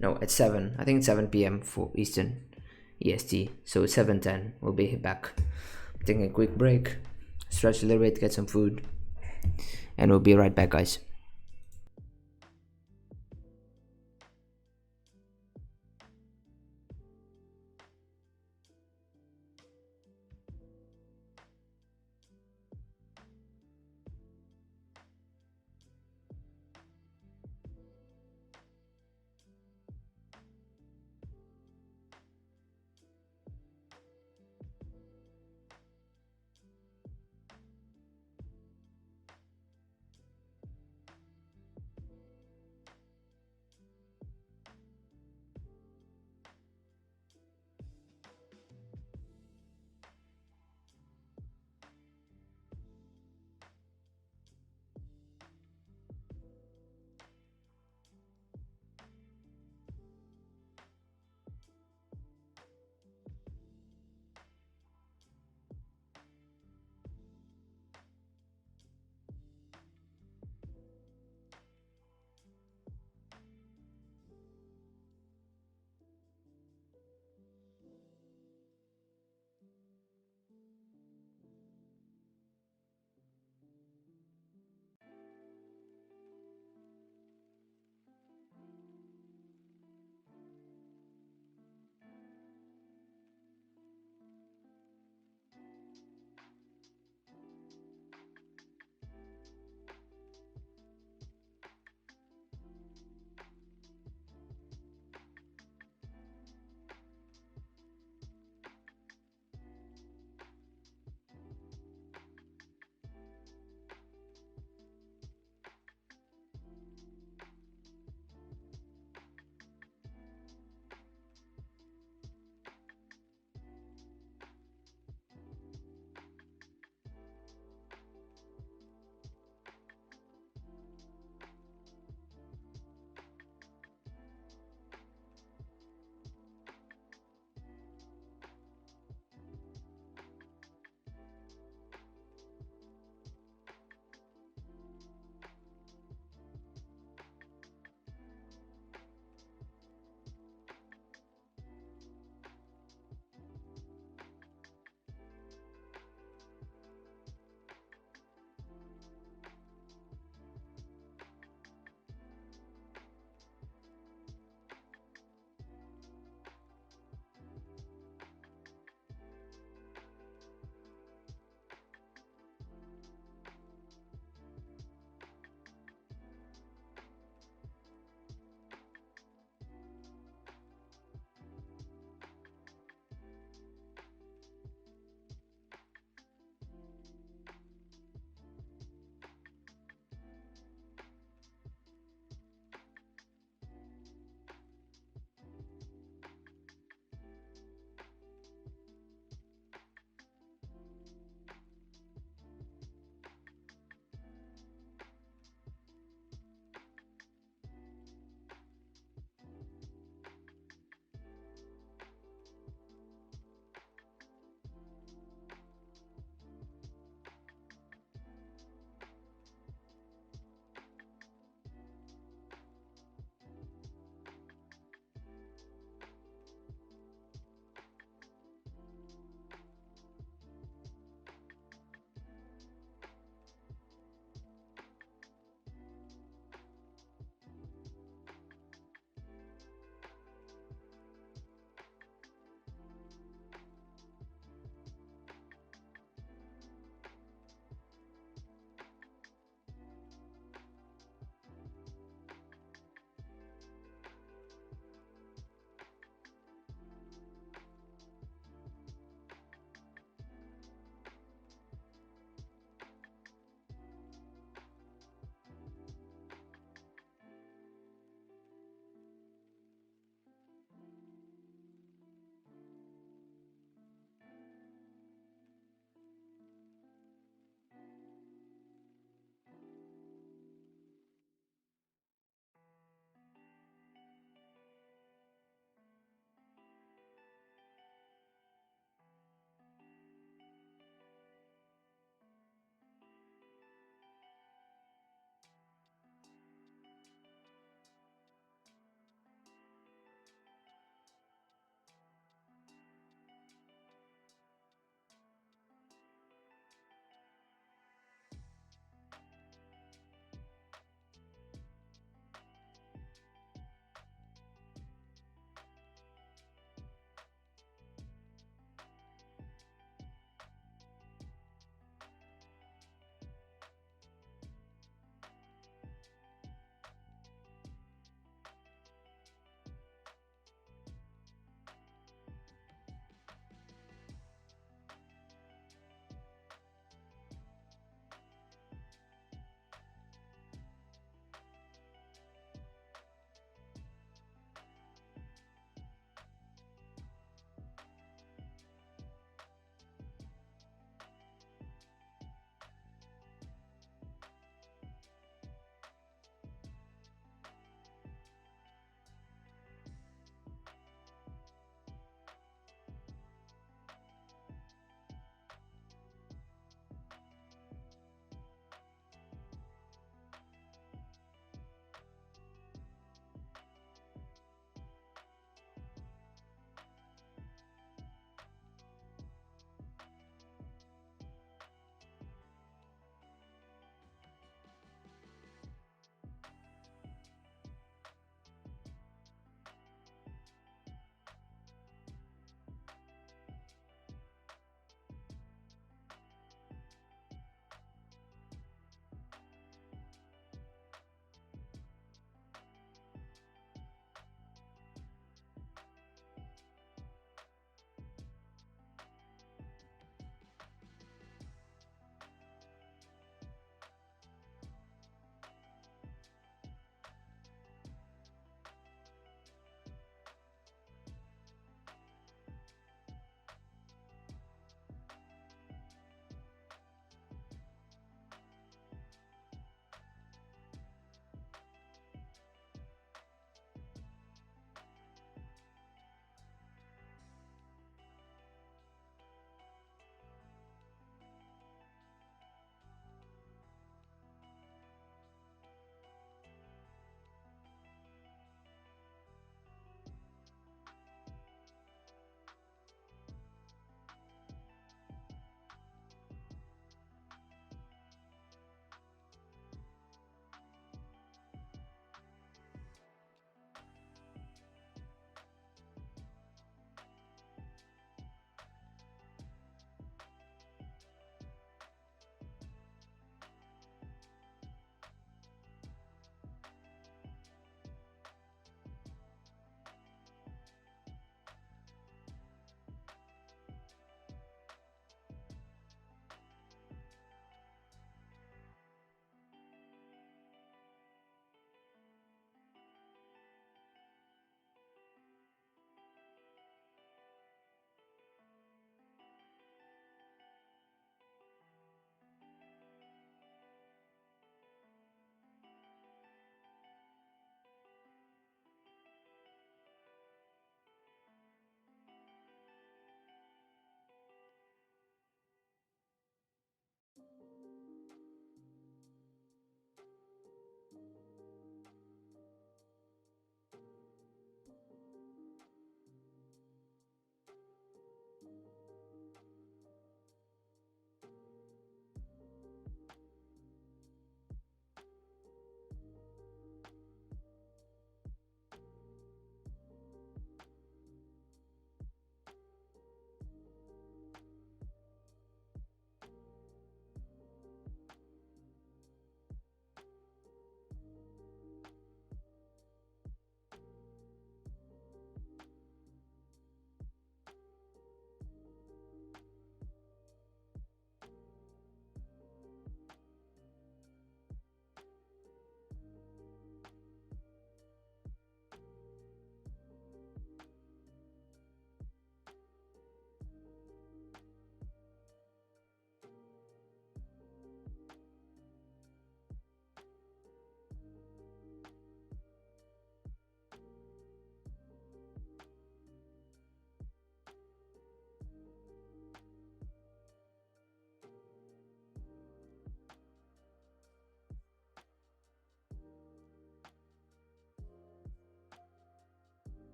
No, at 7. I think it's 7 p.m. for Eastern EST. So 7:10 we'll be back. Taking a quick break, stretch a little bit, get some food, and we'll be right back, guys.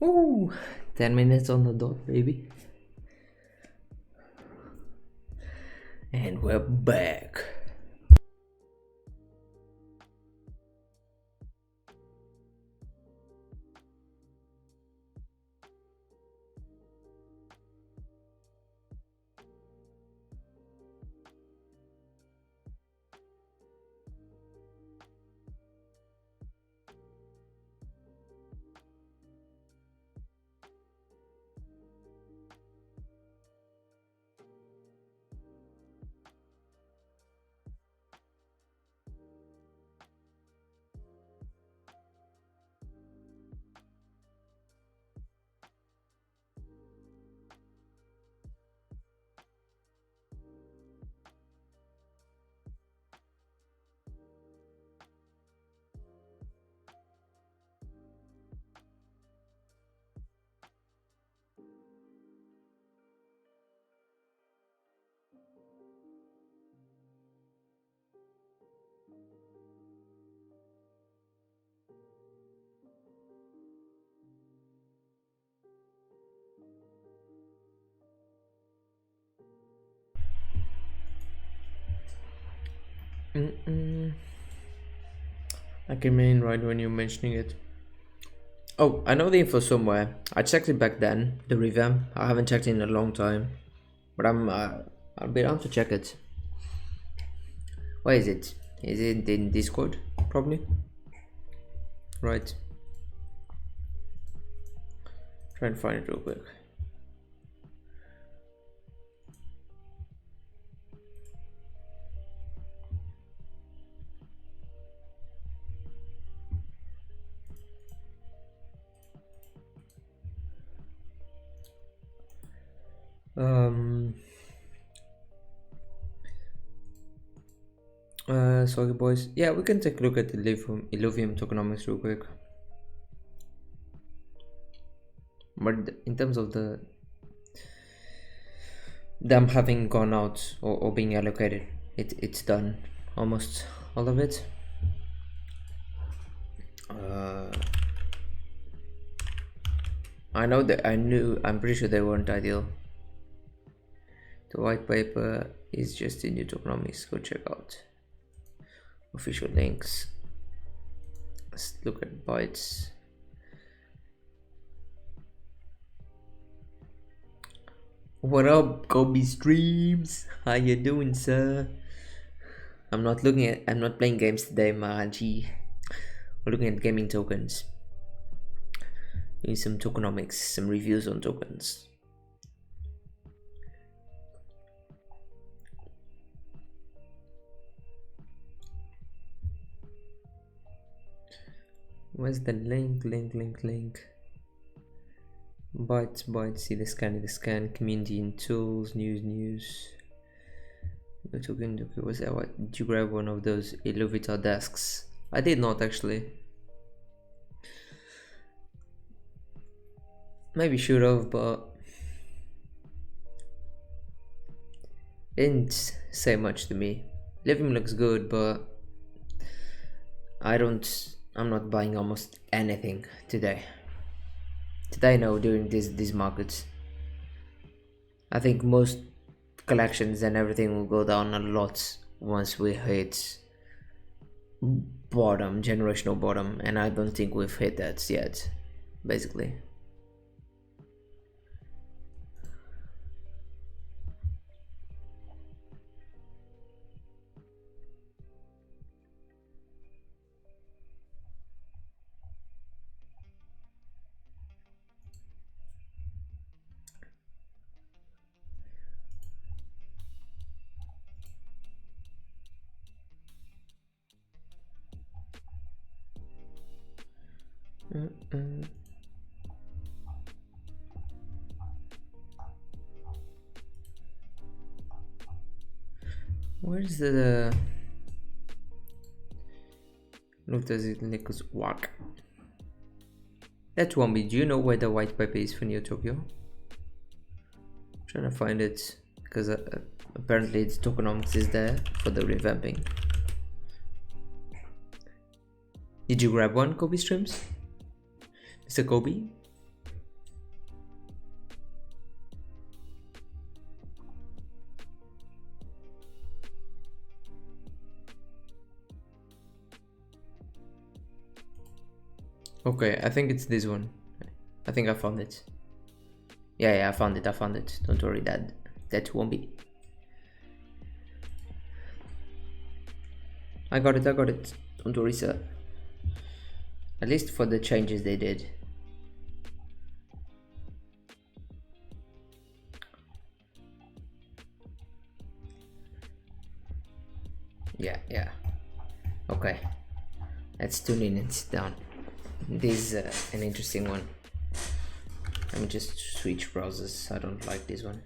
Ooh, 10 minutes on the dot, baby. And we're back. I came in right when you're mentioning it. Oh, I know the info somewhere. I checked it back then, the revamp. I haven't checked it in a long time, but I'll be down to check it. Where is it? Is it in Discord? Probably. Right. Try and find it real quick. Sorry boys. Yeah, we can take a look at the Illuvium tokenomics real quick. But in terms of them having gone out or being allocated, it's done. Almost all of it. I know that I'm pretty sure they weren't ideal. The white paper is just in new tokenomics. Go check out official links. Let's look at bytes. What up, Kobe Streams? How you doing, sir? I'm not playing games today, Mahaji. We're looking at gaming tokens. Doing some tokenomics, some reviews on tokens. Where's the link? Bytes, see the scan, community and tools, news. No token, okay, what's that? What? Did you grab one of those Illuvita desks? I did not actually. Maybe should have, but didn't say much to me. Living looks good, but I'm not buying almost anything today. No, during these markets. I think most collections and everything will go down a lot once we hit bottom, generational bottom, and I don't think we've hit that yet, basically. Where's the look, does it Nicholas walk? That won't be. Do you know where the white paper is for Neo Tokyo? I'm trying to find it because apparently its tokenomics is there for the revamping. Did you grab one, Kobe Streams? Mr. Kobe? Okay, I think it's this one. I think I found it. Yeah, I found it. Don't worry, that won't be. I got it. Don't worry, sir. At least for the changes they did. Yeah. Okay. Let's tune in and sit down. This is an interesting one. Let me just switch browsers. I don't like this one.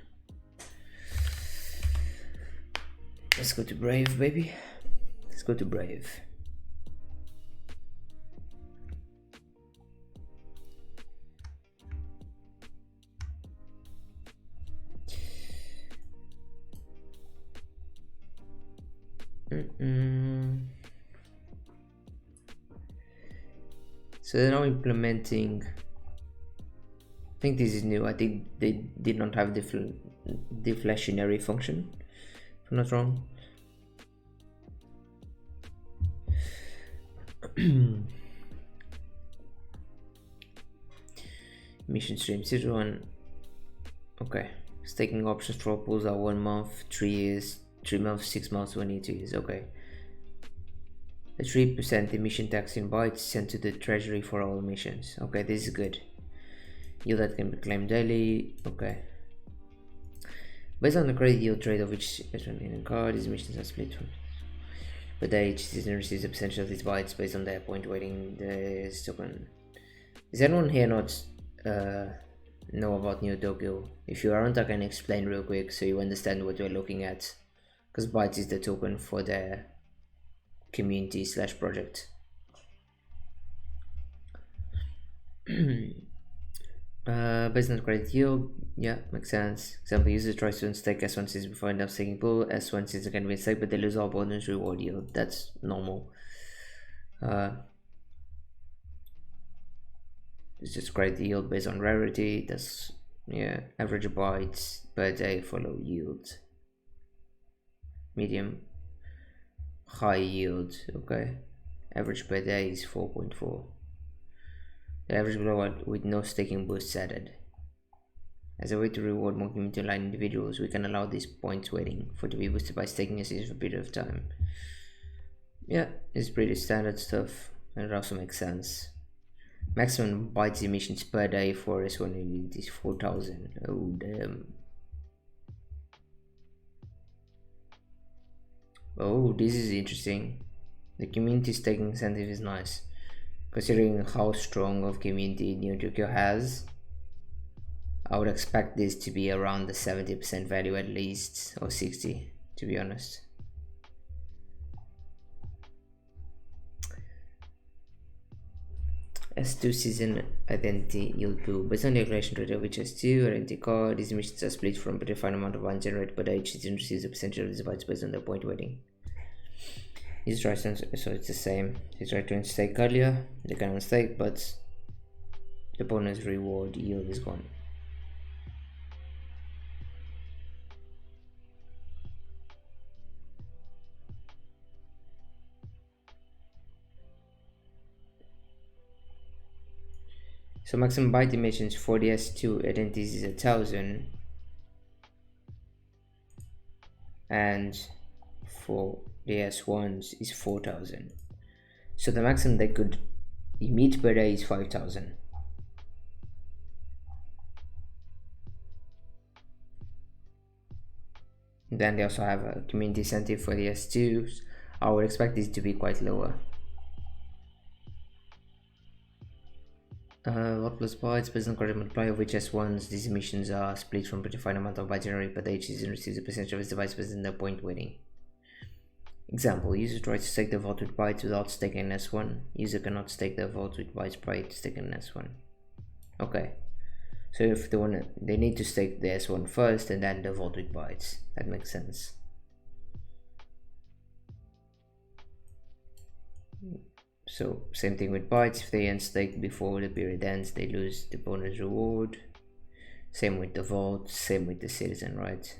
Let's go to Brave, baby. Let's go to Brave. So they're now implementing, I think this is new. I think they did not have deflationary function, if I'm not wrong. Mission stream 01. Okay, staking options for pools are 1 month, 3 years, 3 months, 6 months, 1 year, 2 years. Okay. The 3% emission tax in bytes sent to the treasury for all emissions. Okay, this is good. Yield that can be claimed daily. Okay. Based on the credit yield trade of each in card, these emissions are split from. But each citizen receives a percentage of these bytes based on their point weighting. The token. Is anyone here not know about New Tokyo? If you aren't, I can explain real quick so you understand what we're looking at. Because bytes is the token for their community / project. Based on credit yield, yeah, makes sense. Example, user tries to unstake S1 before end up staking pool. S1 can be staked, but they lose all bonus reward yield. That's normal. It's just credit yield based on rarity. That's, yeah, average bytes per day follow yield. Medium, high yield. Okay, average per day is 4.4. The average blowout with no staking boosts added. As a way to reward more community-aligned individuals, we can allow these points weighting for to be boosted by staking a series for a period of time. Yeah, it's pretty standard stuff, and it also makes sense. Maximum bytes emissions per day for S1 is 4,000. Oh damn. Oh, this is interesting. The community staking incentive is nice. Considering how strong of community New Tokyo has, I would expect this to be around the 70% value at least, or 60, to be honest. S2 season identity yield pool. Based on the calculation rate of which S2 identity card, these emissions are split from a defined amount of funds generated per day. Each season receives a percentage of these bytes based on their point weighting. These tries to, so it's the same. They try to unstake earlier, they can unstake, but the bonus reward yield is gone. So maximum byte emissions for the S2 identities is 1,000, and for the S1s is 4,000. So the maximum they could emit per day is 5,000. Then they also have a community incentive for the S2s. I would expect this to be quite lower. What plus bytes based on correct multiplier of which S1s these emissions are split from a predefined amount of bytes generated, but each season receives a percentage of its device based on the point weighting. Example, user tries to stake the vault with bytes without staking an S1. User cannot stake the vault with bytes prior to staking an S1. Okay. So if they need to stake the S1 first and then the vault with bytes. That makes sense. So same thing with bytes. If they unstake before the period ends, they lose the bonus reward. Same with the vault, same with the citizen, right?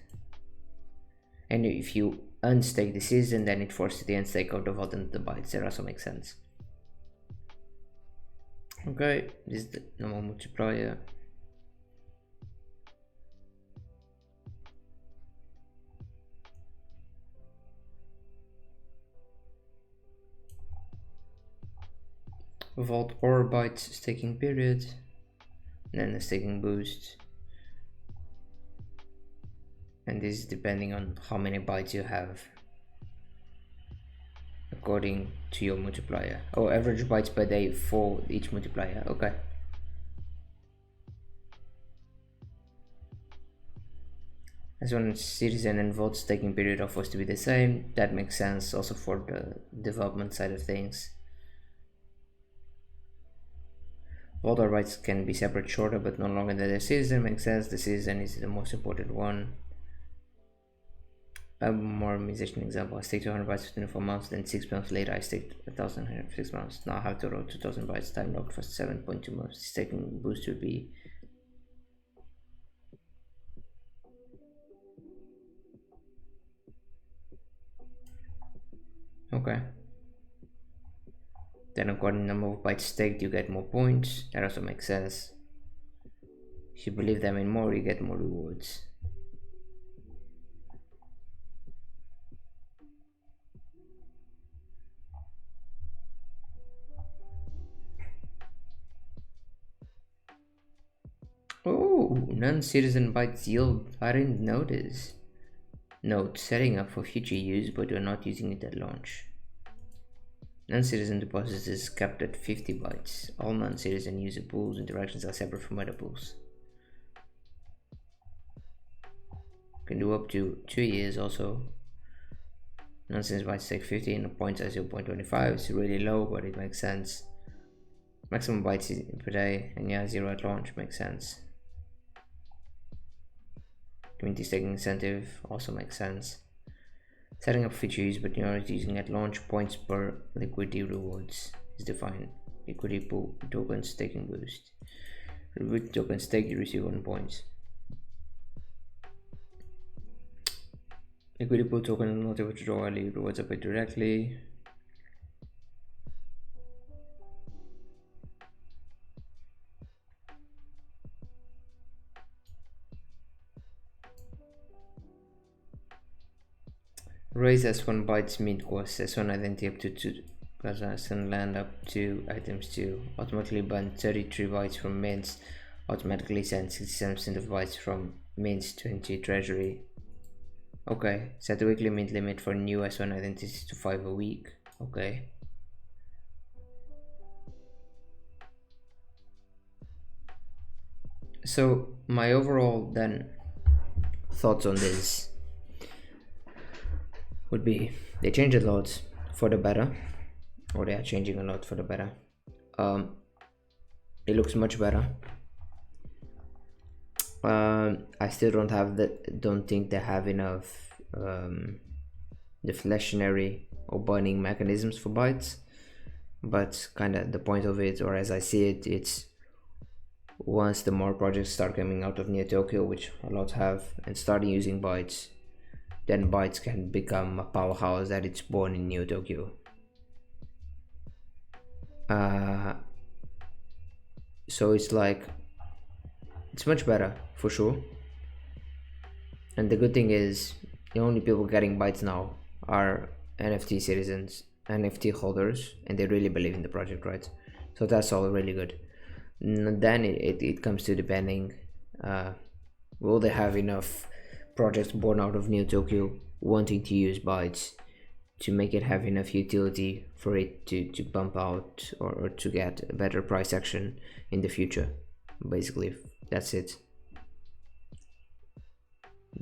And if you unstake the citizen, then it forces the unstake of the vault and the bytes. That also makes sense. Okay, this is the normal multiplier. Vault or bytes staking period, and then the staking boost. And this is depending on how many bytes you have according to your multiplier. Oh, average bytes per day for each multiplier. Okay. As one citizen and vote staking period are forced to be the same, that makes sense also for the development side of things. Voter rights can be separate, shorter, but no longer than the citizen. Makes sense. The citizen is the most important one. A more musician example: I staked 200 bytes for 24 months, then 6 months later I staked 1,000 for 6 months. Now I have to roll 2,000 bytes time locked for 7.2 months. Staking boost would be okay. Then according to the number of bytes staked, you get more points. That also makes sense. If you believe them in more, you get more rewards. Oh, non-citizen bytes yield. I didn't notice. Note, setting up for future use, but you're not using it at launch. Non-citizen deposits is capped at 50 bytes. All non-citizen user pools interactions are separate from other pools. Can do up to 2 years also. Non-citizen bytes take 15, points at 0.25. It's really low, but it makes sense. Maximum bytes per day, and yeah, 0 at launch makes sense. Community staking incentive also makes sense. Setting up future use, but you're not using at launch. Points per liquidity rewards is defined. Liquidity pool token staking boost. With token stake, you receive 1 point. Liquidity pool token not able to draw early. Rewards are paid directly. Raise S1 bytes mint cost. S1 identity up to 2 plus and land up to items 2. Automatically burn 33 bytes from mints. Automatically send 67% of bytes from mints to into treasury. Okay, set the weekly mint limit for new S1 identities to 5 a week. Okay. So my overall then thoughts on this would be they changed a lot for the better, or they are changing a lot for the better. It looks much better. I still don't think they have enough deflationary or burning mechanisms for bytes, but kind of the point of it, or as I see it, it's once the more projects start coming out of near Tokyo, which a lot have, and starting using bytes, then bytes can become a powerhouse that it's born in Neo Tokyo. So it's like, it's much better for sure. And the good thing is the only people getting bytes now are NFT citizens, NFT holders, and they really believe in the project, right? So that's all really good. Then it comes to depending, will they have enough projects born out of Neo Tokyo wanting to use bytes to make it have enough utility for it to pump out or to get a better price action in the future. Basically, that's it.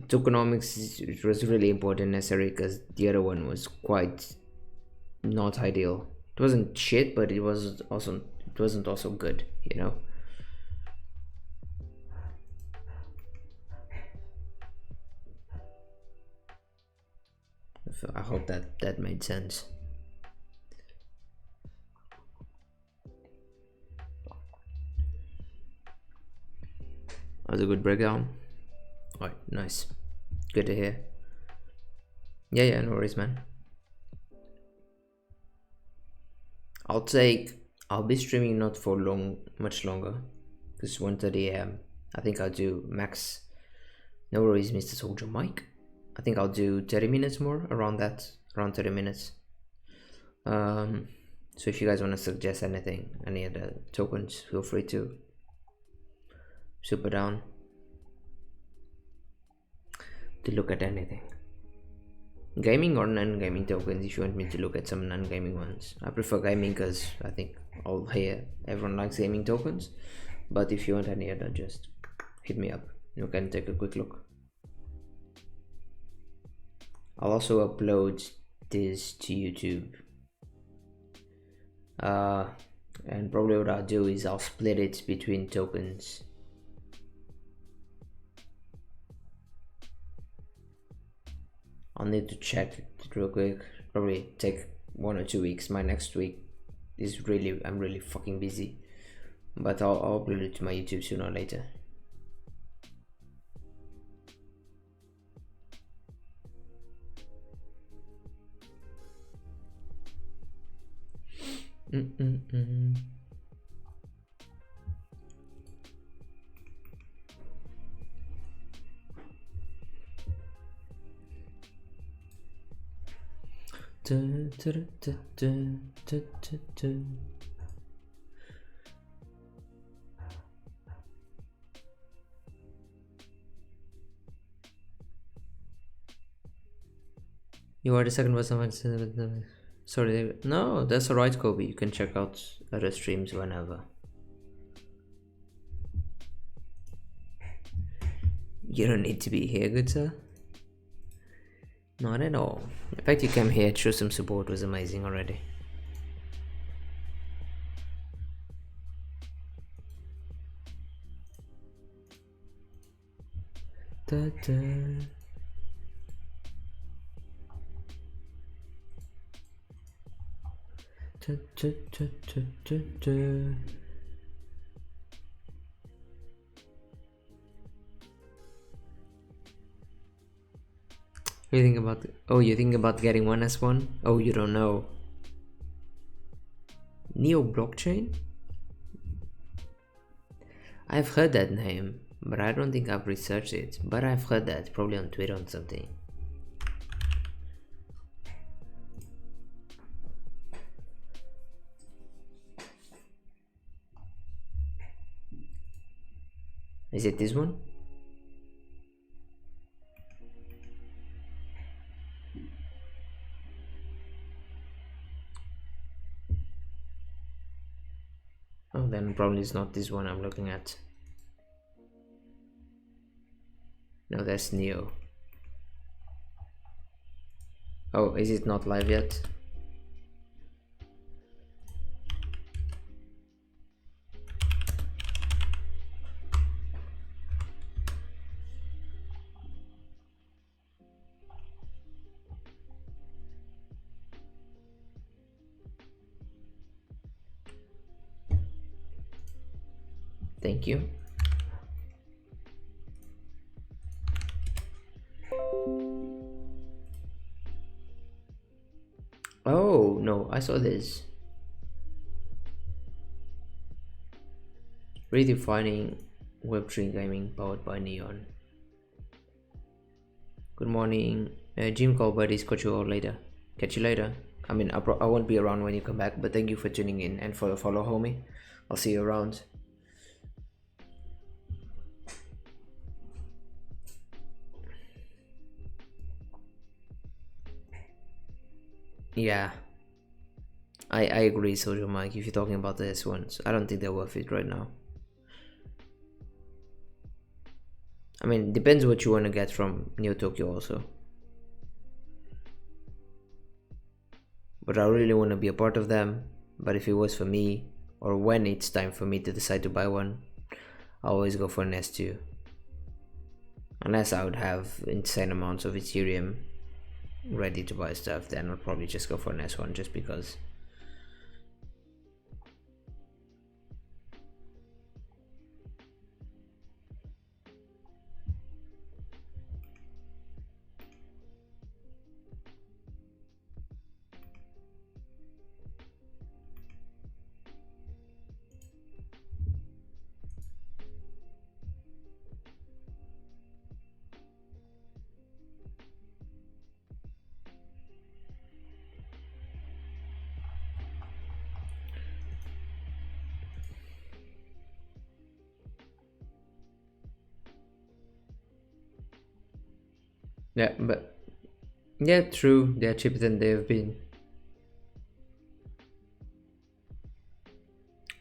Tokenomics, it was really important, necessary, because the other one was quite not ideal. It wasn't shit, but it wasn't also good, you know. So I hope that made sense. That was a good breakdown. Alright, nice. Good to hear. Yeah, no worries, man. I'll take I'll be streaming not for much longer, because 1:30 a.m. I think I'll do max. No worries, Mr. Soldier Mike. I think I'll do 30 minutes more, around 30 minutes. So if you guys want to suggest anything, any other tokens, feel free to. Super down to look at anything. Gaming or non-gaming tokens, if you want me to look at some non-gaming ones. I prefer gaming because I think all here everyone likes gaming tokens, but if you want any other, just hit me up. You can take a quick look. I'll also upload this to YouTube, and probably what I'll do is I'll split it between tokens. I'll need to check it real quick. Probably take 1 or 2 weeks. My next week is I'm really fucking busy, but I'll upload it to my YouTube sooner or later. You are the second person. Sorry, David. No, that's alright, Kobe. You can check out other streams whenever. You don't need to be here, good sir. Not at all. In fact, you came here to show some support, was amazing already. You think about you think about getting 1S1? Oh, you don't know. Neo blockchain? I've heard that name, but I don't think I've researched it. But I've heard that, probably on Twitter or something. Is it this one? Oh, then probably it's not this one I'm looking at. No, that's Neo. Oh, is it not live yet? Thank you. Oh, no, I saw this. Redefining Web3 gaming powered by Neon. Good morning. Gym call buddies, catch you all later. Catch you later. I mean, I won't be around when you come back, but thank you for tuning in and for the follow, homie. I'll see you around. Yeah, I agree, Soldier Mike. If you're talking about the S1s, I don't think they're worth it right now. I mean, depends what you want to get from Neo Tokyo also. But I really want to be a part of them. But if it was for me, or when it's time for me to decide to buy one, I always go for an S2. Unless I would have insane amounts of Ethereum ready to buy stuff, then I'll probably just go for an S1 just because. Yeah, but yeah, true. They're cheaper than they've been.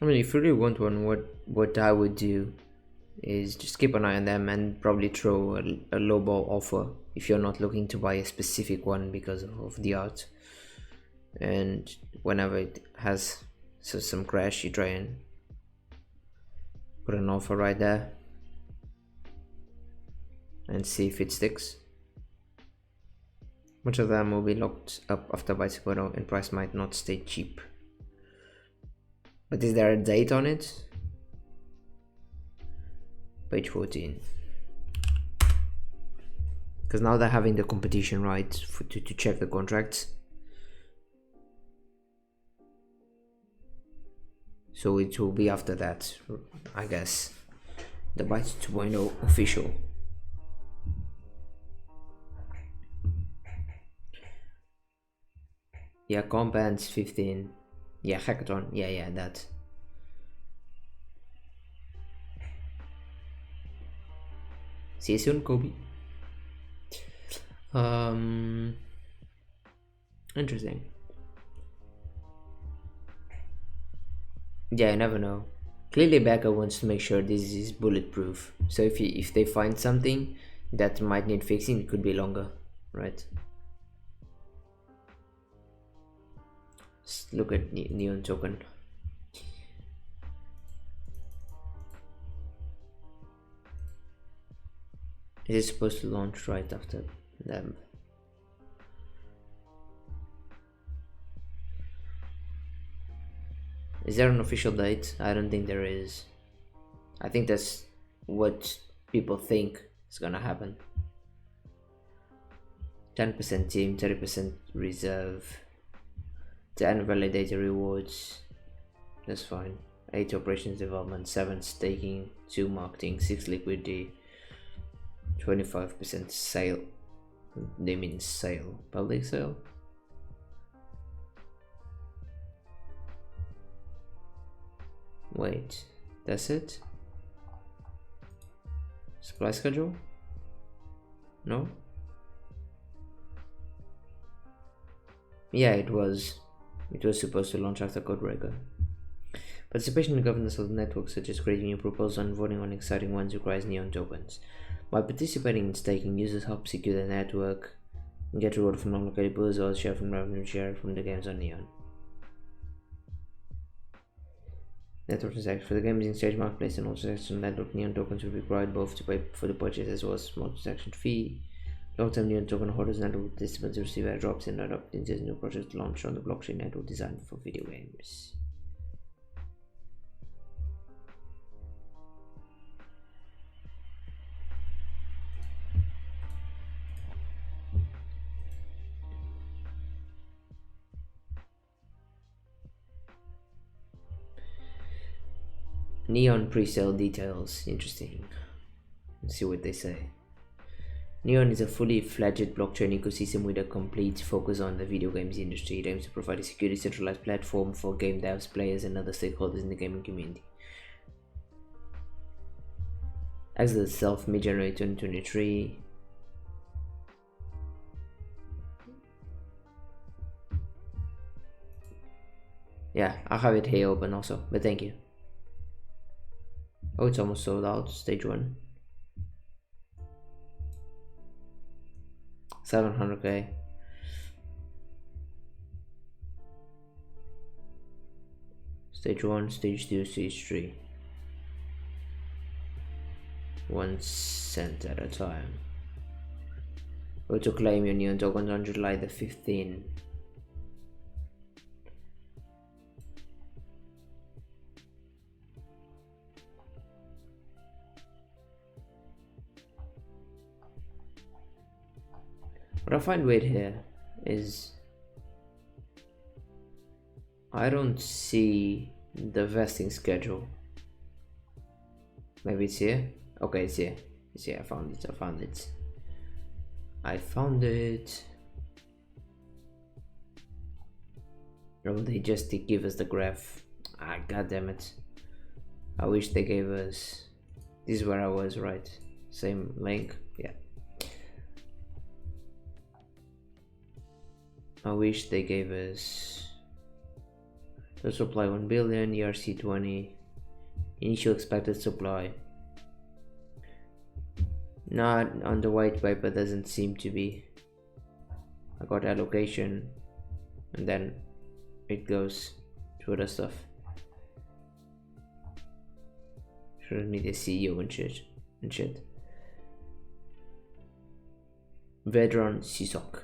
I mean, if you really want one, what I would do is just keep an eye on them and probably throw a lowball offer if you're not looking to buy a specific one because of the art. And whenever it has some crash, you try and put an offer right there and see if it sticks. Much of them will be locked up after by Super and price might not stay cheap. But is there a date on it? Page 14. Because now they're having the competition, right, to check the contracts. So it will be after that, I guess. The Byte 2.0 official. Yeah, Comp 15. Yeah, Hackathon. Yeah, that. See you soon, Kobe. Interesting. Yeah, I never know. Clearly Becca wants to make sure this is bulletproof. So if they find something that might need fixing, it could be longer, right? Let's look at Neon Token. It is supposed to launch right after them. Is there an official date? I don't think there is. I think that's what people think is gonna happen. 10% team, 30% reserve, 10 validator rewards. That's fine. 8 operations development, 7 staking, 2 marketing, 6 liquidity, 25% sale. They mean sale, public sale. Wait, that's it? Supply schedule? No? Yeah, it was supposed to launch after Codebreaker. Participation in governance of the network, such as creating new proposals and voting on exciting ones, requires Neon tokens. By participating in staking, users help secure the network and get reward from non-located pools or share from revenue share from the games on Neon. Network transactions for the games in stage marketplace and also transaction network. Neon tokens will be required both to pay for the purchase as well as small transaction fee. Long-term Neon token holders network participants receive airdrops and adopt new projects launched on the blockchain network designed for video games. Neon pre-sale details. Interesting. Let's see what they say. Neon is a fully fledged blockchain ecosystem with a complete focus on the video games industry. It aims to provide a secure, decentralized platform for game devs, players, and other stakeholders in the gaming community. Exit itself mid-January 2023. Yeah, I have it here open also, but thank you. Oh, it's almost sold out. Stage 1. 700k. Stage 1, stage 2, stage 3. 1 cent at a time. Go to claim your Neon tokens on July the 15th. What I find weird here is I don't see the vesting schedule. Maybe it's here? Okay, it's here. It's here. I found it. Oh, they just give us the graph. Ah, god damn it. I wish they gave us. This is where I was, right? Same link. Yeah. I wish they gave us the supply 1 billion, ERC 20, initial expected supply. Not on the white paper, doesn't seem to be. I got allocation and then it goes to other stuff. Shouldn't need a CEO and shit. Vedran Sisok.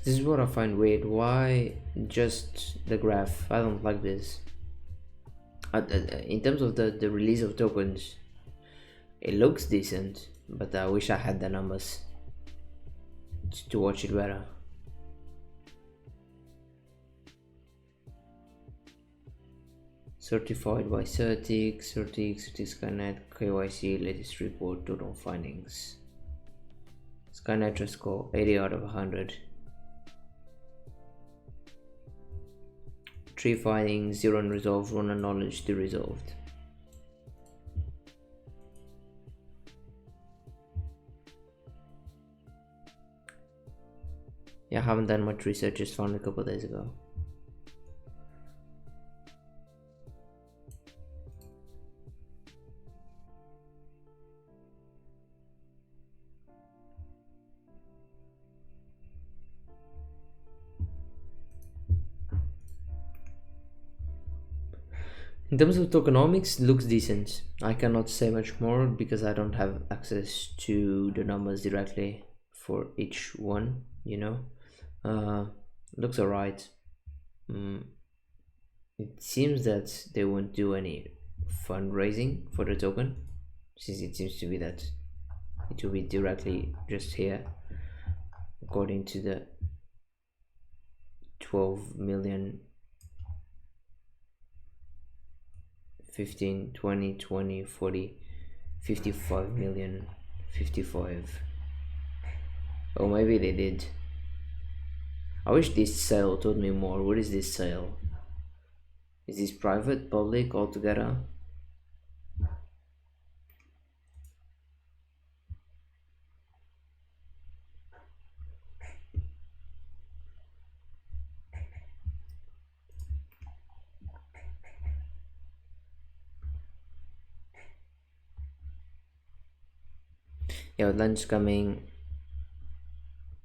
This is what I find weird. Why just the graph? I don't like this. In terms of the release of tokens, it looks decent, but I wish I had the numbers to watch it better. Certified by Certic, Skynet, KYC, latest report, total findings. Skynet score 80 out of 100. 3 findings, 0 unresolved, 1 acknowledged, 2 resolved. Yeah, I haven't done much research, just found a couple days ago. In terms of tokenomics, looks decent. I cannot say much more because I don't have access to the numbers directly for each one, you know. Looks alright. It seems that they won't do any fundraising for the token, since it seems to be that it will be directly just here, according to the 12 million 15 20 20 40 55 million 55. Oh, maybe they did. I wish this sale told me more. What is this sale? Is this private, public, altogether? Yeah, with lunch coming.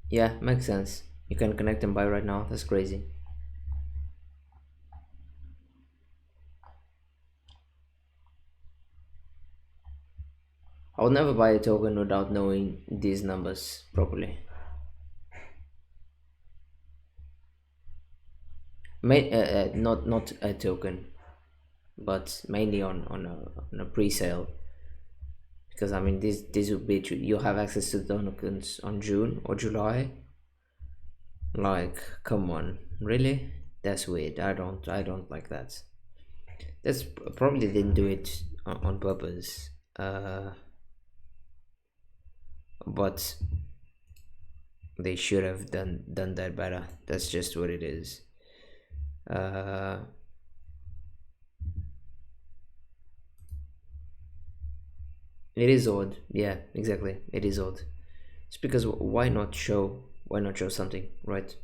Yeah, makes sense. You can connect and buy right now. That's crazy. I would never buy a token without knowing these numbers properly. Not a token, but mainly on a pre-sale. Because I mean, this would be you'll have access to the tokens on June or July. Like, come on, really? That's weird. I don't like that. That's probably didn't do it on purpose. But they should have done that better. That's just what it is. It is odd. Yeah, exactly. It is odd. It's because why not show something, right?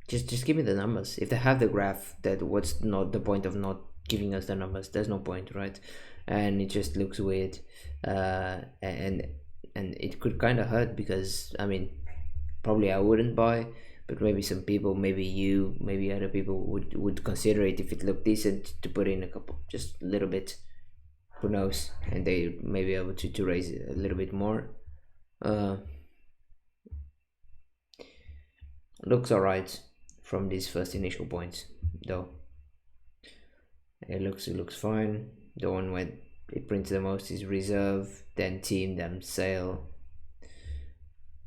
Just give me the numbers. If they have the graph, that what's not the point of not giving us the numbers? There's no point, right? And it just looks weird, and it could kind of hurt because I mean, probably I wouldn't buy, but maybe some people, maybe you, maybe other people would consider it if it looked decent to put in a couple, just a little bit. Who knows? And they may be able to raise it a little bit more. Looks alright from these first initial points, though. It looks fine. The one where it prints the most is reserve, then team, then sale,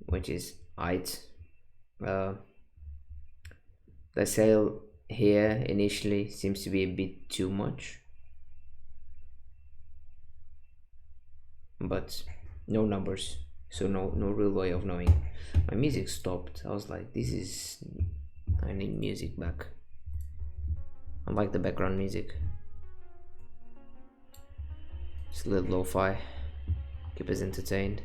which is it. The sale here initially seems to be a bit too much, but no numbers. so no real way of knowing. My music stopped. I was like, I need music back. I like the background music. It's a little lo-fi. Keep us entertained.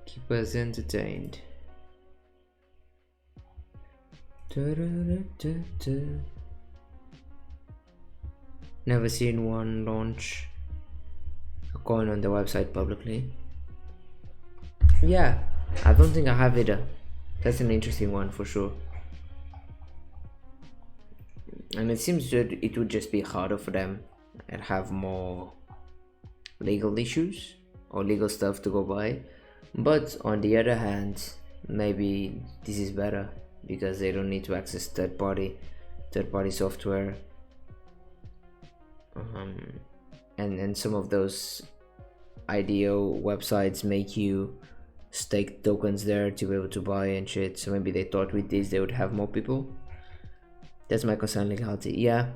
Keep us entertained. Never seen one launch a coin on the website publicly. Yeah, I don't think I have either. That's an interesting one for sure. And it seems that it would just be harder for them and have more legal issues or legal stuff to go by. But on the other hand, maybe this is better because they don't need to access third-party software. And some of those IDO websites make you stake tokens there to be able to buy and shit. So maybe they thought with this they would have more people. That's my concern, legality. Yeah,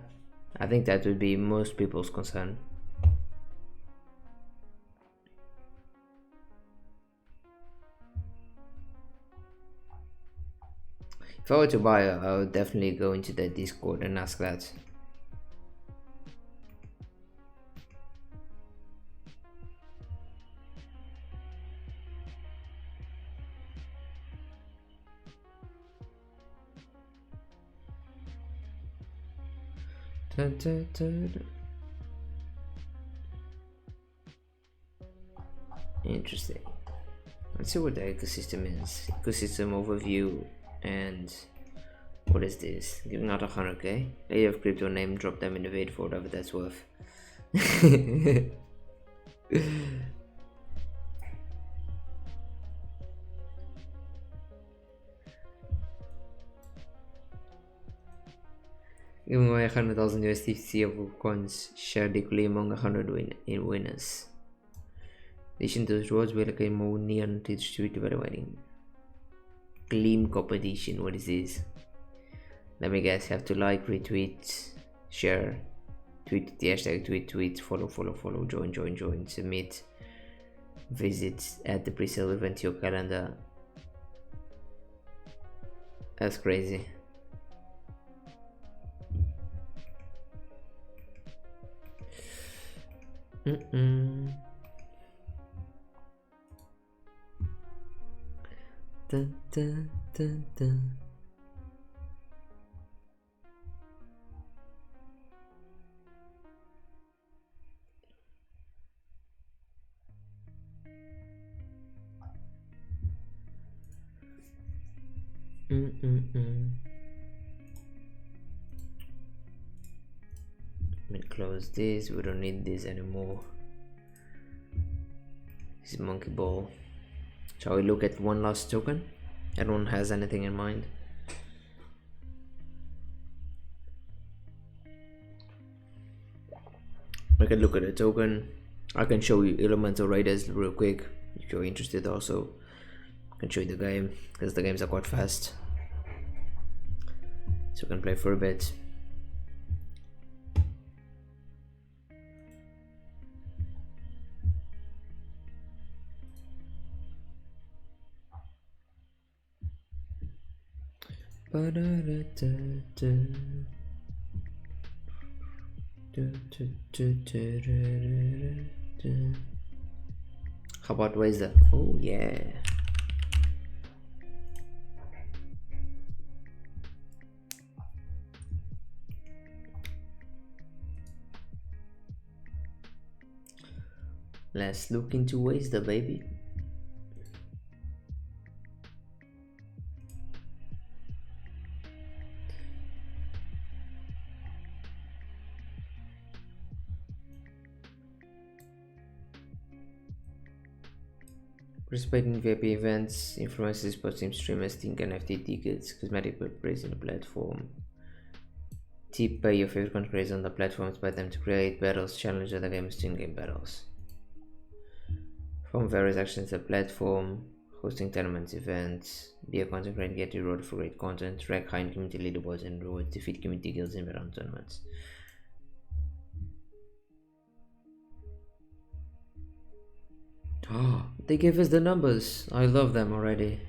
I think that would be most people's concern. If I were to buy, I would definitely go into the Discord and ask that. Interesting. Let's see what the ecosystem is. Ecosystem overview. And what is this? Giving out 100k. Lady of crypto name, drop them in the VOD for whatever that's worth. Giving away 100,000 USDC of coins shared equally among 100 winners. In addition to those rewards, we allocate more neon to distribute evaluating. Gleam competition, what is this? Let me guess, have to like, retweet, share, tweet the hashtag, tweet, follow, join, submit, visit, add the pre-sale event to your calendar. That's crazy. Dun, dun, dun, dun. Let me close this. We don't need this anymore. This is monkey ball. Shall we look at one last token? Everyone has anything in mind? I can look at a token. I can show you elemental raiders real quick if you're interested. Also, I can show you the game because the games are quite fast, so you can play for a bit. How about WASDER? Oh yeah. Let's look into WASDER, baby. Participating in VIP events, influencers, sports team streamers, think NFT tickets, cosmetic praise on the platform. Tip, pay your favorite content creators on the platforms, buy them to create battles, challenge other gamers to in-game battles. From various actions on the platform, hosting tournaments, events, Be a content creator, get rewarded for great content, rank high in community leaderboards and rewards, defeat community guilds in round tournaments. Oh, they gave us the numbers. I love them already.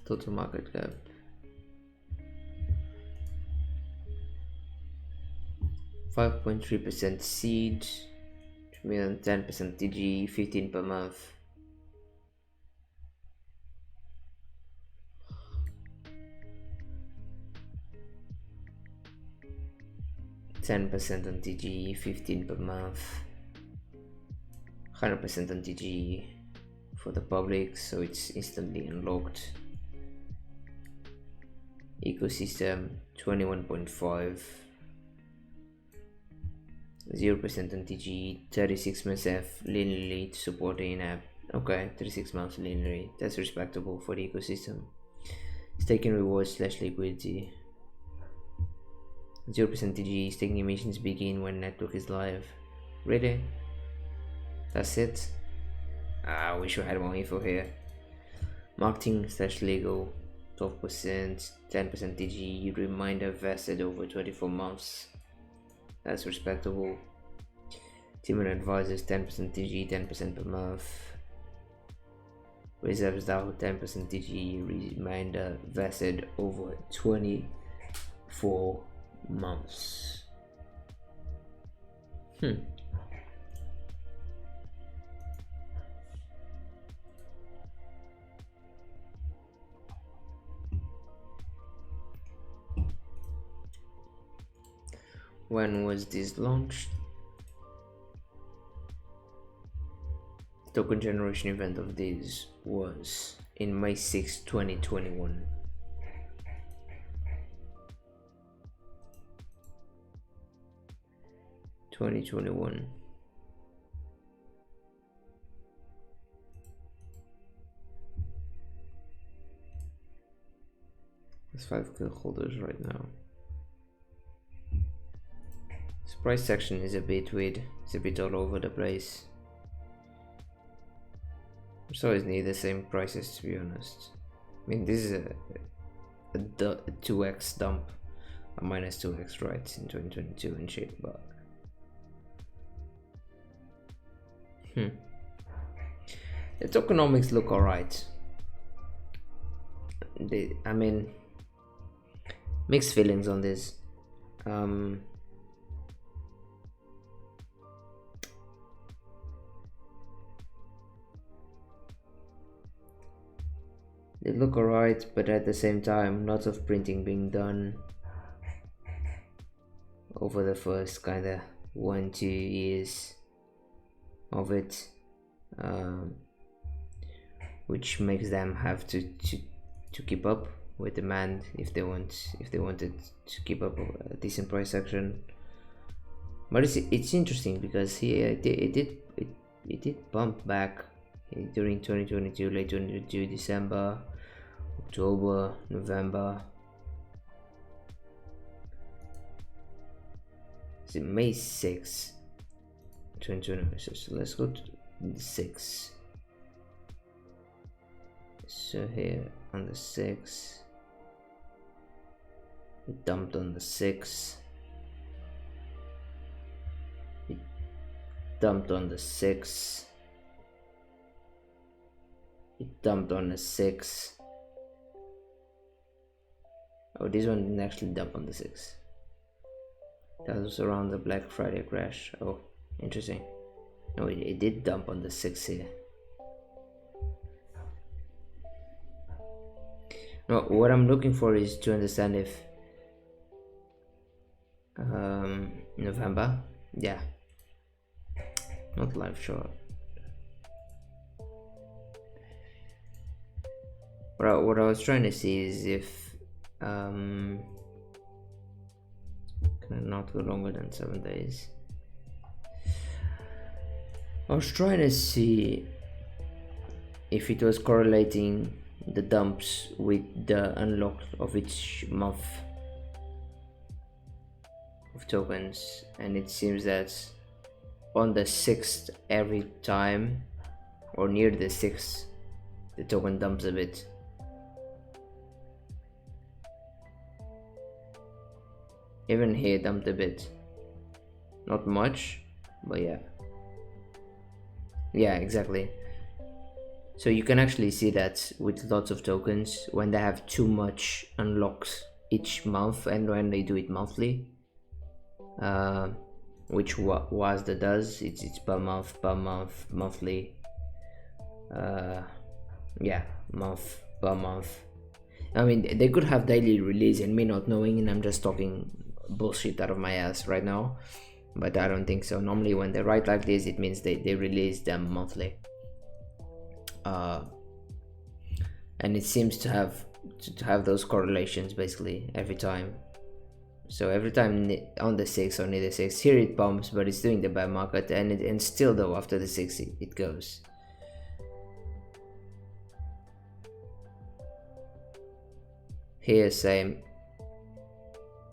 Total market cap. 5.3% seed, 10% TG, 15 per month. $10% on TG, 15 per month, 100% on TG for the public, so it's instantly unlocked. Ecosystem 21.5, 0% on TG, 36 months linearly to support the in-app. Okay, 36 months linearly, that's respectable for the ecosystem. Staking rewards / liquidity. 0% TG, staking emissions begin when network is live. Really? That's it? I wish we had more info here. Marketing / legal, 12%, 10% TG, reminder vested over 24 months. That's respectable. Team and advisors, 10% TG, 10% per month. Reserves DAO, 10% TG, reminder vested over 24 months. When was this launched? Token generation event of this was in May 6, 2021. There's 5 clear holders right now. This price section is a bit weird. It's a bit all over the place. So it's near the same prices, to be honest. I mean, this is a 2x dump, a minus 2x right in 2022 in shape, but the tokenomics look alright. I mean, mixed feelings on this. They look alright, but at the same time, lots of printing being done over the first kinda 1-2 years of it, which makes them have to keep up with demand if they wanted to keep up a decent price action. But it's interesting because here it did bump back during 2022, late 2022, December, October, November. Is it May 6, 2020? So let's go to the 6. So here on the 6, it dumped on the 6. It dumped on the 6. It dumped on the 6. Oh, this one didn't actually dump on the 6. That was around the Black Friday crash. Oh, interesting. No, it did dump on the 6 here. No, what I'm looking for is to understand if November, yeah, not live short. What I was trying to see is if can I not go longer than 7 days? I was trying to see if it was correlating the dumps with the unlock of each month. of tokens, and it seems that on the 6th every time, or near the 6th, the token dumps a bit. Even here dumped a bit, not much, but yeah, exactly. So you can actually see that with lots of tokens, when they have too much unlocks each month and when they do it monthly, which WASDER does, it's per month, monthly, yeah, month per month. I mean, they could have daily release and me not knowing, and I'm just talking bullshit out of my ass right now, but I don't think so. Normally when they write like this, it means they release them monthly. And it seems to have those correlations basically every time. So every time on the 6th or near the 6th, here it pumps, but it's doing the bear market, and still though after the 6th it goes. Here same,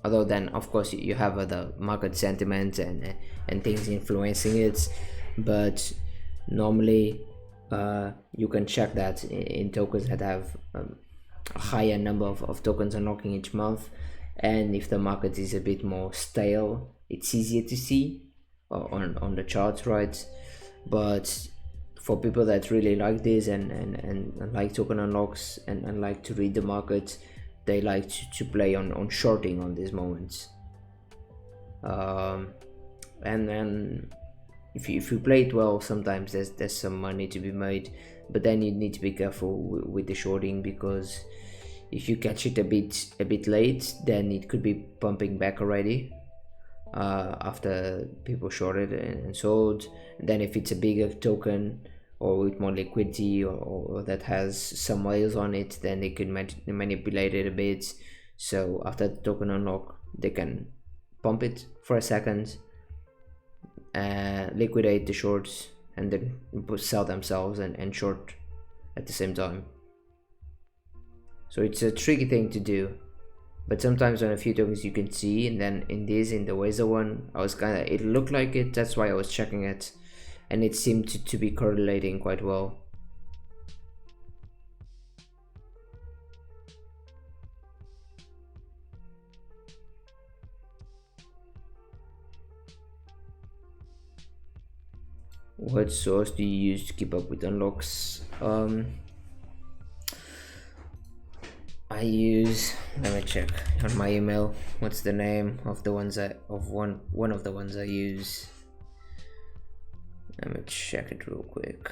although then of course you have other market sentiment and things influencing it, but normally you can check that in tokens that have a higher number of tokens unlocking each month, and if the market is a bit more stale, it's easier to see on the charts, right? But for people that really like this and like token unlocks and like to read the market, they like to play on shorting on these moments. And then if you play it well, sometimes there's some money to be made, but then you need to be careful with the shorting, because if you catch it a bit late, then it could be pumping back already after people shorted and sold. And then if it's a bigger token or with more liquidity or that has some whales on it, then they could manipulate it a bit. So after the token unlock, they can pump it for a second, liquidate the shorts, and then sell themselves and short at the same time. So it's a tricky thing to do, but sometimes on a few tokens you can see, and then in the WASDER one, it looked like it, that's why I was checking it, and it seemed to be correlating quite well. What source do you use to keep up with unlocks? I use, let me check on my email what's the name of the ones one of the ones I use. Let me check it real quick.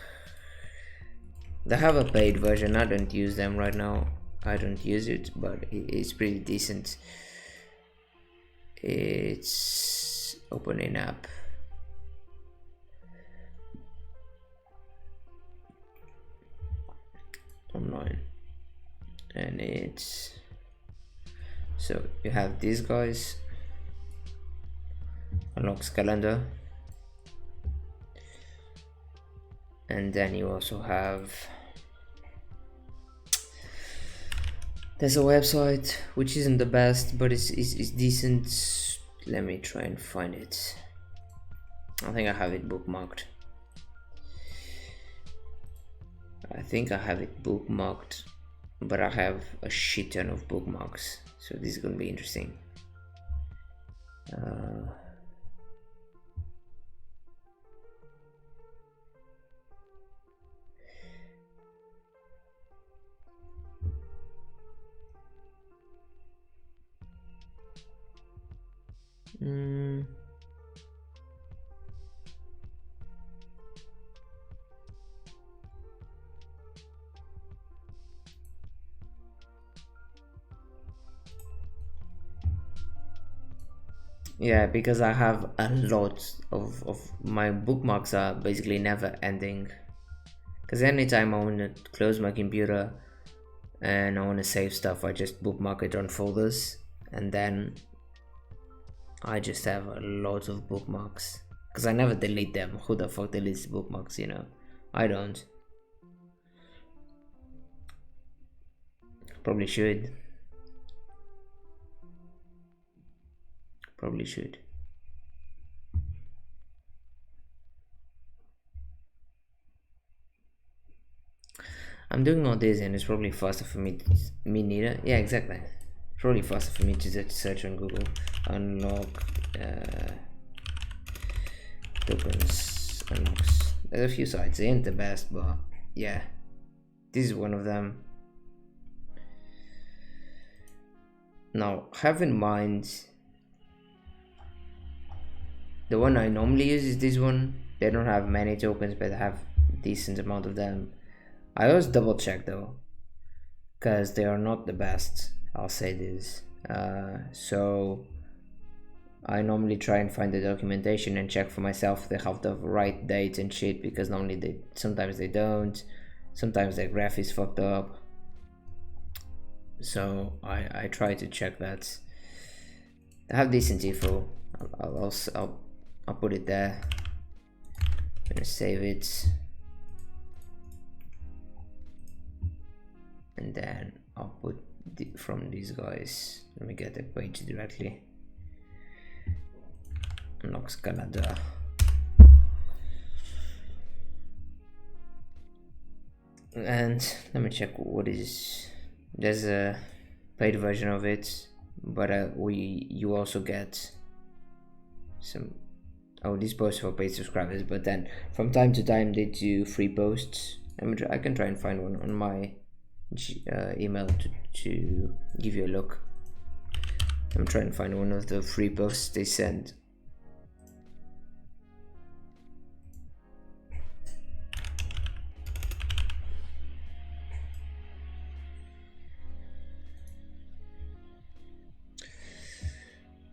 They have a paid version. I don't use them right now. I don't use it, but it's pretty decent. It's opening up. Online, and it's, so you have these guys, unlocks calendar, and then you also have, there's a website which isn't the best, but it's decent. Let me try and find it. I think I have it bookmarked. But I have a shit ton of bookmarks, so this is gonna be interesting. Yeah, because I have a lot of my bookmarks are basically never ending, because anytime I want to close my computer and I want to save stuff, I just bookmark it on folders, and then I just have a lot of bookmarks because I never delete them. Who the fuck deletes bookmarks, you know? I don't. Probably should. Probably should. I'm doing all this and it's probably faster for me neither. Yeah, exactly. It's probably faster for me to search on Google. Unlock tokens unlocks. There's a few sites. They ain't the best, but yeah. This is one of them. Now have in mind, the one I normally use is this one. They don't have many tokens, but they have decent amount of them. I always double check though, because they are not the best, I'll say this. So I normally try and find the documentation and check for myself if they have the right date and shit, because normally sometimes they don't, sometimes their graph is fucked up. So I try to check that. They have decent info. I'll put it there. I'm gonna save it. And then I'll put from these guys. Let me get the page directly. Unlocks Canada. And let me check what is. There's a paid version of it, but you also get some. Oh, these posts for paid subscribers, but then from time to time they do free posts. I can try and find one on my email to give you a look. I'm trying to find one of the free posts they send.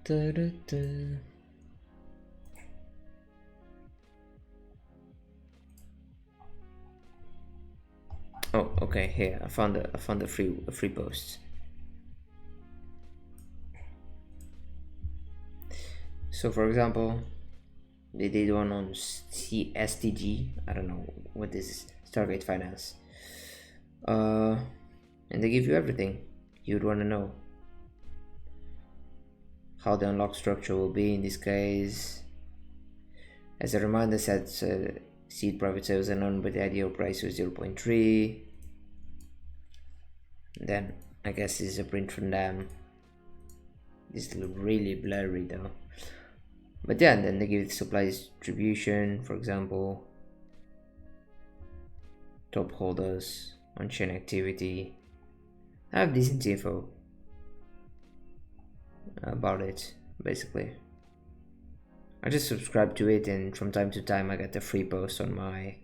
Da, da, da. Oh, okay. Here, I found a free post. So, for example, they did one on STG. I don't know what this is. Stargate Finance. And they give you everything you'd want to know. How the unlock structure will be in this case. As a reminder, sets seed private sales and on, but the ideal price was 0.3. Then I guess this is a print from them. This looks really blurry though. But yeah, and then they give supply distribution, for example, top holders, on-chain activity. I have decent info about it, basically. I just subscribe to it, and from time to time I get a free post on my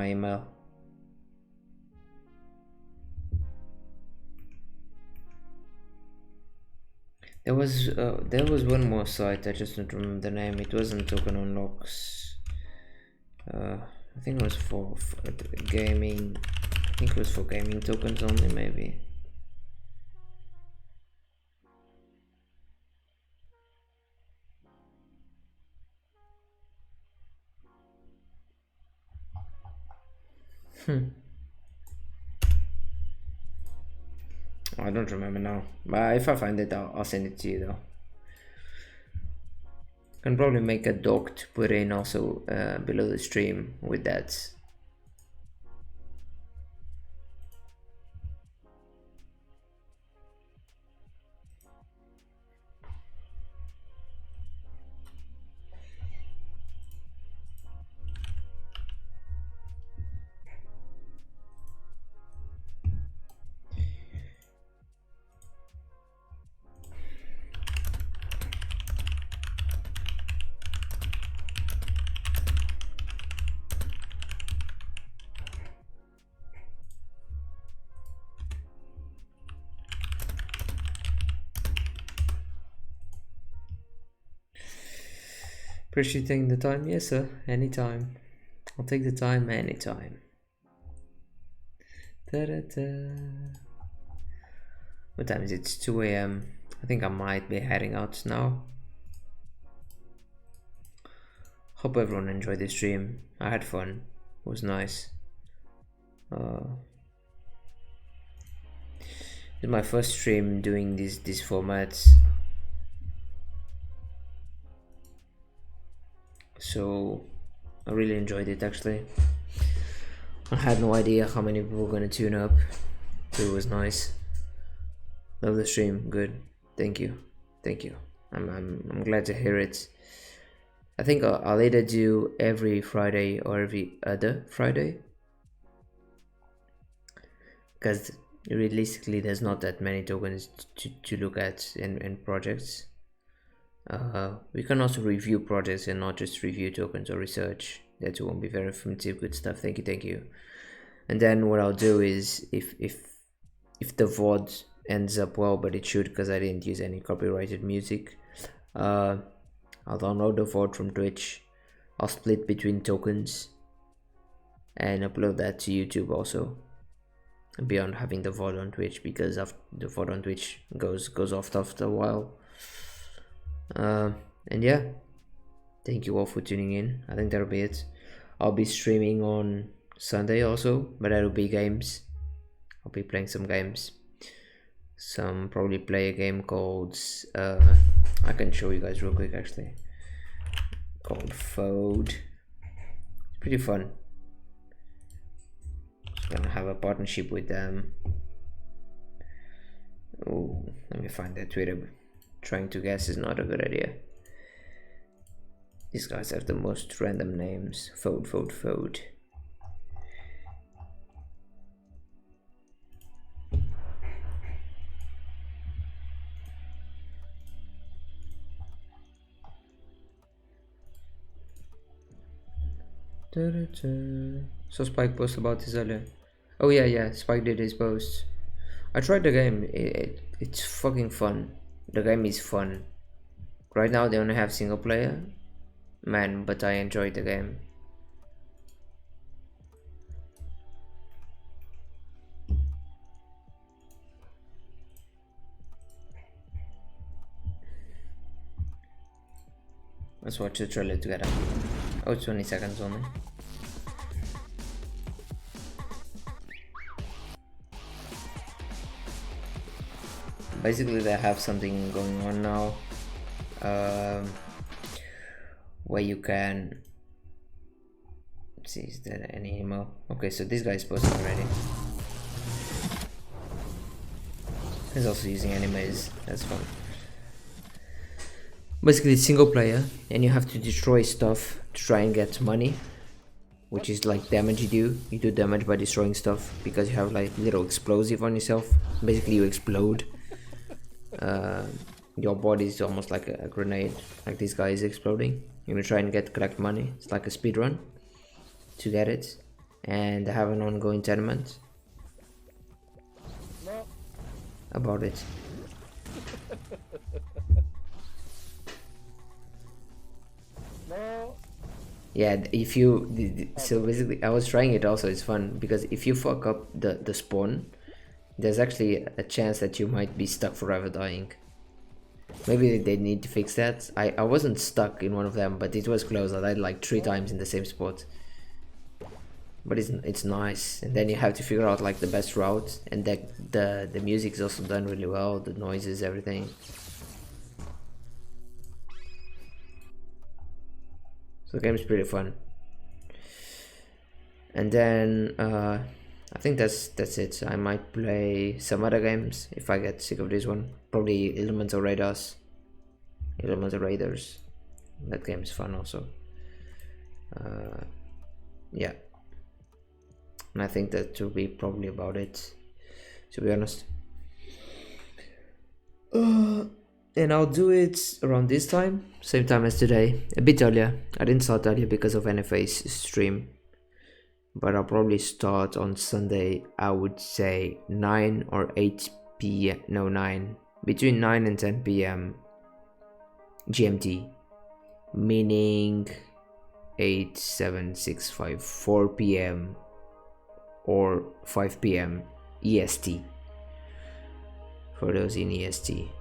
email. There was one more site, I just don't remember the name. It wasn't Token Unlocks. I think it was for gaming. I think it was for gaming tokens only, maybe. I don't remember now, but if I find it, I'll send it to you though. Can probably make a doc to put in also below the stream with that. Appreciate you taking the time. Yes, sir. Anytime. I'll take the time anytime. Da-da-da. What time is it? It's 2 a.m. I think I might be heading out now. Hope everyone enjoyed the stream. I had fun. It was nice. It's my first stream doing these formats, so I really enjoyed it actually. I had no idea how many people were gonna tune up, so it was nice. Love the stream, good. Thank you. I'm glad to hear it. I think I'll either do every Friday or every other Friday, because realistically there's not that many tokens to look at in projects. We can also review projects and not just review tokens or research. That won't be very informative. Good stuff. Thank you. And then what I'll do is if the VOD ends up well, but it should because I didn't use any copyrighted music, I'll download the VOD from Twitch. I'll split between tokens and upload that to YouTube also, beyond having the VOD on Twitch, because the VOD on Twitch goes off after a while. And yeah, thank you all for tuning in. I think that'll be it. I'll be streaming on Sunday also, but that'll be games. I'll be playing some games. Probably play a game called I can show you guys real quick actually, called VOD. It's pretty fun. Just gonna have a partnership with them. Oh, let me find their Twitter. Trying to guess is not a good idea. These guys have the most random names. VOD. So Spike posted about this earlier. Oh yeah, Spike did his post. I tried the game. It's fucking fun. The game is fun. Right now they only have single player, man, but I enjoyed the game. Let's watch the trailer together. Oh, it's 20 seconds only. Basically they have something going on now, where you can see, is there any email? Okay, so this guy is posting already. He's also using animes. That's fun. Basically it's single player and you have to destroy stuff to try and get money, which is like damage you do damage by destroying stuff, because you have like little explosive on yourself. Basically you explode. Your body is almost like a grenade, like this guy is exploding. You're gonna try and collect money. It's like a speed run to get it, and I have an ongoing tournament about it. Yeah, if you so basically I was trying it also. It's fun because if you fuck up the spawn, there's actually a chance that you might be stuck forever dying. Maybe they need to fix that. I wasn't stuck in one of them, but it was close. I died like 3 times in the same spot. But it's nice, and then you have to figure out like the best route, and the music is also done really well, the noises, everything. So the game is pretty fun. And then I think that's it. I might play some other games if I get sick of this one. Probably Elemental Raiders. That game is fun also. Yeah. And I think that will be probably about it, to be honest. And I'll do it around this time, same time as today, a bit earlier. I didn't start earlier because of NFA's stream, but I'll probably start on Sunday. I would say 9 or 8 p.m. No, 9. Between 9 and 10 p.m. GMT, meaning 8, 7, 6, 5, 4 p.m. or 5 p.m. EST, for those in EST.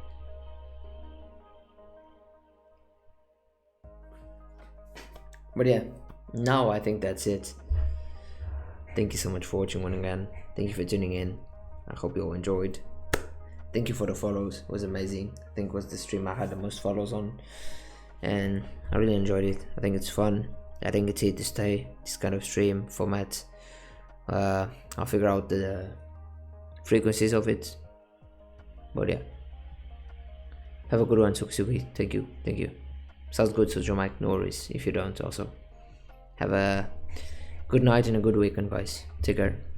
But yeah, now I think that's it. Thank you so much for watching one again. Thank you for tuning in. I hope you all enjoyed. thank you for the follows. It was amazing. I think it was the stream I had the most follows on, and I really enjoyed it. I think it's fun. I think it's here to stay, this kind of stream format. I'll figure out the frequencies of it, but yeah, have a good one, Suki. Thank you. Sounds good, Sojo Mike. No worries if you don't. Also, have a good night and a good weekend, guys. Take care.